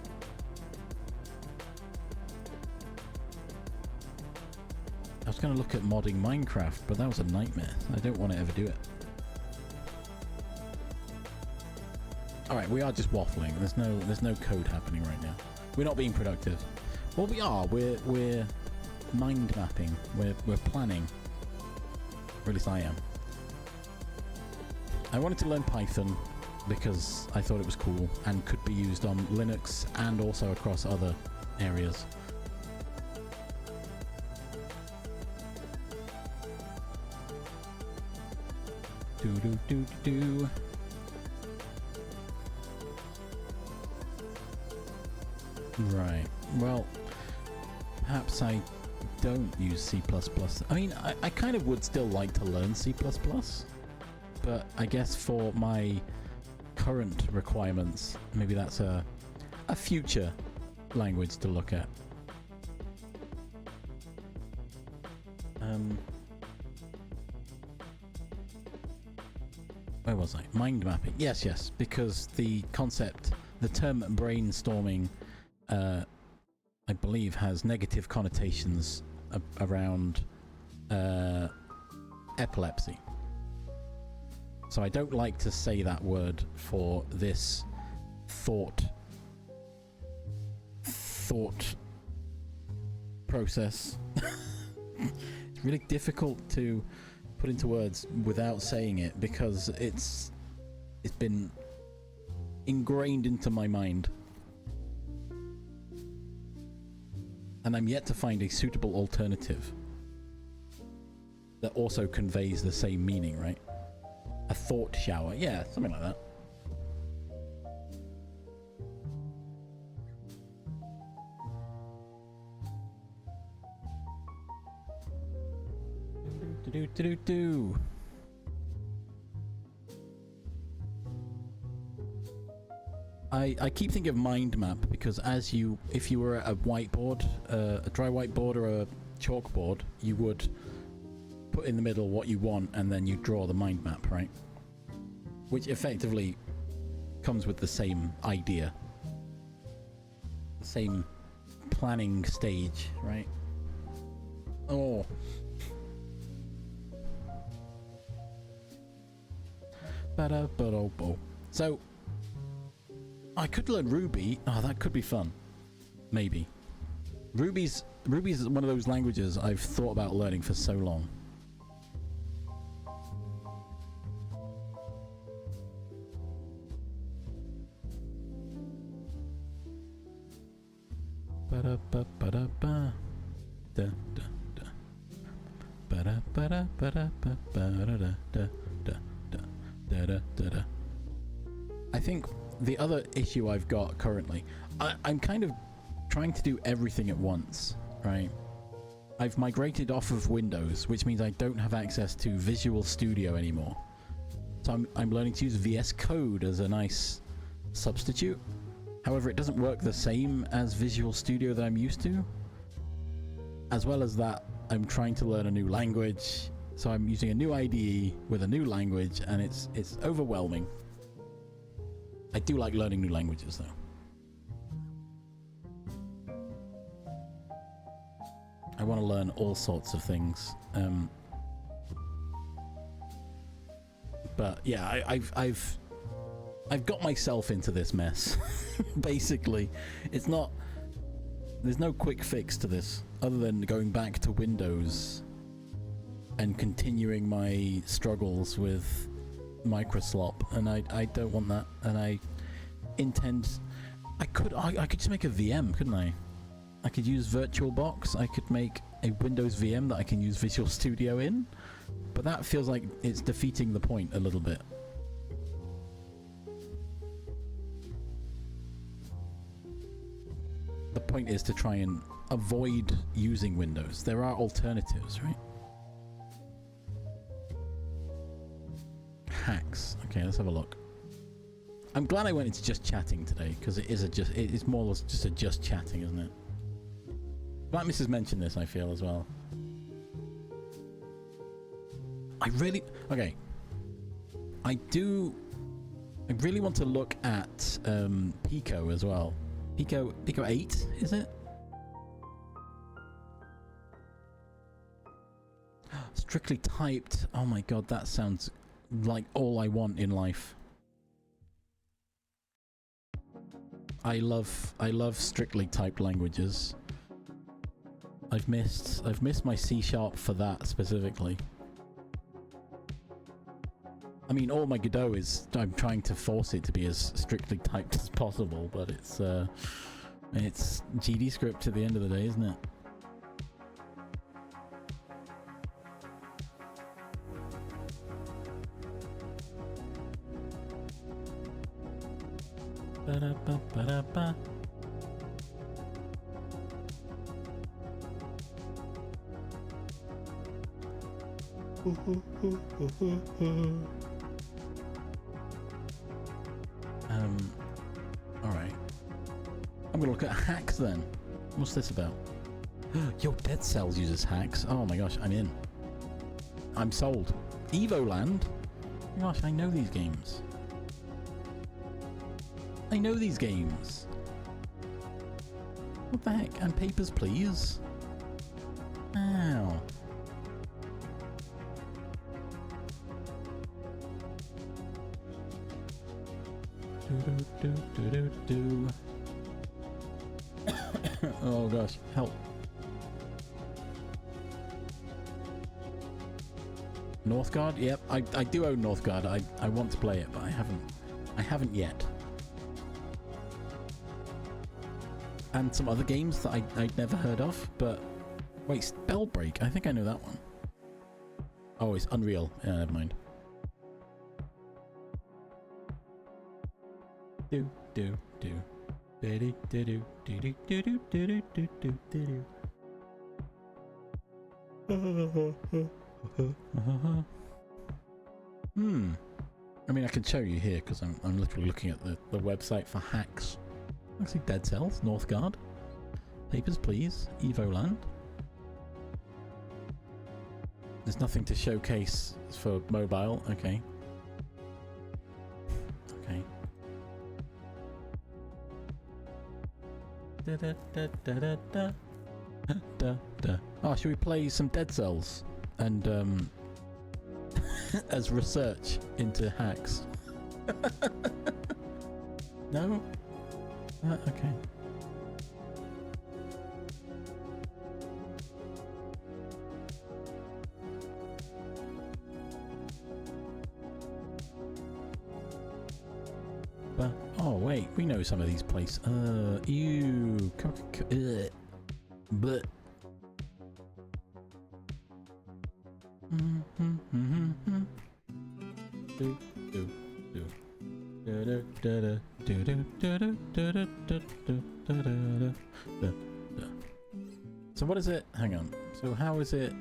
I was going to look at modding Minecraft, but that was a nightmare. I don't want to ever do it. Alright, we are just waffling. There's no code happening right now. We're not being productive. Well, we are. We're mind mapping. We're planning. Or at least I am. I wanted to learn Python because I thought it was cool and could be used on Linux and also across other areas. Do. Right. Well, perhaps I don't use C++. I mean, I kind of would still like to learn C++, but I guess for my current requirements, maybe that's a future language to look at. Where was I? Mind mapping. Yes, because the concept, the term brainstorming, I believe has negative connotations around epilepsy. So I don't like to say that word for this thought process. It's really difficult to put into words without saying it because it's been ingrained into my mind. And I'm yet to find a suitable alternative that also conveys the same meaning, right? A thought shower. Yeah, something like that. Do. I keep thinking of mind map because if you were at a whiteboard, a dry whiteboard or a chalkboard, you would put in the middle what you want and then you draw the mind map, right? Which effectively comes with the same idea, the same planning stage, right? Oh. So I could learn Ruby. Oh, that could be fun. Maybe. Ruby's one of those languages I've thought about learning for so long. I think the other issue I've got currently, I'm kind of trying to do everything at once, right? I've migrated off of Windows, which means I don't have access to Visual Studio anymore. So I'm learning to use VS Code as a nice substitute. However, it doesn't work the same as Visual Studio that I'm used to. As well as that, I'm trying to learn a new language. So I'm using a new IDE with a new language, and it's overwhelming. I do like learning new languages, though. I want to learn all sorts of things. But yeah, I've got myself into this mess. Basically, it's not. There's no quick fix to this, other than going back to Windows and continuing my struggles with Microslop, and I don't want that. And I could just make a VM, couldn't I? I could use VirtualBox. I could make a Windows VM that I can use Visual Studio in, but that feels like it's defeating the point a little bit. The point is to try and avoid using Windows. There are alternatives, right? Hacks. Okay, let's have a look. I'm glad I went into just chatting today, because it is more or less just a just chatting, isn't it? Black Mrs. mentioned this, I feel, as well. I really want to look at Pico as well. Pico 8, is it? Strictly typed. Oh my god, that sounds like all I want in life. I love strictly typed languages. I've missed my C# for that specifically. I mean, all my Godot is I'm trying to force it to be as strictly typed as possible, but it's GD script at the end of the day, isn't it? Ba-da-ba-ba-da-ba. Alright. I'm gonna look at hacks then. What's this about? Yo, Dead Cells uses hacks. Oh my gosh, I'm in. I'm sold. Evoland? Oh my gosh, I know these games. I know these games. What the heck? And Papers, Please? Ow. Do. Oh gosh, help. Northgard? Yep, I do own Northgard. I want to play it, but I haven't yet. And some other games that I'd never heard of, but wait, Spellbreak, I think I know that one. Oh, it's Unreal. Yeah, never mind. Do. I mean, I can show you here because I'm literally looking at the website for hacks. Actually, Dead Cells, Northgard, Papers, Please, Evoland. There's nothing to showcase for mobile. Okay. Okay. Da da da da da da. Da, da. Oh, should we play some Dead Cells and as research into hacks? No? Okay. But oh wait, we know some of these places. Ew. But so what is it? Hang on. So how is it?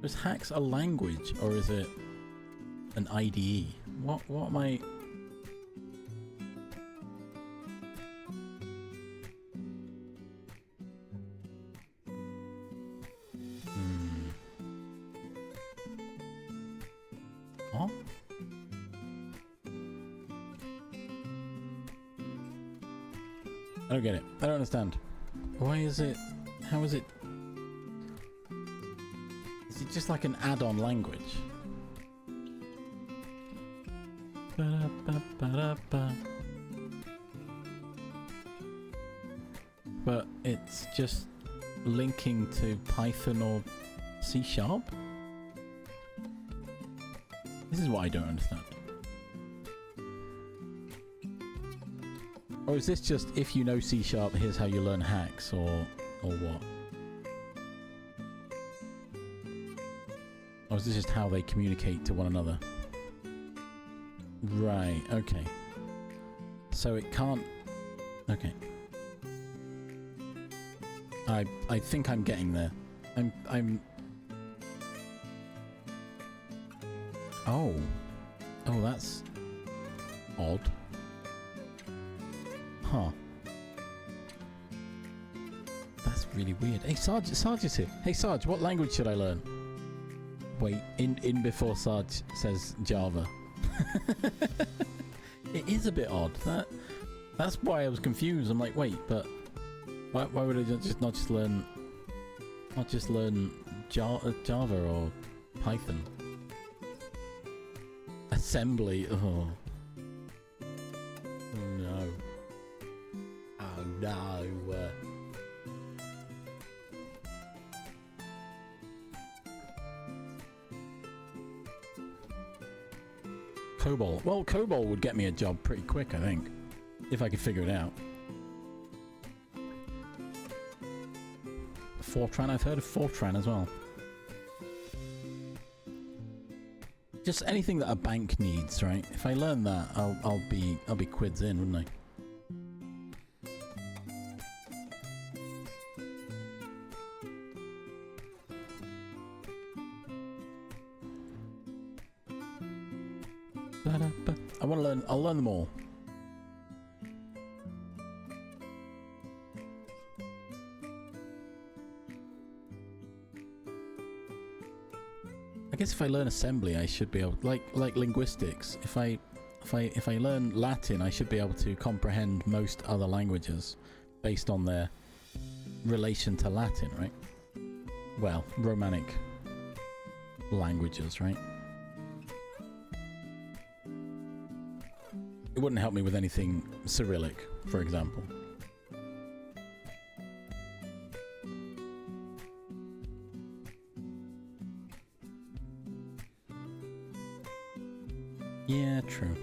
Is hacks a language or is it an IDE? What am I? What? I don't get it. I don't understand. Why is it? How is it? Is it just like an add-on language? But it's just linking to Python or C#? This is what I don't understand. Or is this just if you know C#, here's how you learn hacks, or what? Or is this just how they communicate to one another? Right, okay. So it can't... Okay. I think I'm getting there. I'm... Oh. Oh, that's... odd. Huh. That's really weird. Hey, Sarge is here. Hey, Sarge, what language should I learn? Wait, in before Sarge says Java. It is a bit odd. That's why I was confused. I'm like, wait, but why would I not just learn Java or Python? Assembly. Oh. Oh no. Oh no. COBOL. Well, COBOL would get me a job pretty quick, I think, if I could figure it out. Fortran, I've heard of Fortran as well. Just anything that a bank needs, right? If I learn that, I'll be quids in, wouldn't I? I want to learn. I'll learn them all. I guess if I learn assembly, I should be able, like linguistics. If I learn Latin, I should be able to comprehend most other languages based on their relation to Latin, right? Well, Romanic languages, right? It wouldn't help me with anything Cyrillic, for example. Yeah, true.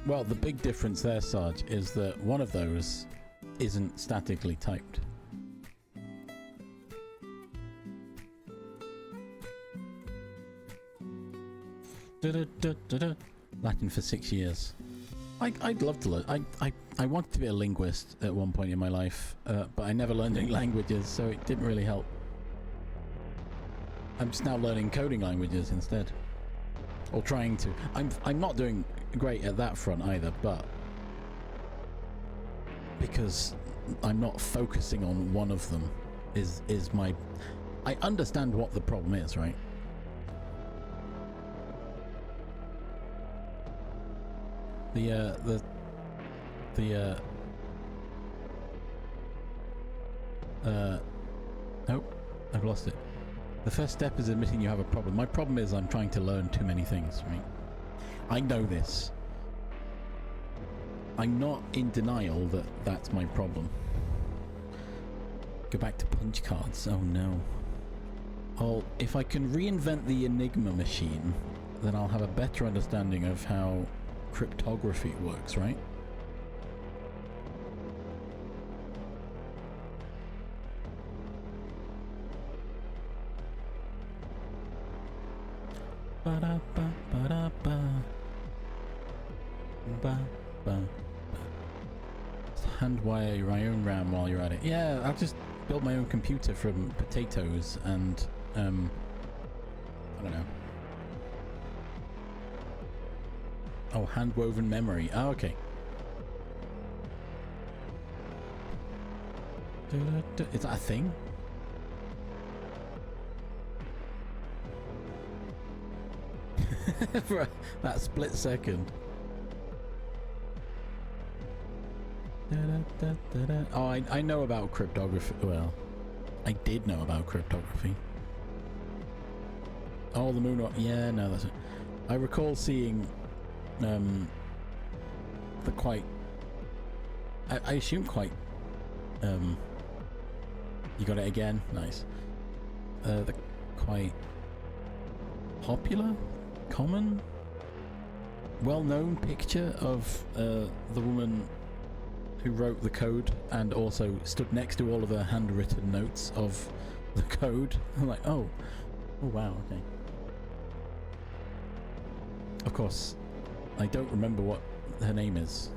Well, the big difference there, Sarge, is that one of those isn't statically typed. Latin for 6 years. I'd love to learn. I wanted to be a linguist at one point in my life, but I never learned any languages, so it didn't really help. I'm just now learning coding languages instead, or trying to. I'm not doing great at that front either, but because I'm not focusing on one of them is my. I understand what the problem is, right? Nope, I've lost it. The first step is admitting you have a problem. My problem is I'm trying to learn too many things, right? I know this. I'm not in denial that that's my problem. Go back to punch cards. Oh no. Oh, if I can reinvent the Enigma machine, then I'll have a better understanding of how cryptography works, right? Hand wire your own RAM while you're at it. Yeah, I'll just build my own computer from potatoes and I don't know. Oh, hand woven memory. Oh, okay. Is that a thing? For that split second. Oh, I know about cryptography. Well, I did know about cryptography. Oh, the moon. Yeah, no, that's it. I recall seeing the quite. I assume quite. You got it again. Nice. The quite popular, common, well-known picture of the woman who wrote the code and also stood next to all of the handwritten notes of the code. I'm like, oh wow, okay. Of course, I don't remember what her name is.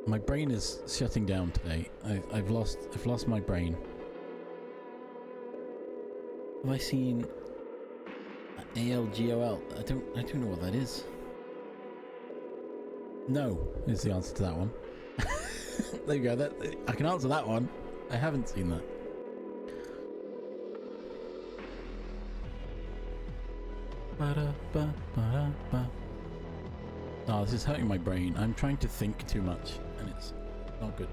My brain is shutting down today. I've lost my brain. Have I seen ALGOL? I don't know what that is. No is the answer to that one. There you go. I can answer that one. I haven't seen that. Oh, this is hurting my brain. I'm trying to think too much, and it's not good.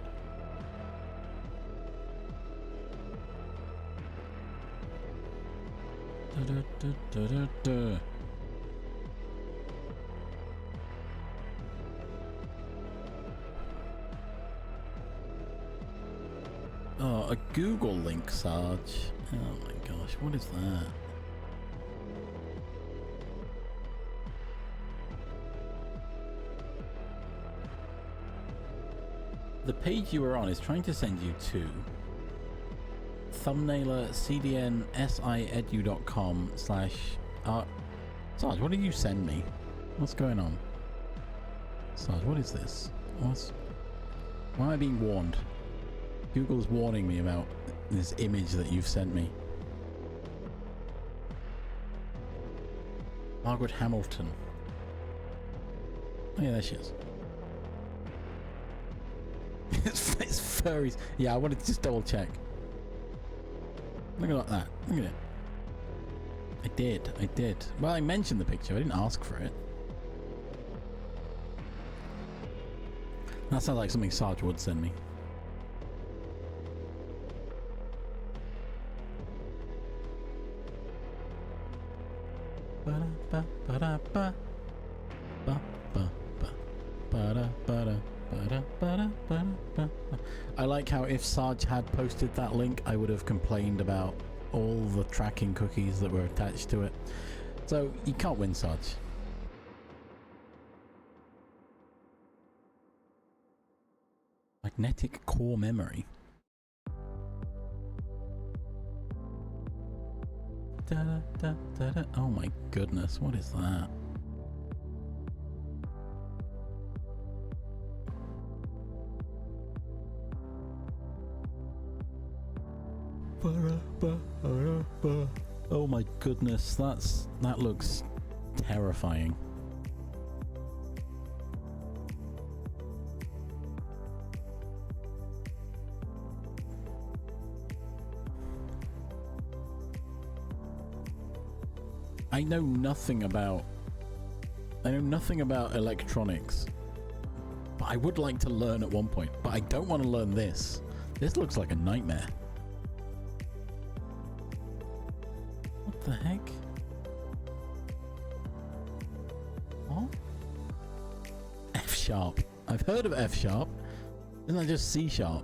Oh, a Google link, Sarge. Oh my gosh, what is that? The page you were on is trying to send you to thumbnailer cdnsiedu.com / Sarge, what did you send me? What's going on? Sarge, what is this? Why am I being warned? Google's warning me about this image that you've sent me. Margaret Hamilton. Oh yeah, there she is. It's furries. Yeah, I wanted to just double check. Look at that. Look at it. I did. Well, I mentioned the picture. I didn't ask for it. That sounds like something Sarge would send me. I like how if Sarge had posted that link, I would have complained about all the tracking cookies that were attached to it. So you can't win, Sarge. Magnetic core memory. Oh my goodness, what is that? Oh my goodness, that looks terrifying. I know nothing about electronics, but I would like to learn at one point, but I don't want to learn this. This looks like a nightmare. What the heck? What? F sharp. I've heard of F sharp. Isn't that just C sharp?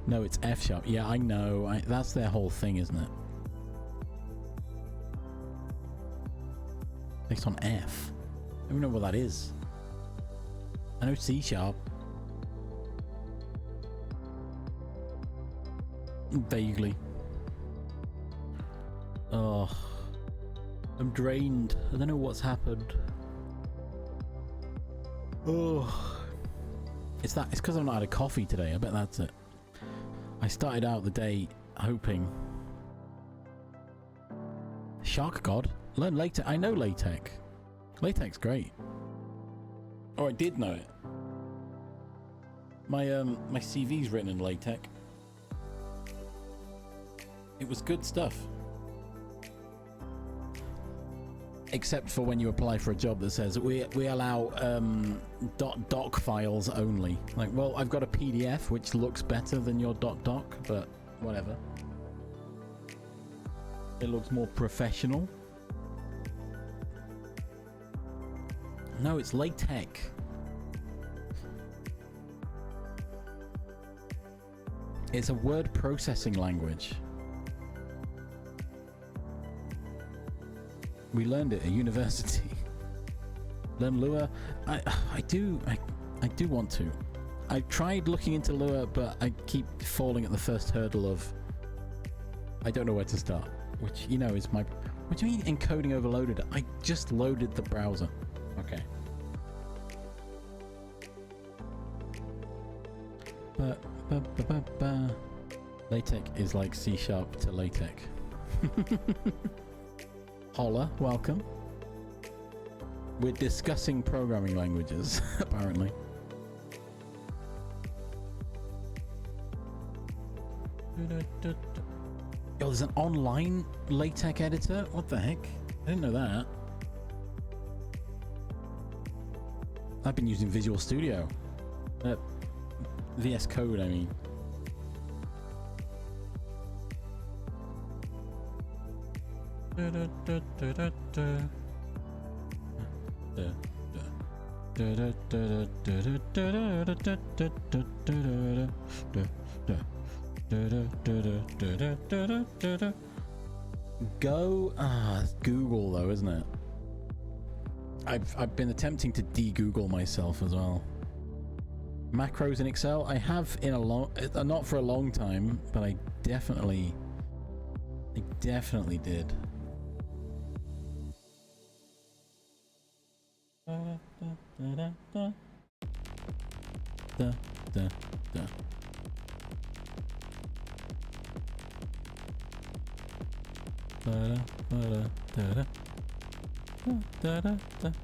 No, it's F sharp. Yeah, I know. That's their whole thing, isn't it? Based on F. I don't even know what that is. I know C sharp. Vaguely. Oh, I'm drained. I don't know what's happened. Oh, it's because I've not had a coffee today. I bet that's it. I started out the day hoping. Shark God, learn latex. I know latex. Latex great. Oh, I did know it. My CV's written in latex. It was good stuff. Except for when you apply for a job that says we allow .doc files only. Like, well, I've got a PDF which looks better than your .doc, but whatever. It looks more professional. No, it's latex. It's a word processing language. We learned it at university. Learn Lua. I do want to. I tried looking into Lua, but I keep falling at the first hurdle of I don't know where to start. Which, you know, is my... What do you mean encoding overloaded? I just loaded the browser. Okay. LaTeX is like C# to LaTeX. Holla, welcome. We're discussing programming languages, apparently. Yo, there's an online LaTeX editor? What the heck? I didn't know that. I've been using Visual Studio. VS Code, I mean. Go, it's Google though, isn't it? I've been attempting to de-Google myself as well. Macros in Excel, I have in a long, not for a long time, but I definitely did.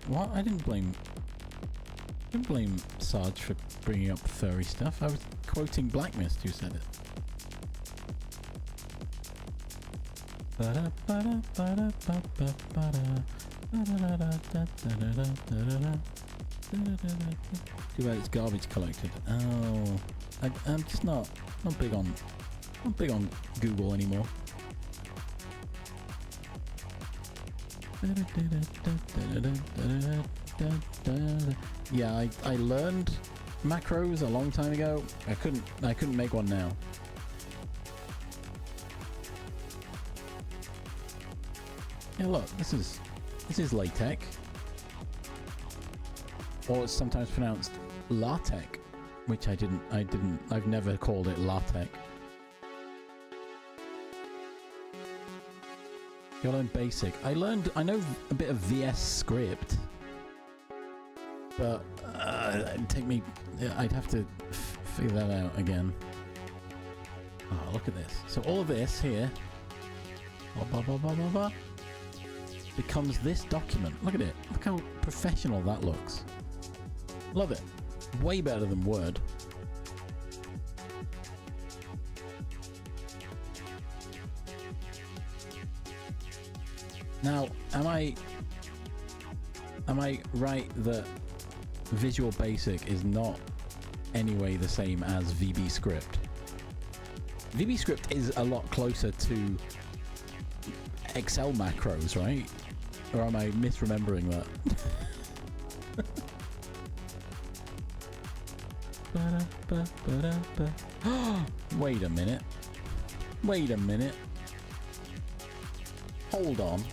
What? I didn't blame Sarge for bringing up furry stuff. I was quoting Black Mist who said it. Too bad it's garbage collected. Oh, I'm just not big on Google anymore. Yeah, I learned macros a long time ago. I couldn't make one now. Yeah, look, this is LaTeX, or it's sometimes pronounced LaTeX, which I've never called it LaTeX. You learn basic. I know a bit of VS Script, but it'd take me. I'd have to figure that out again. Oh, look at this. So all of this here becomes this document. Look at it. Look how professional that looks. Love it. Way better than Word. Now, am I right that Visual Basic is not anyway the same as VB Script? VB Script is a lot closer to Excel macros, right? Or am I misremembering that? Wait a minute. Wait a minute. Hold on.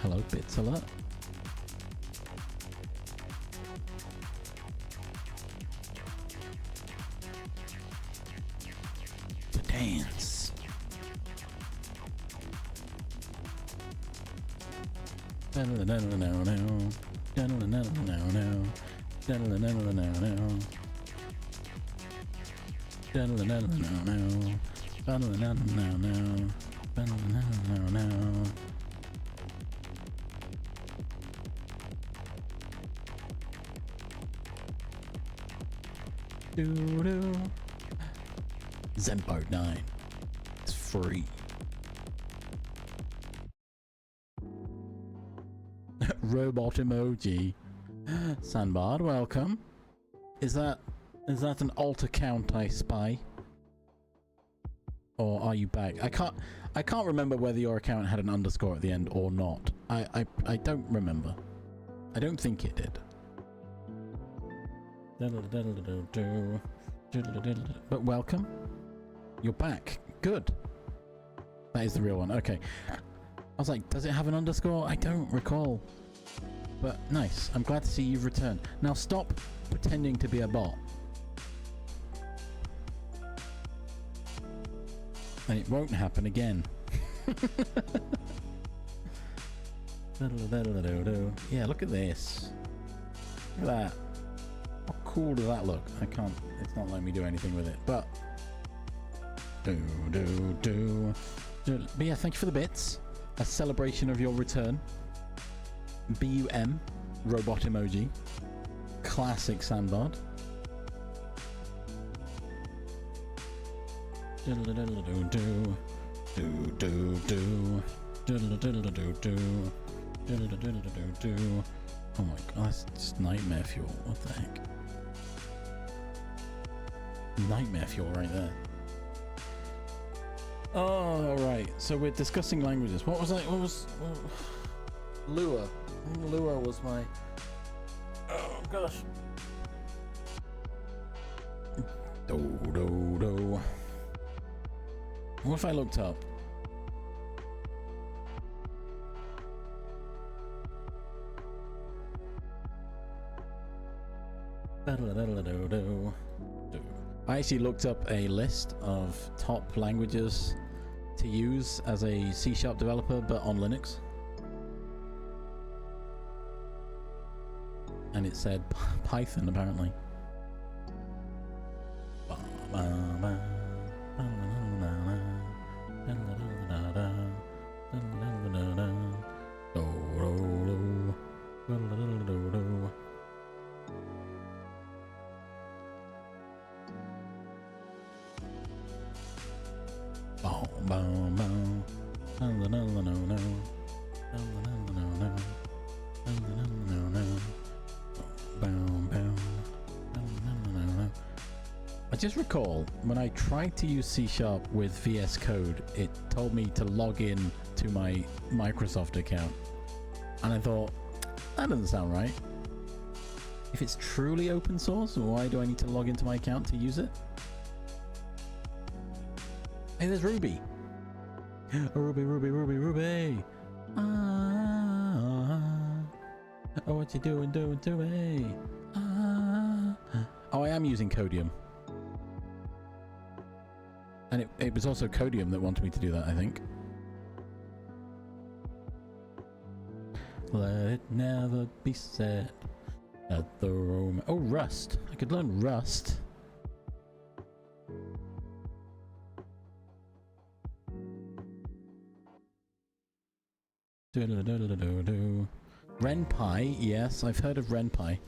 Hello, Bits Alert. To dance. Zenpart 9. It's free. Robot emoji. Sandbard, welcome. Is that an alt account I spy? Or are you back? I can't remember whether your account had an underscore at the end or not. I don't remember. I don't think it did. But welcome. You're back. Good. That is the real one. Okay. I was like, does it have an underscore? I don't recall. But nice. I'm glad to see you've returned. Now stop pretending to be a bot. And it won't happen again. Yeah, look at this. Look at that. How cool does that look? I can't, it's not letting me do anything with it, but but yeah, thank you for the bits. A celebration of your return. BUM, robot emoji. Classic Sandbard. Oh my god, that's just nightmare fuel. What the heck? Nightmare fuel right there. Oh, right. So we're discussing languages. What was I? What was Lua? Lua was my. Oh gosh. Do. What if I looked up? I actually looked up a list of top languages to use as a C# developer, but on Linux. And it said Python, apparently. I just recall when I tried to use C# with VS Code, it told me to log in to my Microsoft account, and I thought, That doesn't sound right. If it's truly open source, why do I need to log into my account to use it? Hey, there's Ruby. Ruby, Ruby, Ruby, Ruby. Oh, what you doing to me? Oh, I am using Codium. And it was also Codium that wanted me to do that, I think. Let it never be said at the Rome. Oh, Rust. I could learn Rust. RenPy, yes, I've heard of RenPy.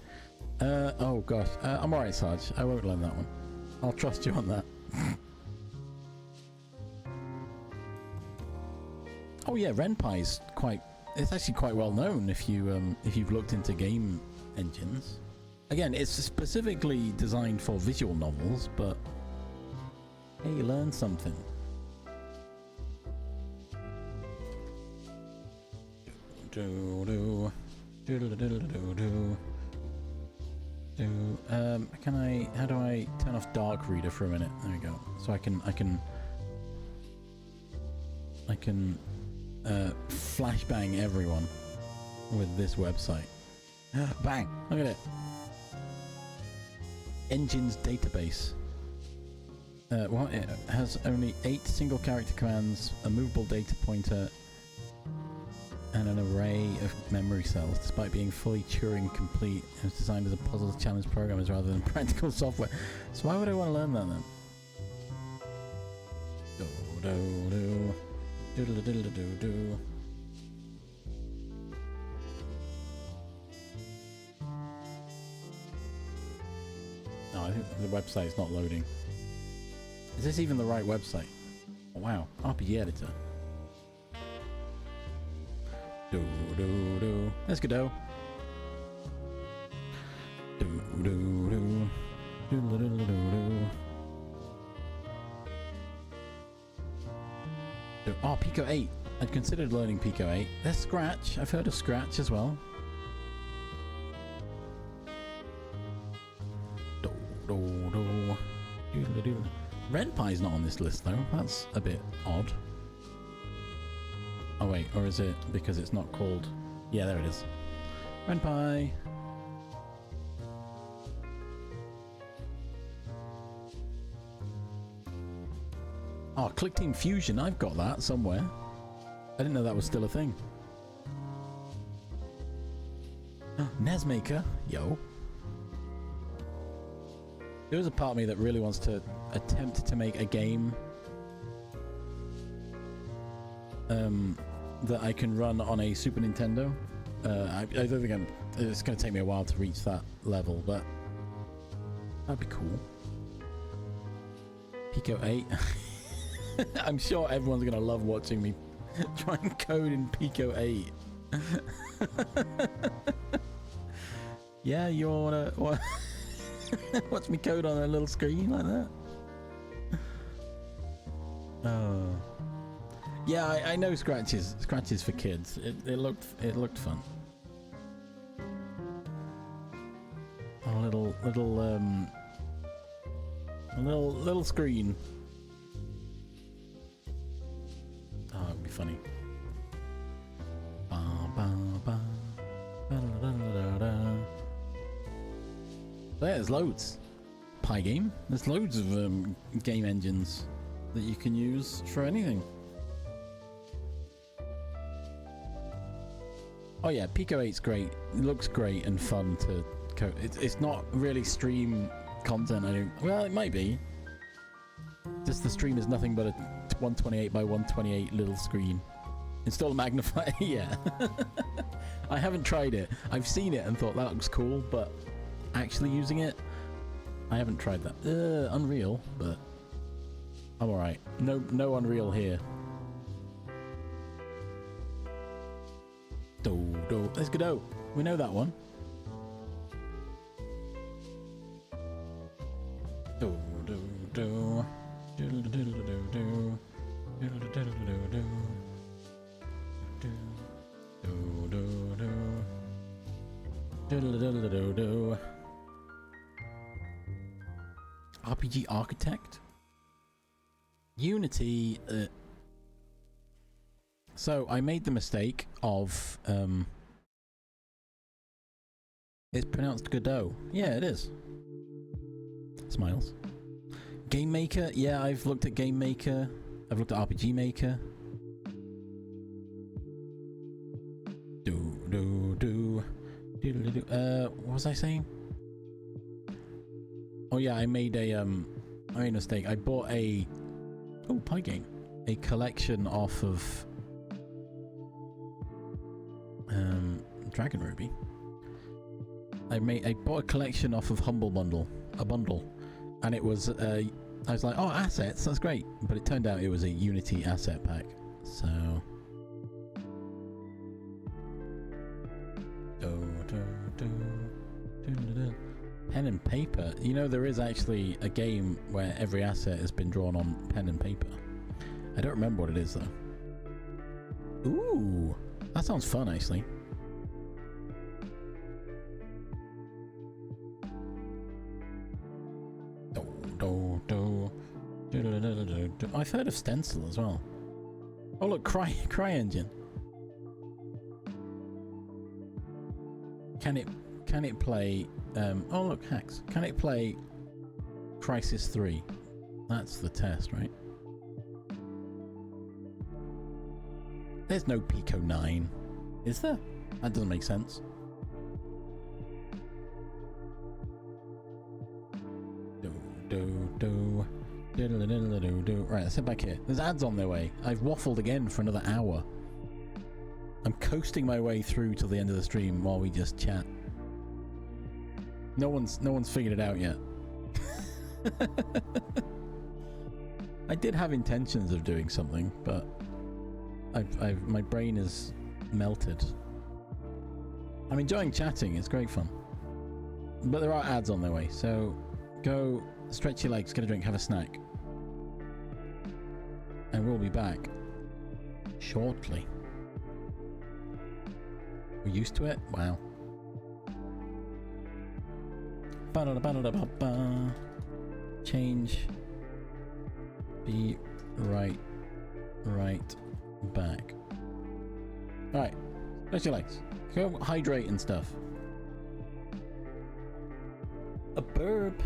Oh gosh, I'm alright, Sarge. I won't learn that one. I'll trust you on that. Oh yeah, RenPy's it's actually quite well known if you've looked into game engines. Again, it's specifically designed for visual novels, but hey, you learn something. How do I turn off Dark Reader for a minute? There we go. So I can flashbang everyone with this website. Bang! Look at it. Engines database. Well, it has only 8 single character commands, a movable data pointer, and an array of memory cells. Despite being fully Turing complete, it was designed as a puzzle to challenge programmers rather than practical software. So why would I want to learn that then? Doodle-doodle-doo. No, I think the website's not loading. Is this even the right website? Oh, wow, RPG editor. Let's go. Oh, Pico 8. I'd considered learning Pico 8. There's Scratch. I've heard of Scratch as well. RenPy's not on this list though. That's a bit odd. Oh wait, or is it because it's not called... Yeah, there it is. RenPy. Oh, ClickTeam Fusion, I've got that somewhere. I didn't know that was still a thing. Oh, NESmaker, yo. There's a part of me that really wants to attempt to make a game that I can run on a Super Nintendo. I don't think it's going to take me a while to reach that level, but that'd be cool. Pico 8. I'm sure everyone's going to love watching me try and code in Pico 8. Yeah, you want to watch me code on a little screen like that? Oh. Yeah, I know Scratch is for kids. It looked fun. A little screen. Oh, it'd be funny. There's loads. Pygame. There's loads of game engines that you can use for anything. Oh yeah, Pico 8's great. It looks great and fun to code. It's not really stream content. Well, it might be. Just the stream is nothing but a 128 by 128 little screen. Install a magnifier. Yeah. I haven't tried it. I've seen it and thought that looks cool, but actually using it, I haven't tried that. Unreal, but I'm alright. No Unreal here. Let's go. We know that one. Doodle-doodle-doo-doo. RPG Architect? Unity. So I made the mistake of it's pronounced Godot. Yeah, it is. Smiles. Game Maker. Yeah, I've looked at Game Maker. I've looked at RPG Maker. What was I saying? Oh yeah, I made a mistake. I bought a Pygame. A collection off of Dragon Ruby. I bought a collection off of Humble Bundle, a bundle, and it was I was like, oh, assets, that's great, but it turned out it was a Unity asset pack. So pen and paper. You know, there is actually a game where every asset has been drawn on pen and paper. I don't remember what it is though. Ooh, that sounds fun actually. I've heard of Stencil as well. Oh look, CryEngine. Can it play oh look, hacks. Can it play Crisis 3? That's the test, right? There's no Pico 9. Is there? That doesn't make sense. Right, let's head back here. There's ads on their way. I've waffled again for another hour. I'm coasting my way through till the end of the stream while we just chat. No one's figured it out yet. I did have intentions of doing something, but my brain is melted. I'm enjoying chatting, it's great fun. But there are ads on their way, so go stretch your legs, get a drink, have a snack. And we'll be back shortly. We're used to it? Wow. Ba-da-da-ba-da-da-ba-ba. Change. Be right back. Alright, stretch your legs. Go hydrate and stuff. A burp.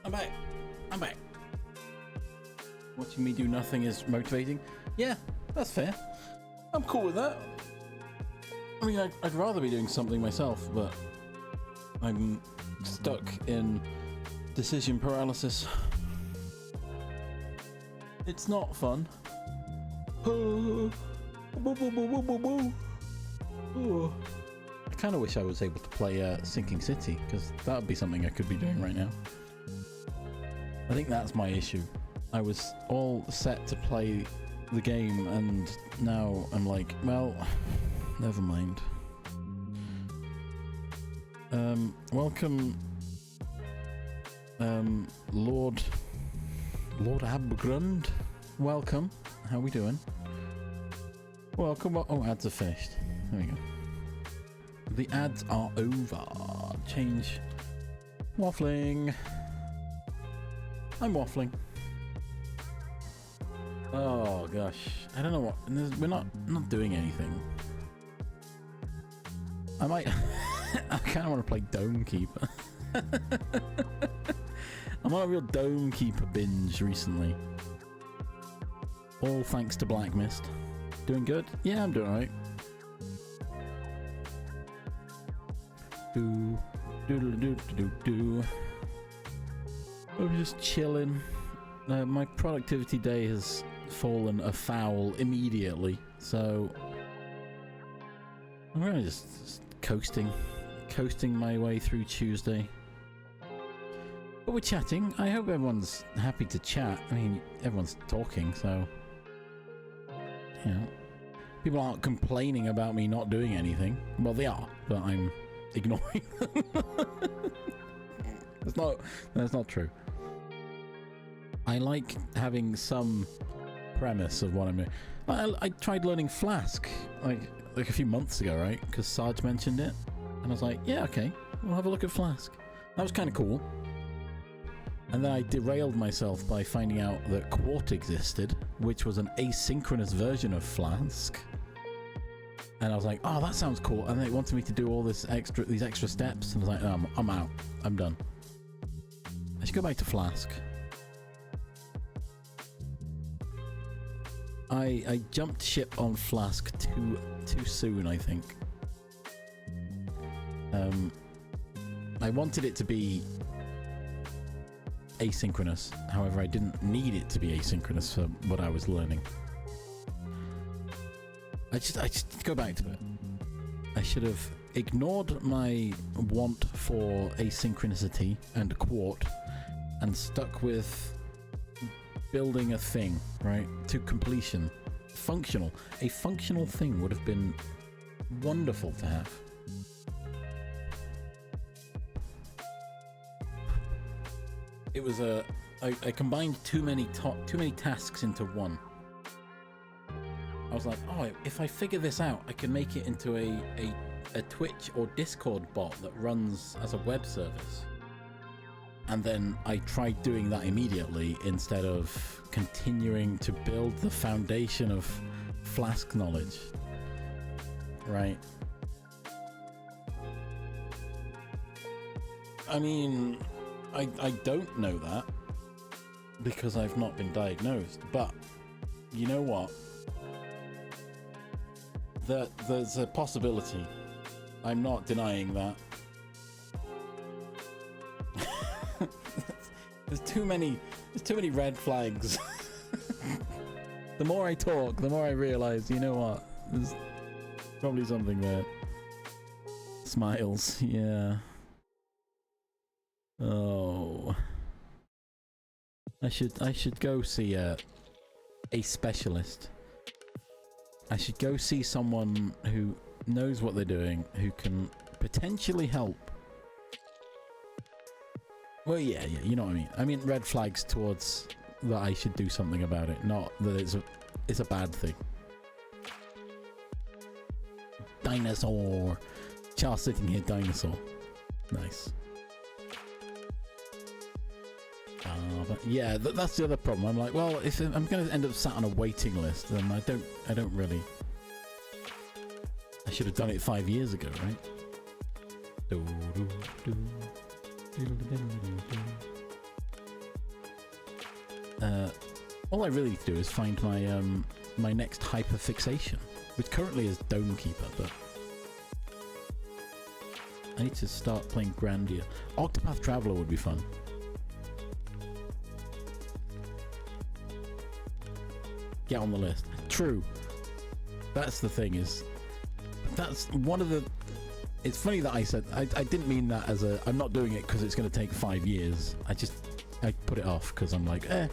I'm back. I'm back. Watching me do nothing is motivating. Yeah, that's fair. I'm cool with that. I mean, I'd rather be doing something myself, but I'm stuck in decision paralysis. It's not fun. I kind of wish I was able to play Sinking City, because that would be something I could be doing right now. I think that's my issue. I was all set to play the game, and now I'm like, well, never mind. Welcome, Lord Abgrund. Welcome. How we doing? Welcome. Oh, ads are finished. There we go. The ads are over. Change. Waffling. I'm waffling. Oh gosh, I don't know what. We're not doing anything. I might. I kind of want to play Dome Keeper. I'm on a real Dome Keeper binge recently. All thanks to Black Mist. Doing good? Yeah, I'm doing alright. Do. I'm just chilling. My productivity day has fallen afoul immediately, so I'm really just coasting my way through Tuesday. But we're chatting. I hope everyone's happy to chat. I mean, everyone's talking, so you know, people aren't complaining about me not doing anything. Well, they are, but I'm ignoring them. That's not true. I like having some premise of what I'm doing. I tried learning Flask like a few months ago, right? Because Sarge mentioned it, and I was like, yeah, okay, we'll have a look at Flask. That was kind of cool. And then I derailed myself by finding out that Quart existed, which was an asynchronous version of Flask. And I was like, oh, that sounds cool. And then it wanted me to do all these extra steps, and I was like, oh, I'm out. I'm done. I should go back to Flask. I jumped ship on Flask too soon, I think. I wanted it to be asynchronous. However, I didn't need it to be asynchronous for what I was learning. I just go back to it. I should have ignored my want for asynchronicity and Quart and stuck with building a thing, right, to completion. Functional. A functional thing would have been wonderful to have. It was I combined too many tasks into one. I was like, oh, if I figure this out, I can make it into a Twitch or Discord bot that runs as a web service. And then I tried doing that immediately instead of continuing to build the foundation of Flask knowledge. Right. I mean, I don't know that because I've not been diagnosed, but you know what? There's a possibility. I'm not denying that. There's too many red flags. The more I talk, the more I realize, you know what? There's probably something there. Smiles, yeah. Oh. I should go see a specialist. I should go see someone who knows what they're doing, who can potentially help. Well, yeah, you know what I mean. I mean red flags towards that I should do something about it, not that it's a bad thing. Dinosaur. Charles sitting here, dinosaur. Nice. But yeah, that's the other problem. I'm like, well, if I'm going to end up sat on a waiting list, then I don't really. I should have done it 5 years ago, right? all I really need to do is find my my next hyperfixation, which currently is Dome Keeper, but I need to start playing Grandia. Octopath Traveler would be fun. Get on the list. True. That's the thing, is that's one of the... It's funny that I said... I didn't mean that as a... I'm not doing it because it's going to take 5 years. I put it off because I'm like, eh.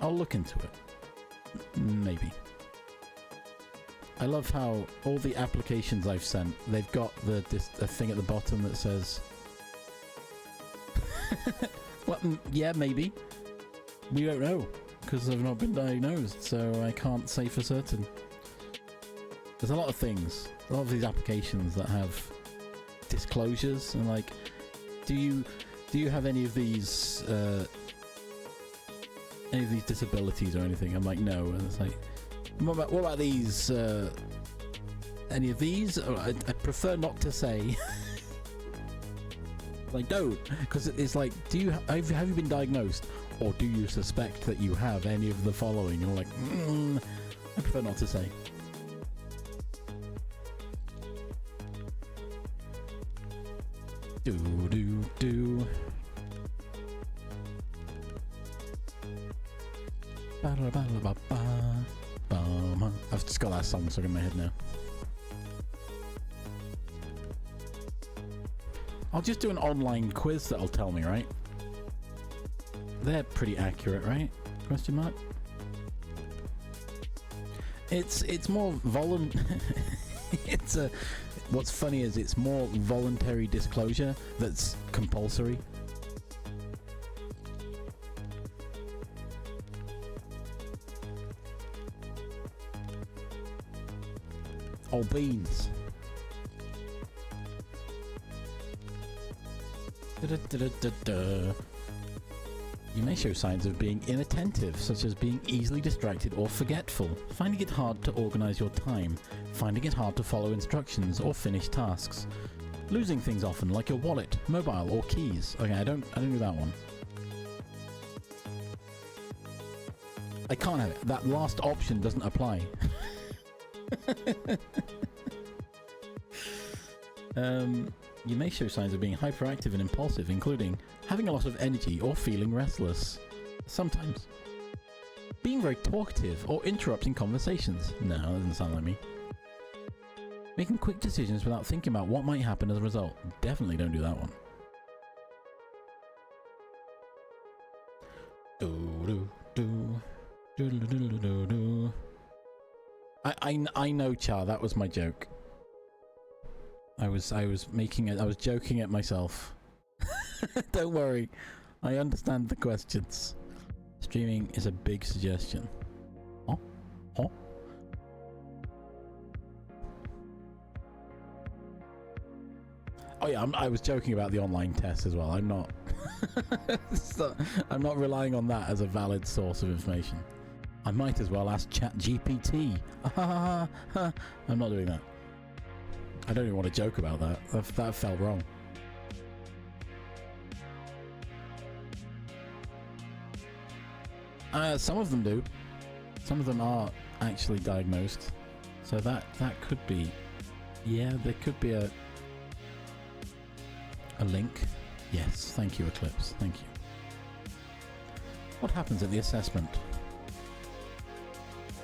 I'll look into it. Maybe. I love how all the applications I've sent, they've got a thing at the bottom that says... well, yeah, maybe. We don't know, because I've not been diagnosed, so I can't say for certain. There's a lot of things, a lot of these applications that have disclosures, and like, do you have any of these disabilities or anything? I'm like, no. And it's like, what about these? Any of these? I prefer not to say. Like, don't, because it's like, have you been diagnosed, or do you suspect that you have any of the following? And I'm like, I prefer not to say. Do. I've just got that song stuck in my head now. I'll just do an online quiz that'll tell me, right? They're pretty accurate, right? Question mark? It's more what's funny is it's more voluntary disclosure that's compulsory. Oh, beans. You may show signs of being inattentive, such as being easily distracted or forgetful, finding it hard to organize your time, finding it hard to follow instructions or finish tasks, losing things often, like your wallet, mobile, or keys. Okay, I don't do that one. I can't have it. That last option doesn't apply. You may show signs of being hyperactive and impulsive, including having a lot of energy or feeling restless. Sometimes. Being very talkative or interrupting conversations. No, that doesn't sound like me. Making quick decisions without thinking about what might happen as a result. Definitely don't do that one. I know, Char, that was my joke. I was joking at myself. Don't worry. I understand the questions. Streaming is a big suggestion. Huh? Oh yeah, I was joking about the online test as well. I'm not I'm not relying on that as a valid source of information. I might as well ask ChatGPT. I'm not doing that. I don't even want to joke about that. That felt wrong. Some of them do. Some of them are actually diagnosed. So that could be... Yeah, there could be a link. Yes, thank you, Eclipse. Thank you. What happens at the assessment?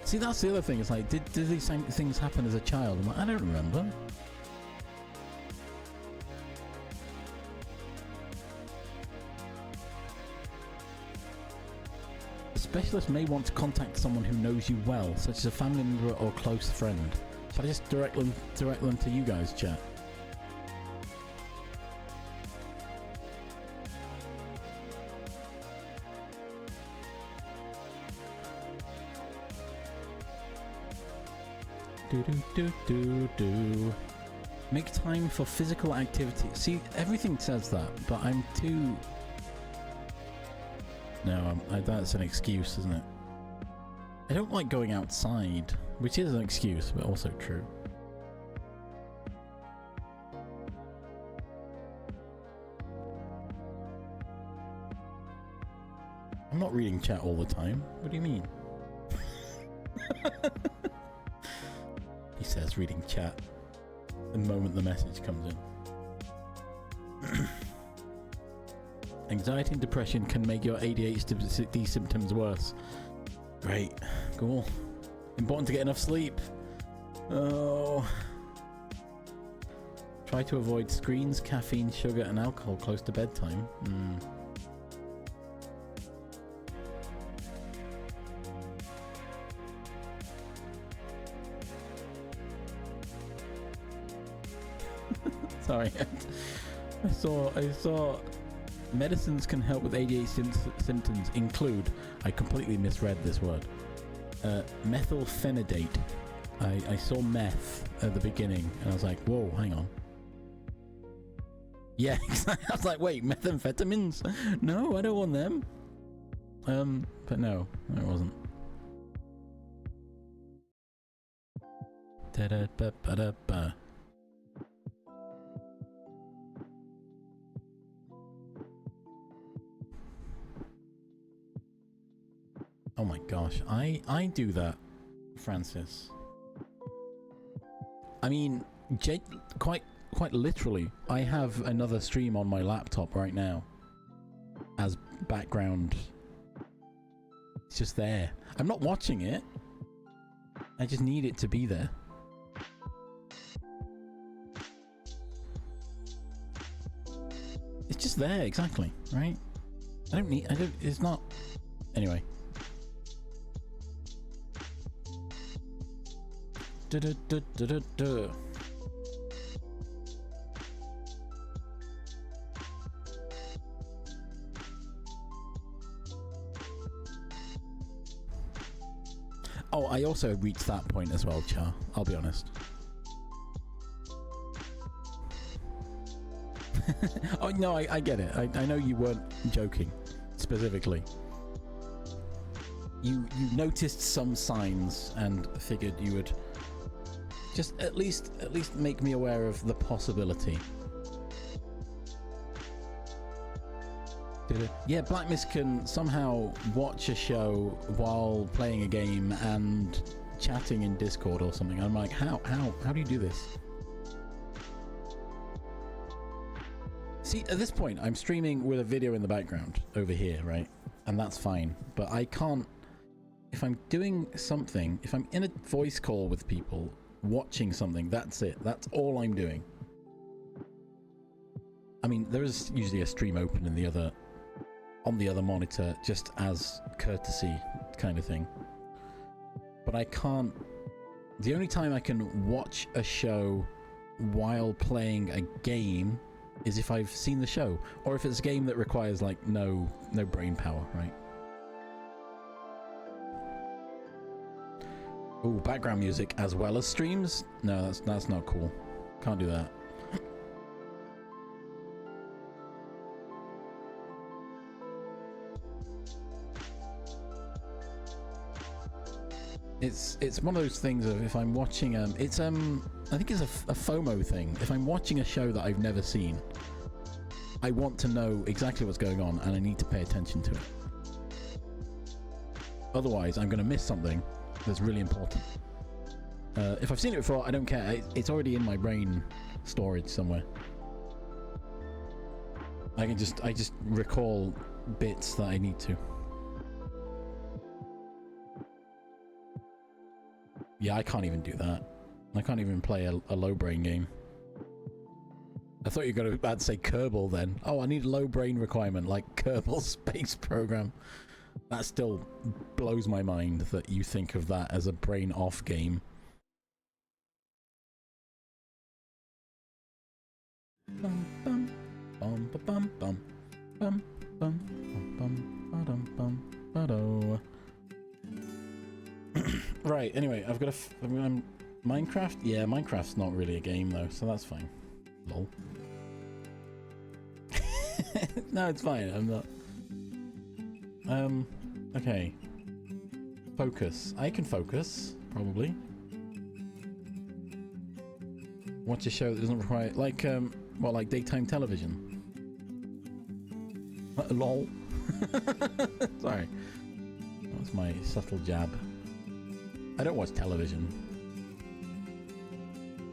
See, that's the other thing. It's like, did these same things happen as a child? I'm like, I don't remember. A specialist may want to contact someone who knows you well, such as a family member or close friend. Shall I just direct them to you guys, chat? Make time for physical activity. See, everything says that, but I'm too... No, that's an excuse, isn't it? I don't like going outside, which is an excuse, but also true. I'm not reading chat all the time. What do you mean? He says reading chat the moment the message comes in. Anxiety and depression can make your ADHD symptoms worse. Great. Cool. Important to get enough sleep. Oh. Try to avoid screens, caffeine, sugar, and alcohol close to bedtime. Sorry. I saw medicines can help with ADHD symptoms include, I completely misread this word, methylphenidate. I saw meth at the beginning and I was like, whoa, hang on. Yeah, I was like, wait, methamphetamines? No, I don't want them. But no, it wasn't. Da-da-ba-ba-da-ba. Oh my gosh, I do that, Francis. I mean, quite literally, I have another stream on my laptop right now as background. It's just there. I'm not watching it. I just need it to be there. It's just there, exactly, right? It's not... Anyway. Oh, I also reached that point as well, Char. I'll be honest. Oh, no, I get it. I know you weren't joking, specifically. You noticed some signs and figured you would just at least make me aware of the possibility. Yeah, Black Mist can somehow watch a show while playing a game and chatting in Discord or something. I'm like, how do you do this? See, at this point, I'm streaming with a video in the background over here, right? And that's fine. But I can't... If I'm doing something, if I'm in a voice call with people, watching something, that's it. That's all I'm doing. I mean, there is usually a stream open in the other... on the other monitor, just as courtesy kind of thing. But I can't... The only time I can watch a show while playing a game is if I've seen the show, or if it's a game that requires like no brain power, right? Ooh, background music as well as streams? No, that's not cool. Can't do that. It's one of those things of if I'm watching I think it's a FOMO thing. If I'm watching a show that I've never seen, I want to know exactly what's going on and I need to pay attention to it. Otherwise, I'm going to miss something that's really important. If I've seen it before, I don't care. It's already in my brain storage somewhere. I just recall bits that I need to. Yeah, I can't even do that. I can't even play a low brain game. I thought you were about to say Kerbal then. Oh, I need a low brain requirement like Kerbal Space Program. That still blows my mind that you think of that as a brain off game. Bum bum bum bum bum bum bum bum bum bum bum. Right, anyway, I've got I'm Minecraft? Yeah, Minecraft's not really a game though, so that's fine. Lol. No, it's fine. I'm not. Okay. Focus. I can focus, probably. Watch a show that doesn't require, like, what, like daytime television? Lol. Sorry. That's my subtle jab. I don't watch television.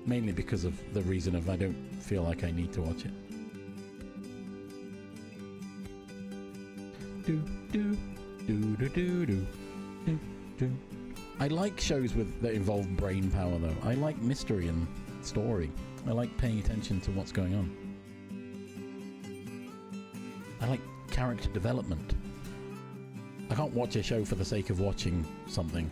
Mainly because of the reason of I don't feel like I need to watch it. Do do do do do do do do. I like shows that involve brain power though. I like mystery and story. I like paying attention to what's going on. I like character development. I can't watch a show for the sake of watching something.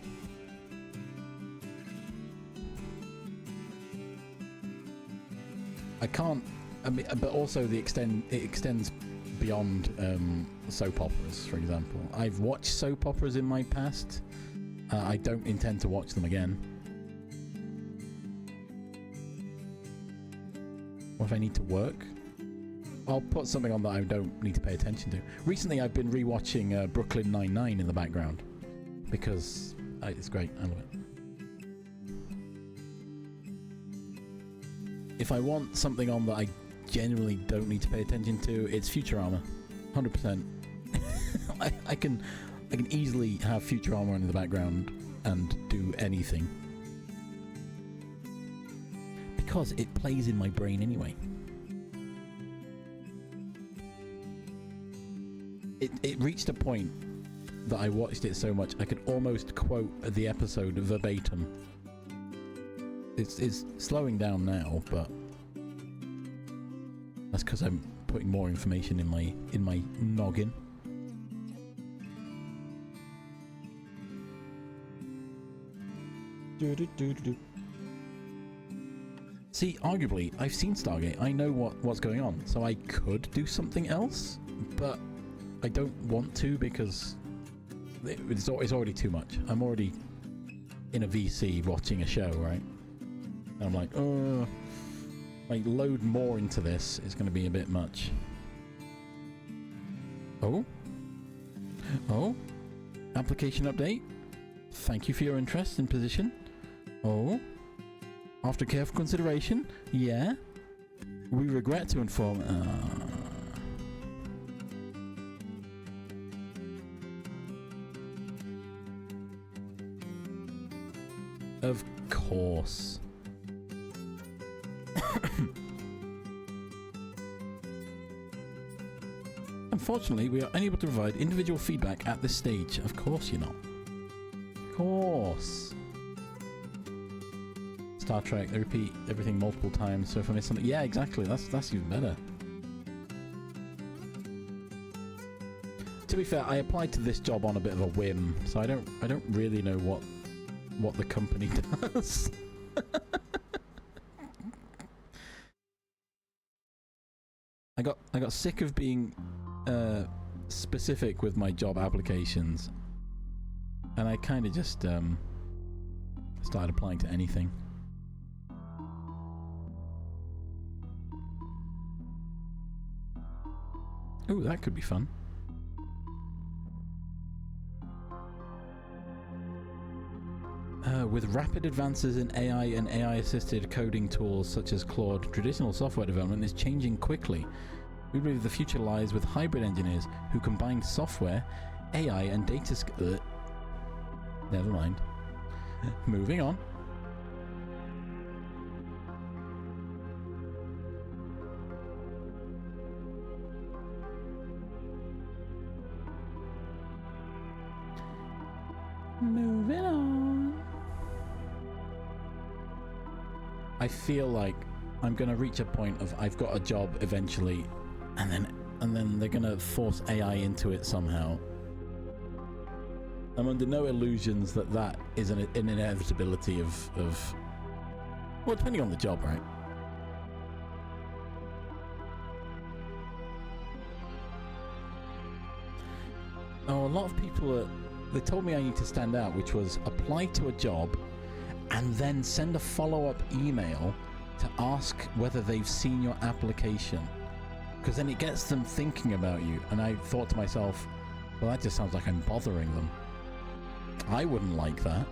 I can't, I mean, but also it extends beyond soap operas, for example. I've watched soap operas in my past. I don't intend to watch them again. What if I need to work? I'll put something on that I don't need to pay attention to. Recently I've been rewatching Brooklyn Nine-Nine in the background because it's great. I love it. If I want something on that I genuinely don't need to pay attention to, it's Futurama. 100%. I can easily have Futurama on in the background and do anything. Because it plays in my brain anyway. It reached a point that I watched it so much I could almost quote the episode verbatim. It's slowing down now, but that's because I'm putting more information in my noggin. See, arguably, I've seen Stargate. I know what's going on, so I could do something else, but I don't want to because it's already too much. I'm already in a VC watching a show, right? And I'm like, oh, like load more into this is going to be a bit much. Oh? Application update? Thank you for your interest in position. Oh? After careful consideration? Yeah? We regret to inform... Of course. Unfortunately, we are unable to provide individual feedback at this stage. Of course you're not. Of course. Star Trek, they repeat everything multiple times, so if I miss something... Yeah, exactly. That's even better. To be fair, I applied to this job on a bit of a whim, so I don't really know what the company does. I got sick of being specific with my job applications, and I kind of just started applying to anything. Ooh, that could be fun. With rapid advances in AI and AI-assisted coding tools such as Claude, traditional software development is changing quickly. We believe the future lies with hybrid engineers who combine software, AI, and data Never mind. Moving on. Moving on. I feel like I'm gonna reach a point of I've got a job eventually, and then they're gonna force AI into it somehow. I'm under no illusions that is an inevitability of well, depending on the job, right? Oh, a lot of people they told me I need to stand out, which was apply to a job and then send a follow-up email to ask whether they've seen your application, because then it gets them thinking about you. And I thought to myself, well, that just sounds like I'm bothering them. I wouldn't like that.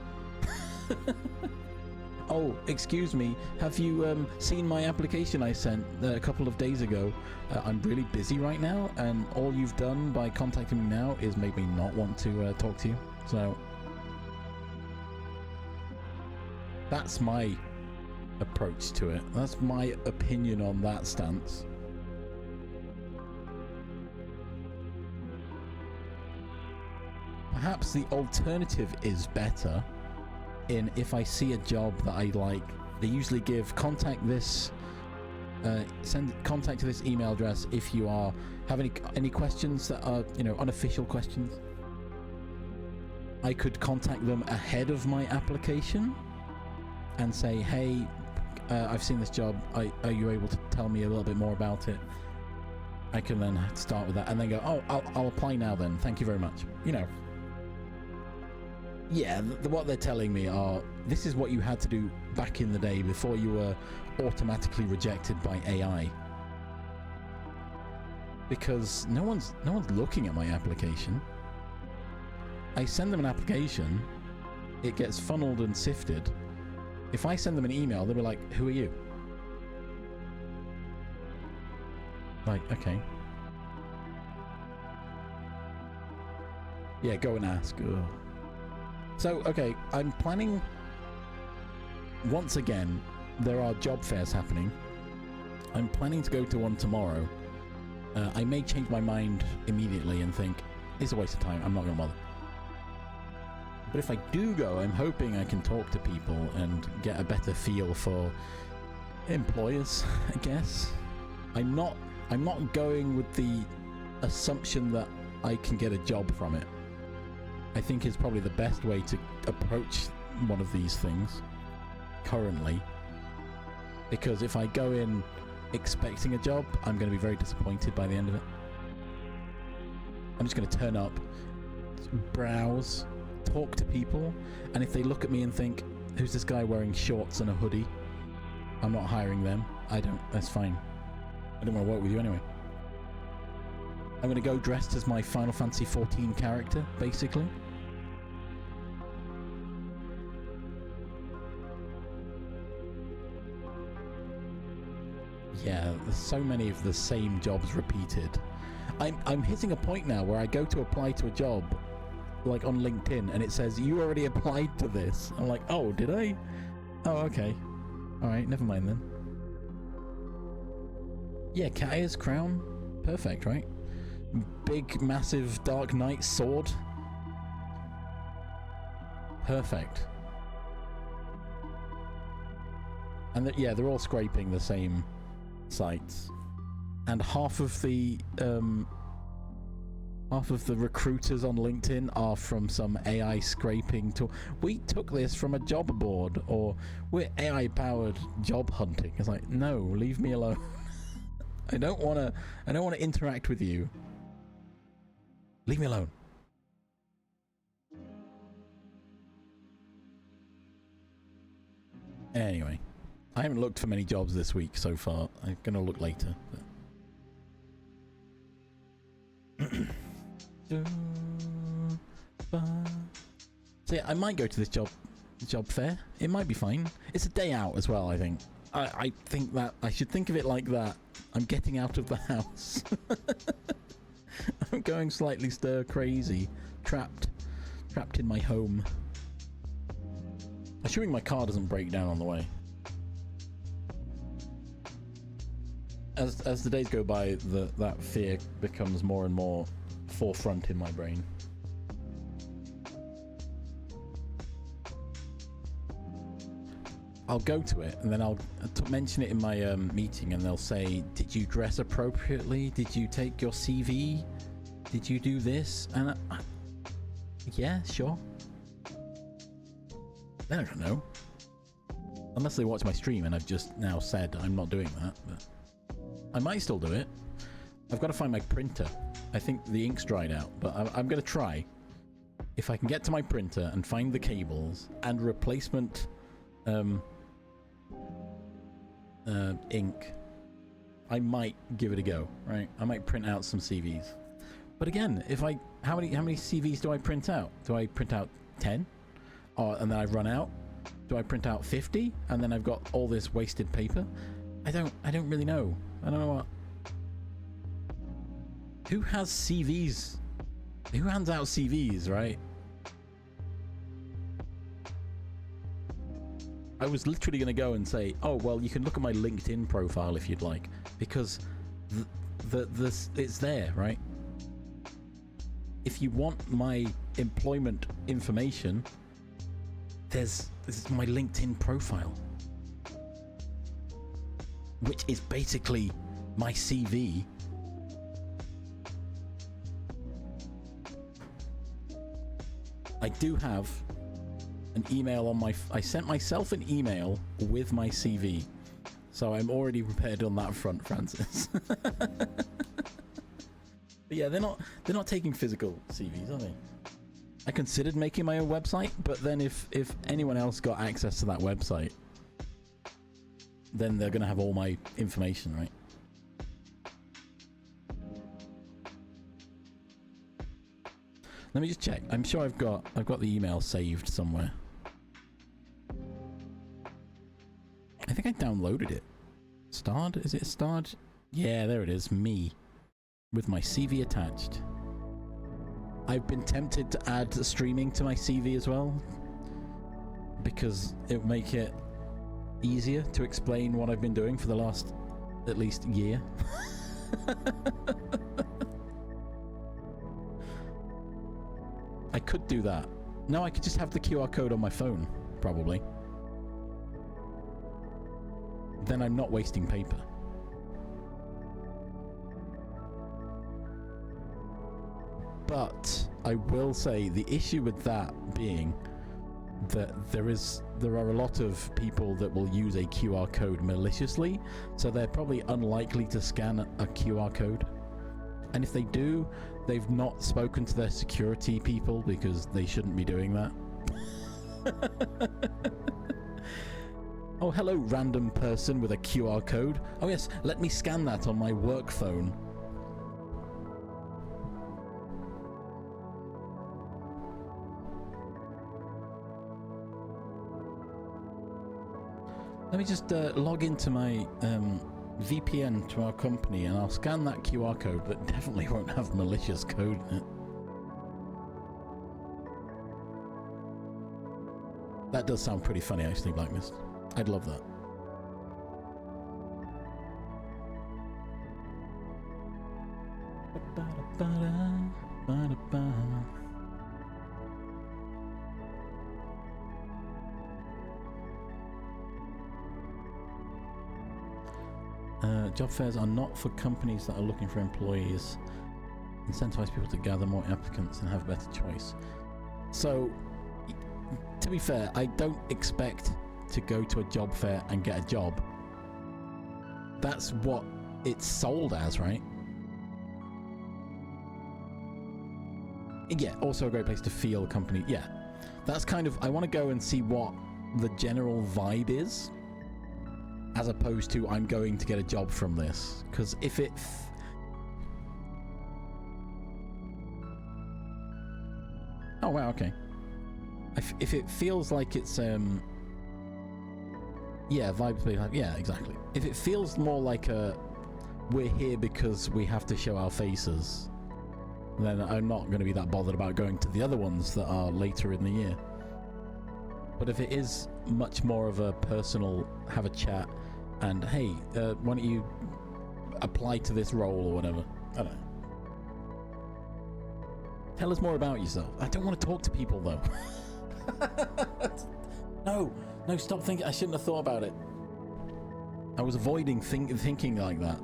Oh, excuse me, have you seen my application I sent a couple of days ago? I'm really busy right now, and all you've done by contacting me now is make me not want to talk to you. So that's my approach to it. That's my opinion on that stance. Perhaps the alternative is better. In if I see a job that I like, they usually give contact this, send contact to this email address if you have any questions that are, you know, unofficial questions. I could contact them ahead of my application and say, hey, I've seen this job. Are you able to tell me a little bit more about it? I can then start with that and then go, oh, I'll apply now then. Thank you very much. You know. Yeah, what they're telling me are, this is what you had to do back in the day before you were automatically rejected by AI. Because no one's looking at my application. I send them an application, it gets funneled and sifted. If I send them an email, they'll be like, who are you? Like, okay. Yeah, go and ask. Ugh. So, okay, I'm planning... Once again, there are job fairs happening. I'm planning to go to one tomorrow. I may change my mind immediately and think, it's a waste of time, I'm not going to bother. But if I do go, I'm hoping I can talk to people and get a better feel for employers, I guess. I'm not going with the assumption that I can get a job from it. I think is probably the best way to approach one of these things currently. Because if I go in expecting a job, I'm going to be very disappointed by the end of it. I'm just going to turn up, browse, talk to people, and if they look at me and think, who's this guy wearing shorts and a hoodie? I'm not hiring them. That's fine. I don't want to work with you anyway. I'm going to go dressed as my Final Fantasy XIV character, basically. Yeah, there's so many of the same jobs repeated. I'm hitting a point now where I go to apply to a job, like on LinkedIn, and it says, you already applied to this. I'm like, oh, did I? Oh, okay. Alright, never mind then. Yeah, Kaya's crown. Perfect, right? Big, massive Dark Knight sword. Perfect. And yeah, they're all scraping the same sites. And half of the recruiters on LinkedIn are from some AI scraping tool. We took this from a job board, or we're AI powered job hunting. It's like, no, leave me alone. I don't want to interact with you. Leave me alone. Anyway, I haven't looked for many jobs this week so far. I'm gonna look later. So yeah, I might go to this job fair. It might be fine. It's a day out as well, I think. I think that I should think of it like that. I'm getting out of the house. I'm going slightly stir crazy. Trapped in my home. Assuming my car doesn't break down on the way. As the days go by, that fear becomes more and more forefront in my brain. I'll go to it and then I'll mention it in my meeting, and they'll say, did you dress appropriately? Did you take your CV? Did you do this? And yeah, sure. I don't know. Unless they watch my stream and I've just now said I'm not doing that, but I might still do it. I've got to find my printer. I think the ink's dried out, but I'm going to try. If I can get to my printer and find the cables and replacement ink, I might give it a go, right? I might print out some CVs. But again, if I how many CVs do I print out? Do I print out 10? And then I run out? Do I print out 50 and then I've got all this wasted paper? I don't really know. I don't know what. Who has CVs? Who hands out CVs, right? I was literally going to go and say, oh, well, you can look at my LinkedIn profile if you'd like, because it's there, right? If you want my employment information, this is my LinkedIn profile, which is basically my CV. I do have an email on my... I sent myself an email with my CV, so I'm already prepared on that front, Francis. But yeah, they're not taking physical CVs, are they? I considered making my own website, but then if anyone else got access to that website, then they're going to have all my information, right? Let me just check. I'm sure I've got the email saved somewhere. I think I downloaded it. Starred? Is it starred? Yeah, there it is. Me. With my CV attached. I've been tempted to add streaming to my CV as well, because it would make it easier to explain what I've been doing for the last at least year. I could do that. No, I could just have the QR code on my phone, probably. Then I'm not wasting paper. But I will say the issue with that being that there are a lot of people that will use a QR code maliciously, so they're probably unlikely to scan a QR code. And if they do, they've not spoken to their security people, because they shouldn't be doing that. Oh, hello, random person with a QR code. Oh yes, let me scan that on my work phone. Let me just log into my VPN to our company, and I'll scan that QR code that definitely won't have malicious code in it. That does sound pretty funny, actually, Black Mist. I'd love that. Job fairs are not for companies that are looking for employees. Incentivize people to gather more applicants and have a better choice. So, to be fair, I don't expect to go to a job fair and get a job. That's what it's sold as, right? Yeah, also a great place to feel a company. Yeah, that's kind of... I want to go and see what the general vibe is, as opposed to I'm going to get a job from this. Because if it... Oh, wow, okay. If it feels like it's... Yeah, vibes be like... Yeah, exactly. If it feels more like a... We're here because we have to show our faces, then I'm not going to be that bothered about going to the other ones that are later in the year. But if it is much more of a personal, have a chat, and hey, why don't you apply to this role or whatever? I don't know. Tell us more about yourself. I don't want to talk to people though. No, stop thinking. I shouldn't have thought about it. I was avoiding thinking like that.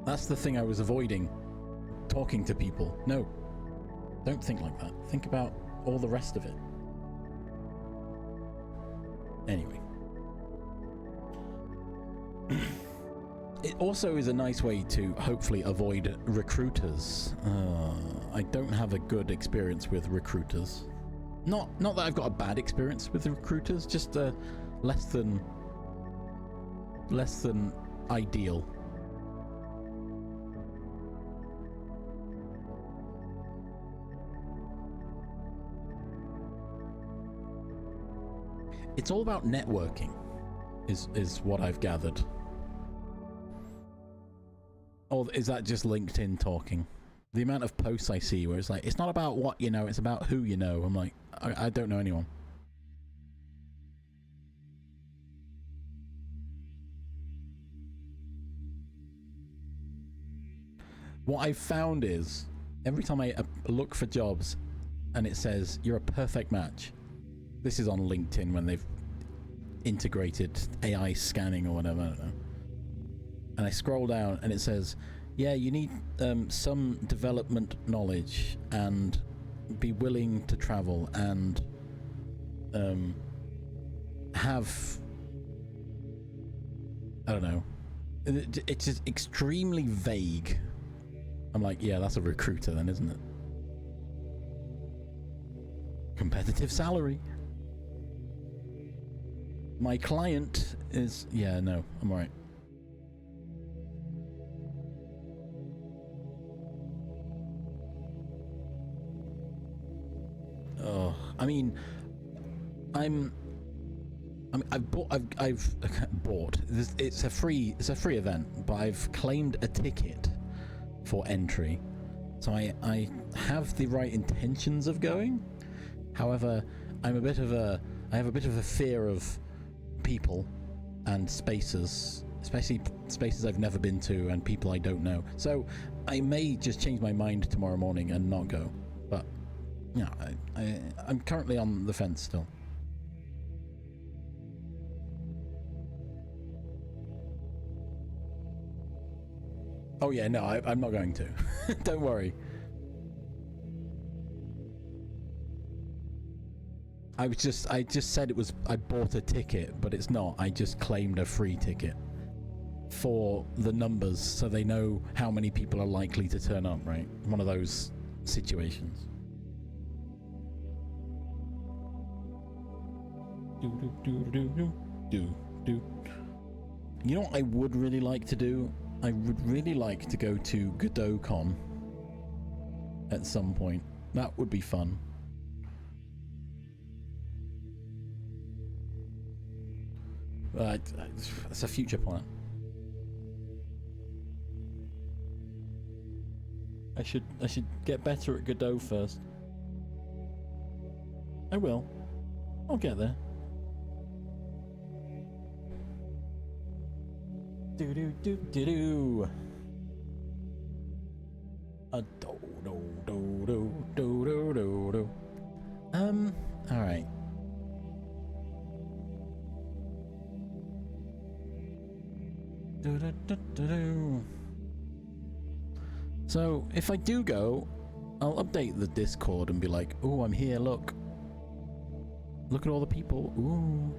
That's the thing I was avoiding. Talking to people. No. Don't think like that. Think about all the rest of it. Anyway. it also is a nice way to hopefully avoid recruiters. I don't have a good experience with recruiters. Not that I've got a bad experience with the recruiters, just less than ideal. It's all about networking, is what I've gathered. Or is that just LinkedIn talking? The amount of posts I see where it's like, it's not about what you know, it's about who you know. I'm like, I don't know anyone. What I've found is, every time I look for jobs and it says, you're a perfect match. This is on LinkedIn when they've integrated AI scanning or whatever, I don't know. And I scroll down and it says, yeah, you need some development knowledge and be willing to travel and have, I don't know, it's just extremely vague. I'm like, yeah, that's a recruiter then, isn't it? Competitive salary. My client is, yeah, no, I'm alright. Oh, I mean, I've bought. It's a free event, but I've claimed a ticket for entry, so I have the right intentions of going. However, I have a bit of a fear of people and spaces, especially spaces I've never been to and people I don't know. So I may just change my mind tomorrow morning and not go. But yeah, I'm currently on the fence still. Oh yeah, no, I'm not going to. Don't worry. I just said it was, I bought a ticket, but it's not. I just claimed a free ticket for the numbers, so they know how many people are likely to turn up, right? One of those situations. You know what I would really like to do? I would really like to go to GodotCon at some point. That would be fun. It's a future plan. I should get better at Godot first. I will. I'll get there. Do do do do do. Do do do do do do do. All right. Do, do, do, do, do. So if I do go, I'll update the Discord and be like, "Oh, I'm here. Look at all the people. Ooh,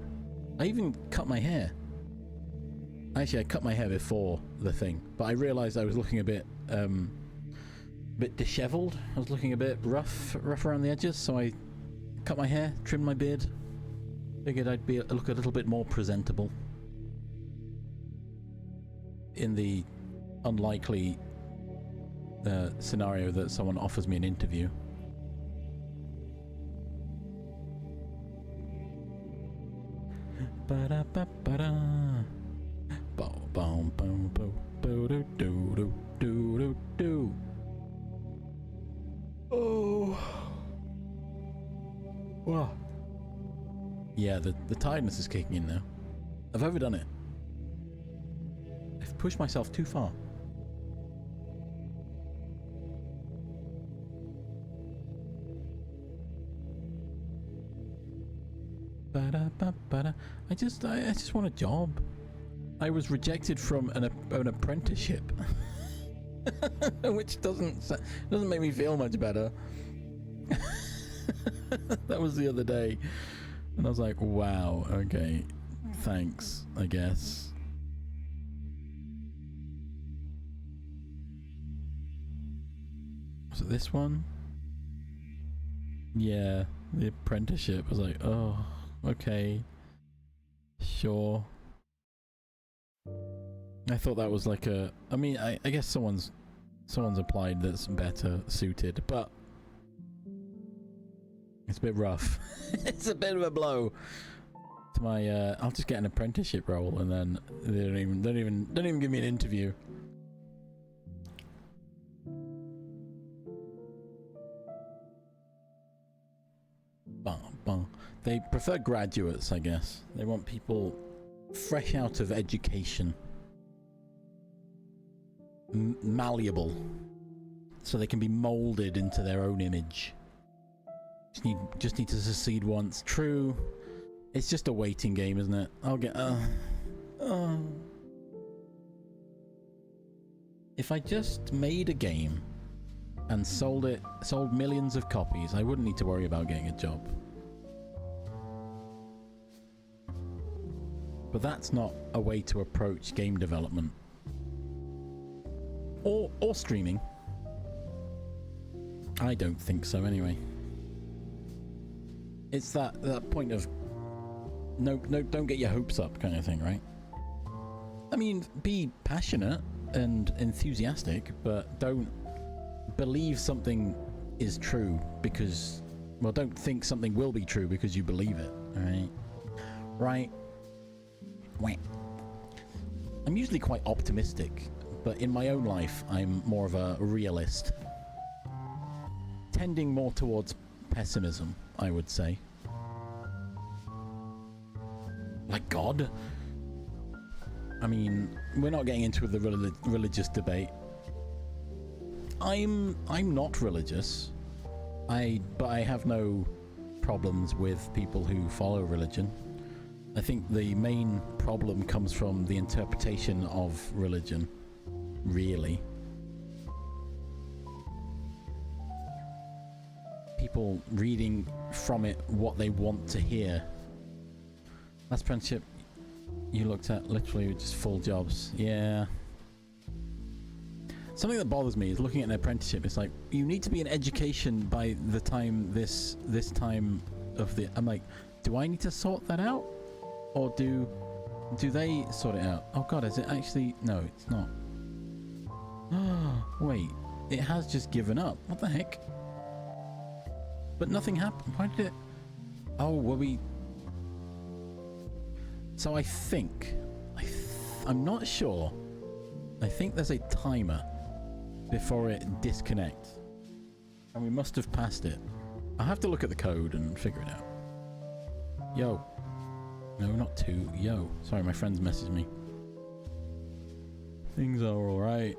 I even cut my hair. Actually, I cut my hair before the thing, but I realised I was looking a bit dishevelled. I was looking a bit rough around the edges, so I cut my hair, trimmed my beard. Figured I'd look a little bit more presentable in the unlikely scenario that someone offers me an interview. Ba-da-ba-ba-da. Boom, boom, boom, boom, do, do, do, do, do, do. Oh. Wow. Yeah, the tiredness is kicking in now. I've overdone it. I've pushed myself too far. Ba-da-ba-ba-da. I just want a job. I was rejected from an apprenticeship, which doesn't make me feel much better. That was the other day, and I was like, "Wow, okay, thanks, I guess." this one? Yeah, the apprenticeship. I was like, oh, okay, sure. I thought that was like a... I mean, I guess someone's applied that's better suited, but it's a bit rough. It's a bit of a blow to my... I'll just get an apprenticeship role, and then they don't even give me an interview. They prefer graduates, I guess. They want people fresh out of education. Malleable. So they can be molded into their own image. Just need to succeed once. True. It's just a waiting game, isn't it? I'll get... If I just made a game and sold millions of copies, I wouldn't need to worry about getting a job. But that's not a way to approach game development. Or streaming. I don't think so, anyway. It's that point of no, don't get your hopes up kind of thing, right? I mean, be passionate and enthusiastic, but don't believe something is true because... Well, don't think something will be true because you believe it, alright? Right? Wait. I'm usually quite optimistic, but in my own life, I'm more of a realist. Tending more towards pessimism, I would say. Like God? I mean, we're not getting into the religious debate. I'm not religious. But I have no problems with people who follow religion. I think the main problem comes from the interpretation of religion, really. People reading from it what they want to hear. Last apprenticeship you looked at literally just full jobs. Yeah. Something that bothers me is looking at an apprenticeship. It's like, you need to be in education by the time this time of the... I'm like, do I need to sort that out? Or do they sort it out? Oh god, is it actually... No, it's not. Oh, wait. It has just given up. What the heck? But nothing happened. Why did it... Oh, were we... So I think... I'm not sure. I think there's a timer before it disconnects. And we must have passed it. I'll have to look at the code and figure it out. Yo. No, not two. Yo. Sorry, my friends messaged me. Things are alright.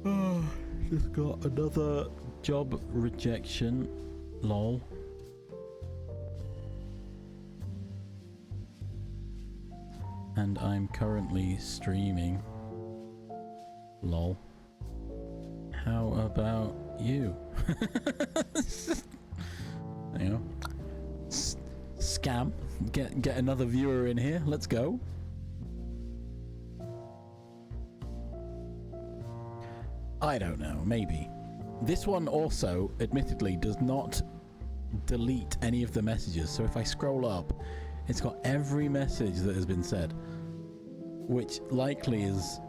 Oh, just got another job rejection. Lol. And I'm currently streaming. Lol. How about you? You know, scam. Get another viewer in here. Let's go. I don't know. Maybe. This one also, admittedly, does not delete any of the messages. So if I scroll up, it's got every message that has been said, which likely is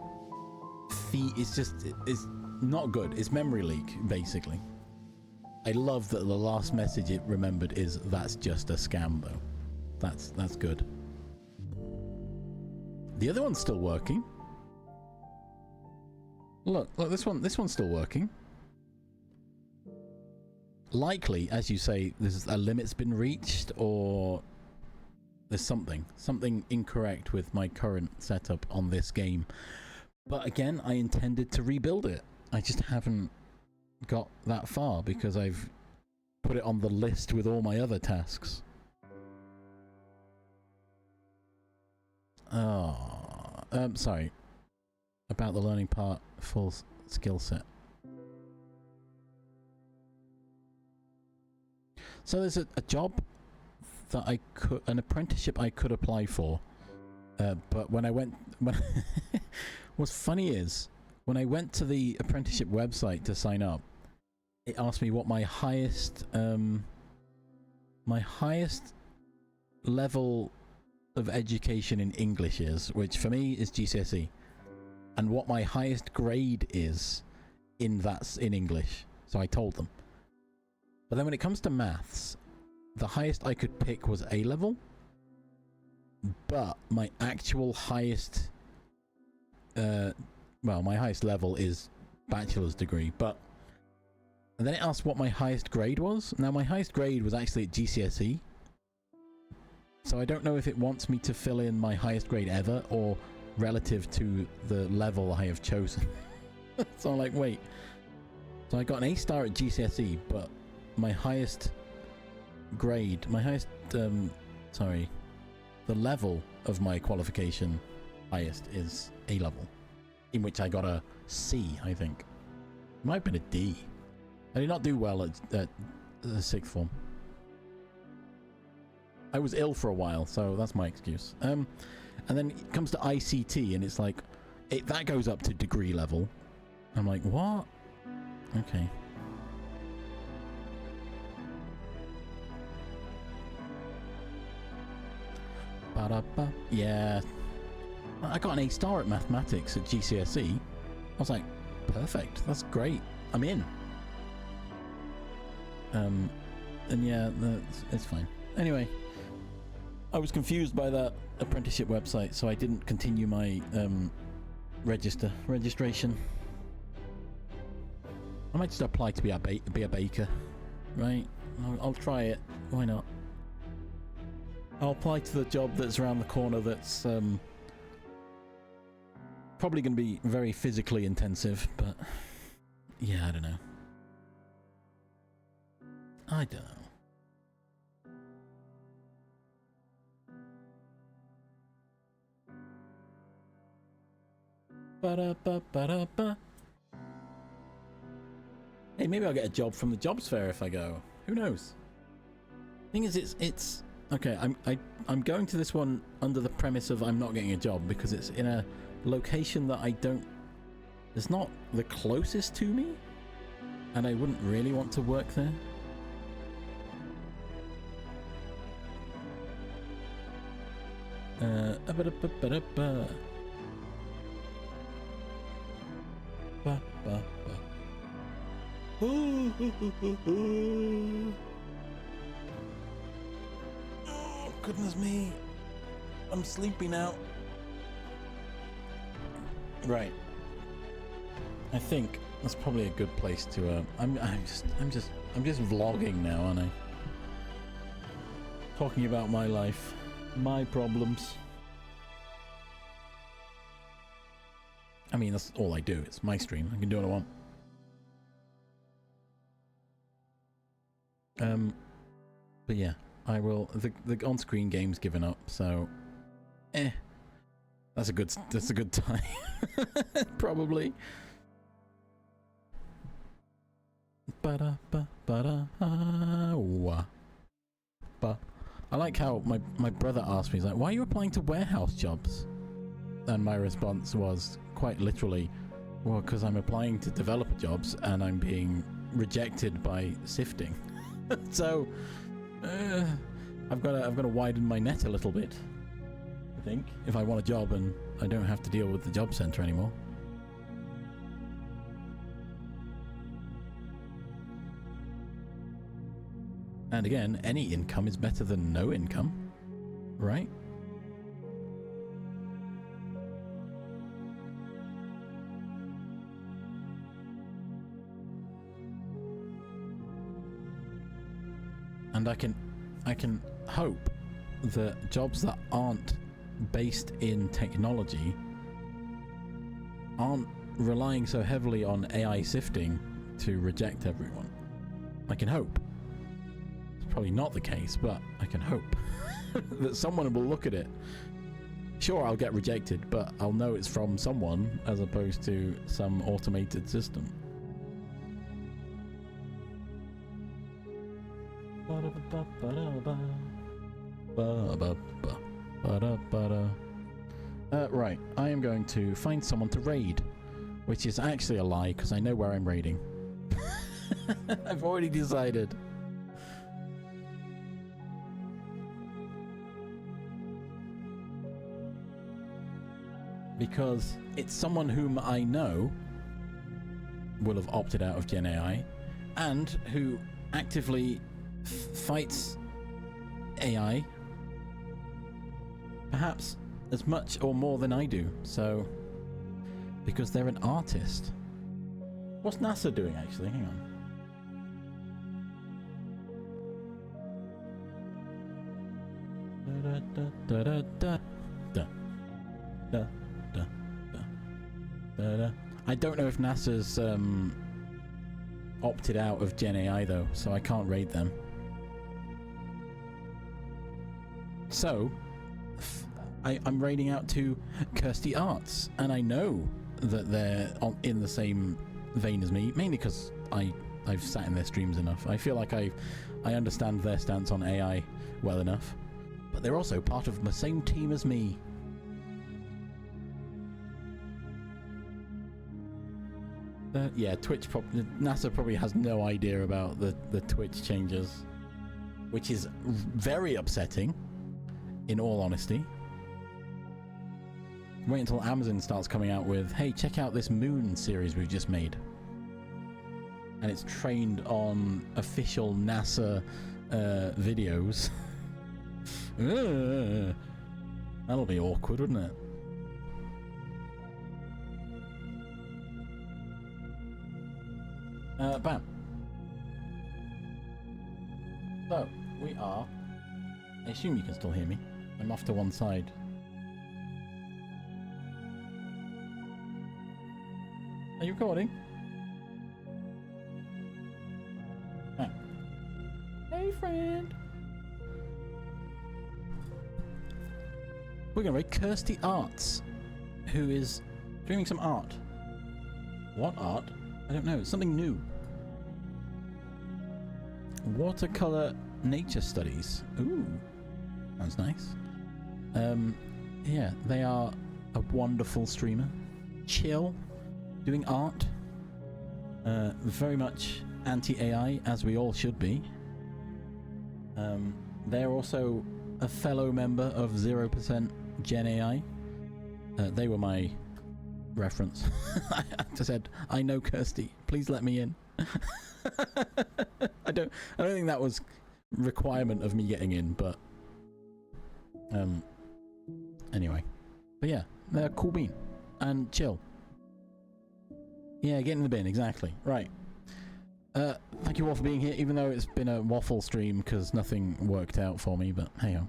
it's not good. It's memory leak, basically. I love that the last message it remembered is "that's just a scam," though. That's good. The other one's still working. Look, this one's still working. Likely, as you say, there's a limit's been reached, or there's something incorrect with my current setup on this game. But again, I intended to rebuild it. I just haven't got that far because I've put it on the list with all my other tasks. Oh, sorry. About the learning part, full skill set. So there's a job that an apprenticeship I could apply for. But when what's funny is, When I went to the apprenticeship website to sign up, it asked me what my highest level of education in English is, which for me is GCSE, and what my highest grade is in English. So I told them. But then when it comes to maths, the highest I could pick was A level, but my actual highest, well, my highest level is bachelor's degree, but and then it asked what my highest grade was. Now, my highest grade was actually at GCSE, so I don't know if it wants me to fill in my highest grade ever or relative to the level I have chosen. So I'm like, wait. So I got an A star at GCSE, but my highest grade, the level of my qualification highest is A level, in which I got a C, I think. It might have been a D. I did not do well at the sixth form. I was ill for a while, so that's my excuse. And then it comes to ICT, and it's like, that goes up to degree level. I'm like, what? Okay. Ba-da-ba. Yeah. I got an A star at mathematics at GCSE. I was like, perfect. That's great. I'm in. And yeah, it's fine. Anyway, I was confused by that apprenticeship website, so I didn't continue my registration. I might just apply to be a baker, right? I'll try it. Why not? I'll apply to the job that's around the corner. That's probably going to be very physically intensive, but yeah, I don't know. I don't know. Ba-da-ba-ba-da-ba. Hey, maybe I'll get a job from the jobs fair if I go. Who knows? Thing is, it's okay. I'm going to this one under the premise of I'm not getting a job because it's in a location that it's not the closest to me, and I wouldn't really want to work there. Ba-da-ba-ba-da-ba. Ba-ba-ba. Oh, goodness me. I'm sleepy now. Right. I think that's probably a good place to I'm just vlogging now, aren't I? Talking about my life, my problems. I mean, that's all I do. It's my stream. I can do what I want. But yeah, I will. The on-screen game's given up, so that's a good time. Probably. I like how my brother asked me, he's like, why are you applying to warehouse jobs? And my response was quite literally, well, because I'm applying to developer jobs and I'm being rejected by sifting. So I've got to widen my net a little bit, I think, if I want a job and I don't have to deal with the job center anymore. And again, any income is better than no income, right? And I can hope that jobs that aren't based in technology aren't relying so heavily on AI sifting to reject everyone. I can hope. It's probably not the case, but I can hope that someone will look at it. Sure, I'll get rejected, but I'll know it's from someone as opposed to some automated system. Right, I am going to find someone to raid. Which is actually a lie, because I know where I'm raiding. I've already decided. Because it's someone whom I know will have opted out of Gen AI, and who actively fights AI, perhaps as much or more than I do. So, because they're an artist. What's NASA doing actually? Hang on. Da, da, da, da, da, da, da, da, da, da. I don't know if NASA's opted out of Gen AI though, so I can't raid them. So, I'm raiding out to Kirsty Arts, and I know that they're in the same vein as me, mainly because I've sat in their streams enough. I feel like I understand their stance on AI well enough, but they're also part of the same team as me. Yeah, NASA probably has no idea about the Twitch changes, which is very upsetting, in all honesty. Wait until Amazon starts coming out with, hey, check out this Moon series we've just made. And it's trained on official NASA videos. That'll be awkward, wouldn't it? Bam. So, we are... I assume you can still hear me. I'm off to one side. Are you recording? Ah. Hey, friend! We're gonna raid Kirsty Arts, who is doing some art. What art? I don't know. It's something new. Watercolor nature studies. Ooh, sounds nice. Yeah, they are a wonderful streamer. Chill, doing art. Very much anti-AI, as we all should be. They're also a fellow member of 0% Gen AI. They were my reference. I just said, I know Kirsty, please let me in. I don't think that was requirement of me getting in, but anyway. But yeah, they're cool bean and chill. Yeah, get in the bin, exactly. Right. Thank you all for being here, even though it's been a waffle stream because nothing worked out for me, but hey ho.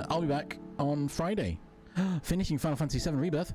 I'll be back on Friday, finishing Final Fantasy VII Rebirth.